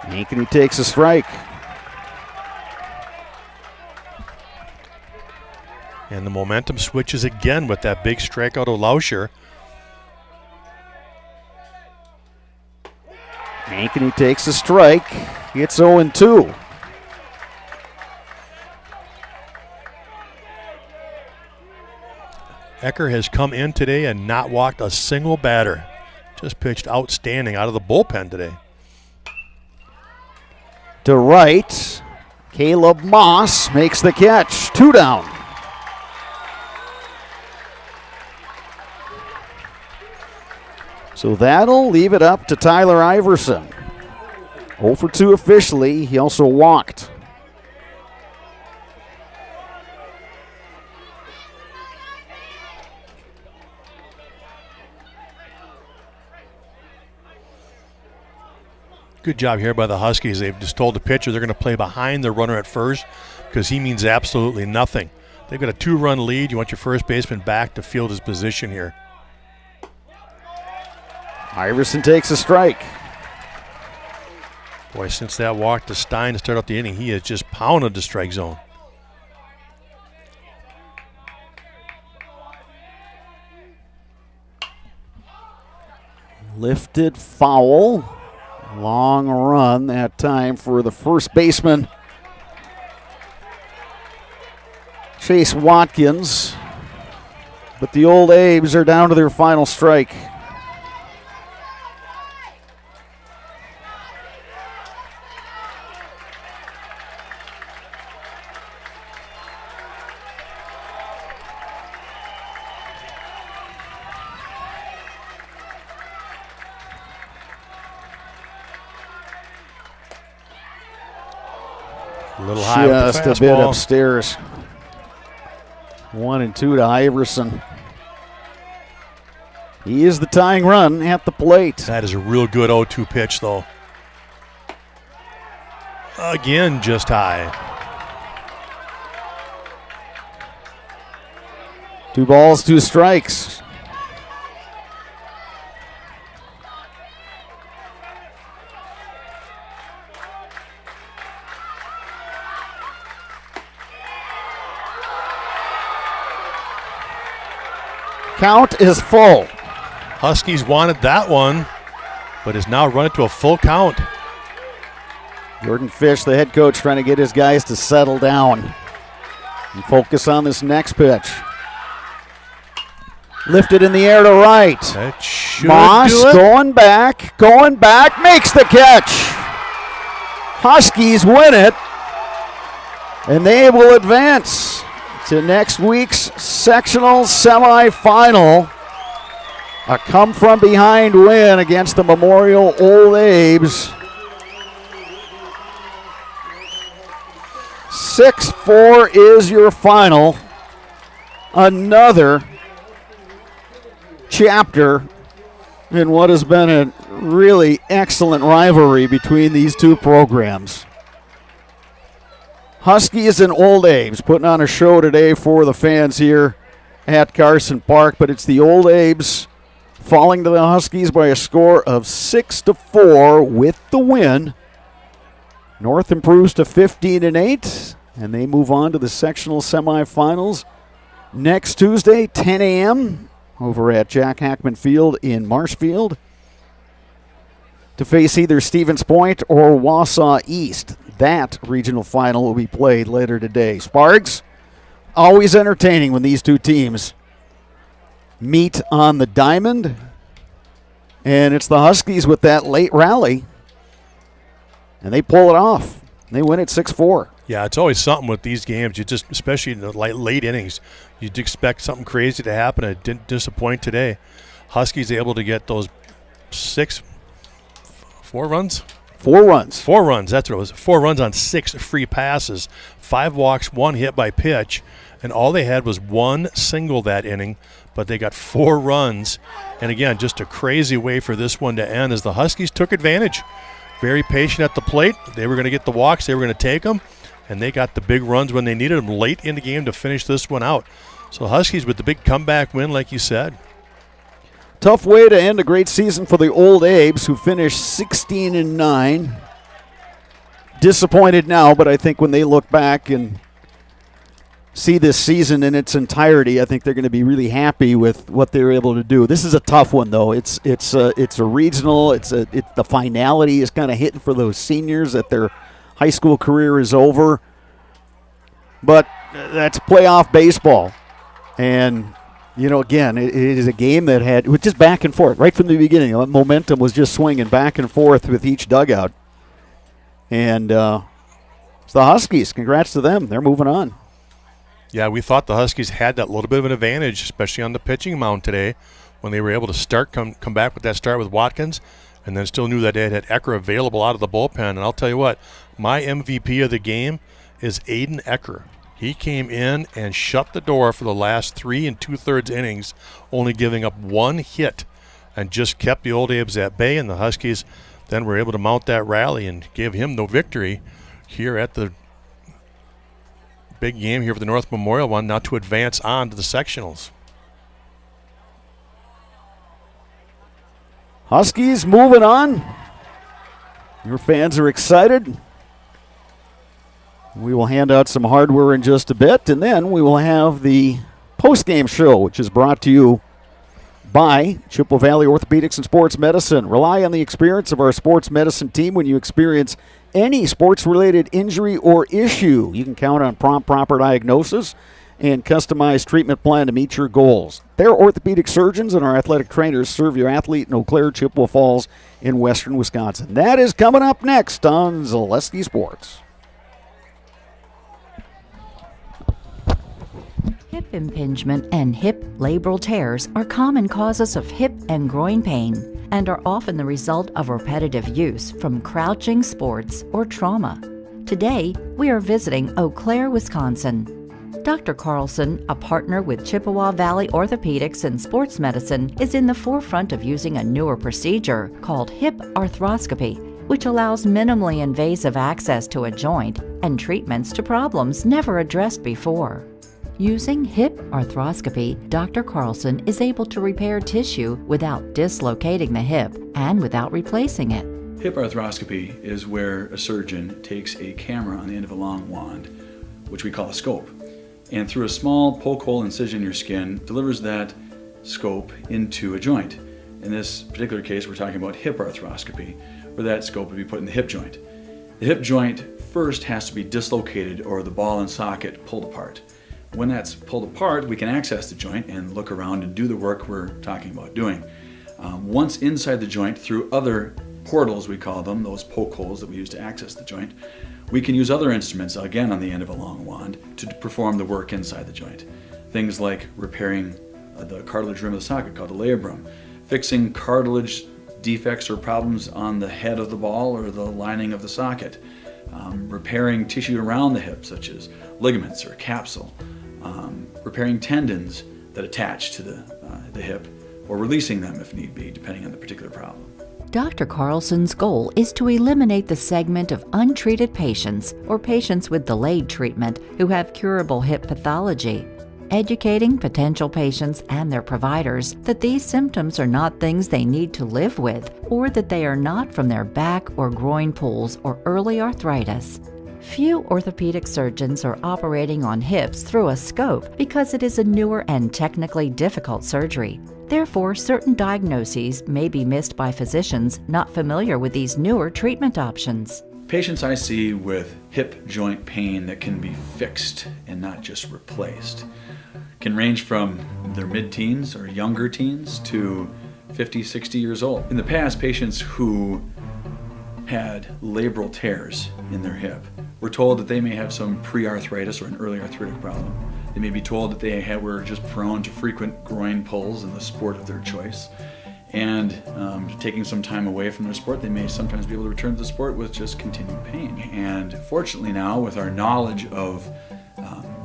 Ankeny takes a strike. And the momentum switches again with that big strikeout of Lauscher. Ankeny takes a strike. It's 0-2. Ecker has come in today and not walked a single batter. Just pitched outstanding out of the bullpen today. To right, Caleb Moss makes the catch. 2 down. So that'll leave it up to Tyler Iverson. 0 for 2 officially. He also walked. Good job here by the Huskies. They've just told the pitcher they're going to play behind the runner at first because he means absolutely nothing. They've got a 2-run lead. You want your first baseman back to field his position here. Iverson takes a strike. Boy, since that walk to Stein to start out the inning, he has just pounded the strike zone. Lifted foul. Long run that time for the first baseman, Chase Watkins. But the Old Abes are down to their final strike. A little high with the just a bit fastball. upstairs. 1-2 to Iverson. He is the tying run at the plate. That is a real good 0-2 pitch, though. Again, just high. 2 balls, 2 strikes. Count is full. Huskies wanted that one, but has now run it to a full count. Jordan Fish, the head coach, trying to get his guys to settle down and focus on this next pitch. Lifted in the air to right. That should Moss do it. going back, makes the catch. Huskies win it, and they will advance to next week's sectional semifinal. A come-from-behind win against the Memorial Old Abe's. 6-4 is your final. Another chapter in what has been a really excellent rivalry between these two programs. Huskies and Old Abe's putting on a show today for the fans here at Carson Park, but it's the Old Abe's falling to the Huskies by a score of 6-4 with the win. North improves to 15-8, and they move on to the sectional semifinals next Tuesday, 10 a.m., over at Jack Hackman Field in Marshfield, to face either Stevens Point or Wausau East. That regional final will be played later today. Sparks, always entertaining when these two teams meet on the diamond. And it's the Huskies with that late rally. And they pull it off. They win it 6-4. Yeah, it's always something with these games. You just, especially in the late innings, you'd expect something crazy to happen. It didn't disappoint today. Huskies able to get those 4 runs? 4 runs. 4 runs, that's what it was. 4 runs on 6 free passes, 5 walks, 1 hit by pitch, and all they had was 1 single that inning, but they got 4 runs. And again, just a crazy way for this one to end as the Huskies took advantage. Very patient at the plate. They were going to get the walks. They were going to take them, and they got the big runs when they needed them late in the game to finish this one out. So Huskies with the big comeback win, like you said. Tough way to end a great season for the Old Abe's, who finished 16-9. Disappointed now, but I think when they look back and see this season in its entirety, I think they're going to be really happy with what they were able to do. This is a tough one, though. It's a regional. The finality is kind of hitting for those seniors that their high school career is over. But that's playoff baseball, and again, it is a game that it was just back and forth right from the beginning. Momentum was just swinging back and forth with each dugout, and it's the Huskies. Congrats to them. They're moving on. Yeah, we thought the Huskies had that little bit of an advantage, especially on the pitching mound today, when they were able to come back with that start with Watkins, and then still knew that they had Ecker available out of the bullpen. And I'll tell you what, my MVP of the game is Aiden Ecker. He came in and shut the door for the last 3 2/3 innings, only giving up 1 hit, and just kept the Old Abe's at bay, and the Huskies then were able to mount that rally and give him the victory here at the big game here for the North Memorial one, now to advance on to the sectionals. Huskies moving on. Your fans are excited. We will hand out some hardware in just a bit, and then we will have the postgame show, which is brought to you by Chippewa Valley Orthopedics and Sports Medicine. Rely on the experience of our sports medicine team when you experience any sports-related injury or issue. You can count on prompt, proper diagnosis and customized treatment plan to meet your goals. Their orthopedic surgeons and our athletic trainers serve your athlete in Eau Claire, Chippewa Falls, in western Wisconsin. That is coming up next on Zaleski Sports. Hip impingement and hip labral tears are common causes of hip and groin pain and are often the result of repetitive use from crouching sports or trauma. Today, we are visiting Eau Claire, Wisconsin. Dr. Carlson, a partner with Chippewa Valley Orthopedics and Sports Medicine, is in the forefront of using a newer procedure called hip arthroscopy, which allows minimally invasive access to a joint and treatments to problems never addressed before. Using hip arthroscopy, Dr. Carlson is able to repair tissue without dislocating the hip and without replacing it. Hip arthroscopy is where a surgeon takes a camera on the end of a long wand, which we call a scope, and through a small poke hole incision in your skin, delivers that scope into a joint. In this particular case, we're talking about hip arthroscopy, where that scope would be put in the hip joint. The hip joint first has to be dislocated or the ball and socket pulled apart. When that's pulled apart, we can access the joint and look around and do the work we're talking about doing. Once inside the joint, through other portals, we call them, those poke holes that we use to access the joint, we can use other instruments, again on the end of a long wand, to perform the work inside the joint. Things like repairing the cartilage rim of the socket, called a labrum, fixing cartilage defects or problems on the head of the ball or the lining of the socket, repairing tissue around the hip, such as ligaments or capsule, repairing tendons that attach to the hip, or releasing them if need be, depending on the particular problem. Dr. Carlson's goal is to eliminate the segment of untreated patients or patients with delayed treatment who have curable hip pathology, educating potential patients and their providers that these symptoms are not things they need to live with, or that they are not from their back or groin pulls or early arthritis. Few orthopedic surgeons are operating on hips through a scope because it is a newer and technically difficult surgery. Therefore, certain diagnoses may be missed by physicians not familiar with these newer treatment options. Patients I see with hip joint pain that can be fixed and not just replaced can range from their mid-teens or younger teens to 50, 60 years old. In the past, patients who had labral tears in their hip were told that they may have some pre-arthritis or an early arthritic problem. They may be told that they were just prone to frequent groin pulls in the sport of their choice. And taking some time away from their sport, they may sometimes be able to return to the sport with just continued pain. And fortunately now, with our knowledge of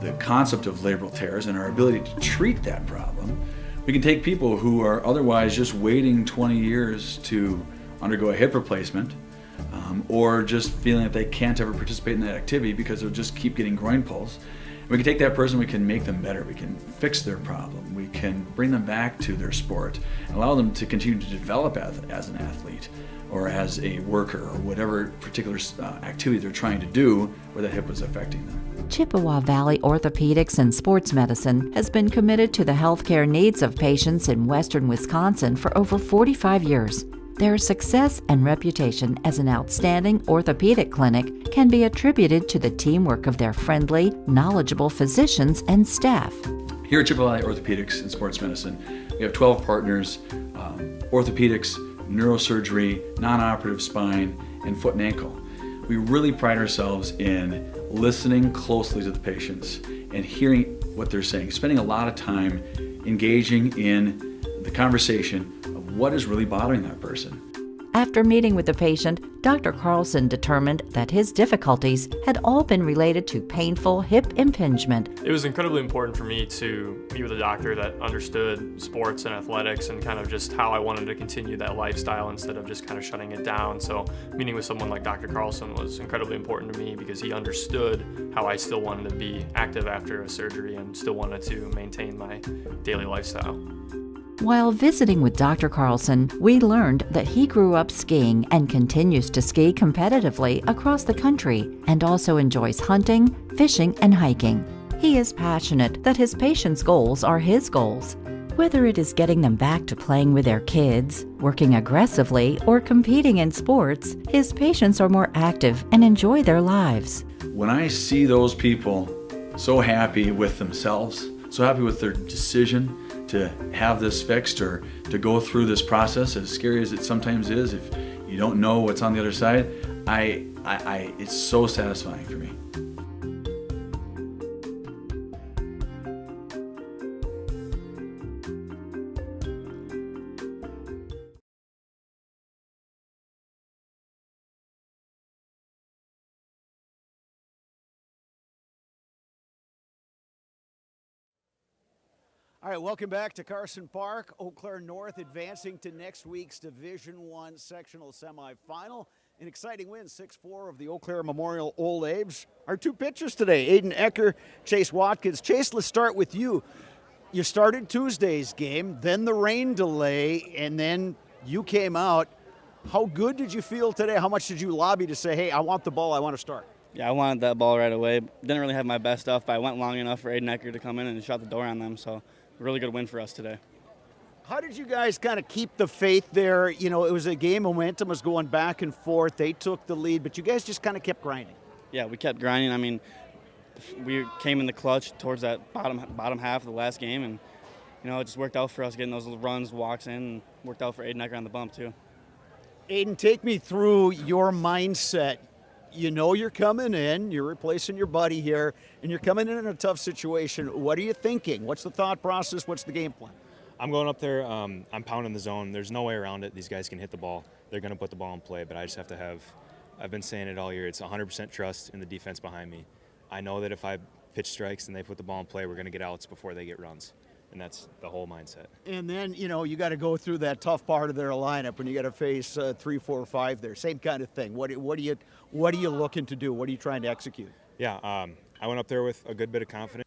the concept of labral tears and our ability to treat that problem, we can take people who are otherwise just waiting 20 years to undergo a hip replacement, or just feeling that they can't ever participate in that activity because they'll just keep getting groin pulls. We can take that person, we can make them better, we can fix their problem, we can bring them back to their sport, and allow them to continue to develop as an athlete or as a worker or whatever particular activity they're trying to do where that hip was affecting them. Chippewa Valley Orthopedics and Sports Medicine has been committed to the healthcare needs of patients in western Wisconsin for over 45 years. Their success and reputation as an outstanding orthopedic clinic can be attributed to the teamwork of their friendly, knowledgeable physicians and staff. Here at Chippewa Valley Orthopedics and Sports Medicine, we have 12 partners, orthopedics, neurosurgery, non-operative spine, and foot and ankle. We really pride ourselves in listening closely to the patients and hearing what they're saying, spending a lot of time engaging in the conversation of what is really bothering that person. After meeting with the patient, Dr. Carlson determined that his difficulties had all been related to painful hip impingement. It was incredibly important for me to meet with a doctor that understood sports and athletics and kind of just how I wanted to continue that lifestyle instead of just kind of shutting it down. So meeting with someone like Dr. Carlson was incredibly important to me because he understood how I still wanted to be active after a surgery and still wanted to maintain my daily lifestyle. While visiting with Dr. Carlson, we learned that he grew up skiing and continues to ski competitively across the country and also enjoys hunting, fishing, and hiking. He is passionate that his patients' goals are his goals. Whether it is getting them back to playing with their kids, working aggressively, or competing in sports, his patients are more active and enjoy their lives. When I see those people so happy with themselves, so happy with their decision to have this fixed or to go through this process, as scary as it sometimes is, if you don't know what's on the other side, it's so satisfying for me. All right, welcome back to Carson Park. Eau Claire North advancing to next week's Division I sectional semifinal. An exciting win, 6-4 of the Eau Claire Memorial Old Abe's. Our two pitchers today, Aiden Ecker, Chase Watkins. Chase, let's start with you. You started Tuesday's game, then the rain delay, and then you came out. How good did you feel today? How much did you lobby to say, hey, I want the ball, I want to start? Yeah, I wanted that ball right away. Didn't really have my best stuff, but I went long enough for Aiden Ecker to come in and shut the door on them, so really good win for us today. How did you guys kind of keep the faith there? You know, it was a game, momentum was going back and forth. They took the lead, but you guys just kind of kept grinding. Yeah, we kept grinding. I mean, we came in the clutch towards that bottom half of the last game, and, you know, it just worked out for us getting those runs, walks in, and worked out for Aiden Ecker on the bump, too. Aiden, take me through your mindset. You know you're coming in, you're replacing your buddy here, and you're coming in a tough situation. What are you thinking? What's the thought process? What's the game plan? I'm going up there. I'm pounding the zone. There's no way around it. These guys can hit the ball. They're going to put the ball in play, but I just have to have – I've been saying it all year. It's 100% trust in the defense behind me. I know that if I pitch strikes and they put the ball in play, we're going to get outs before they get runs, and that's the whole mindset. And then, you know, you got to go through that tough part of their lineup when you got to face 3, 4, 5 there. Same kind of thing. What are you looking to do? What are you trying to execute? Yeah, I went up there with a good bit of confidence.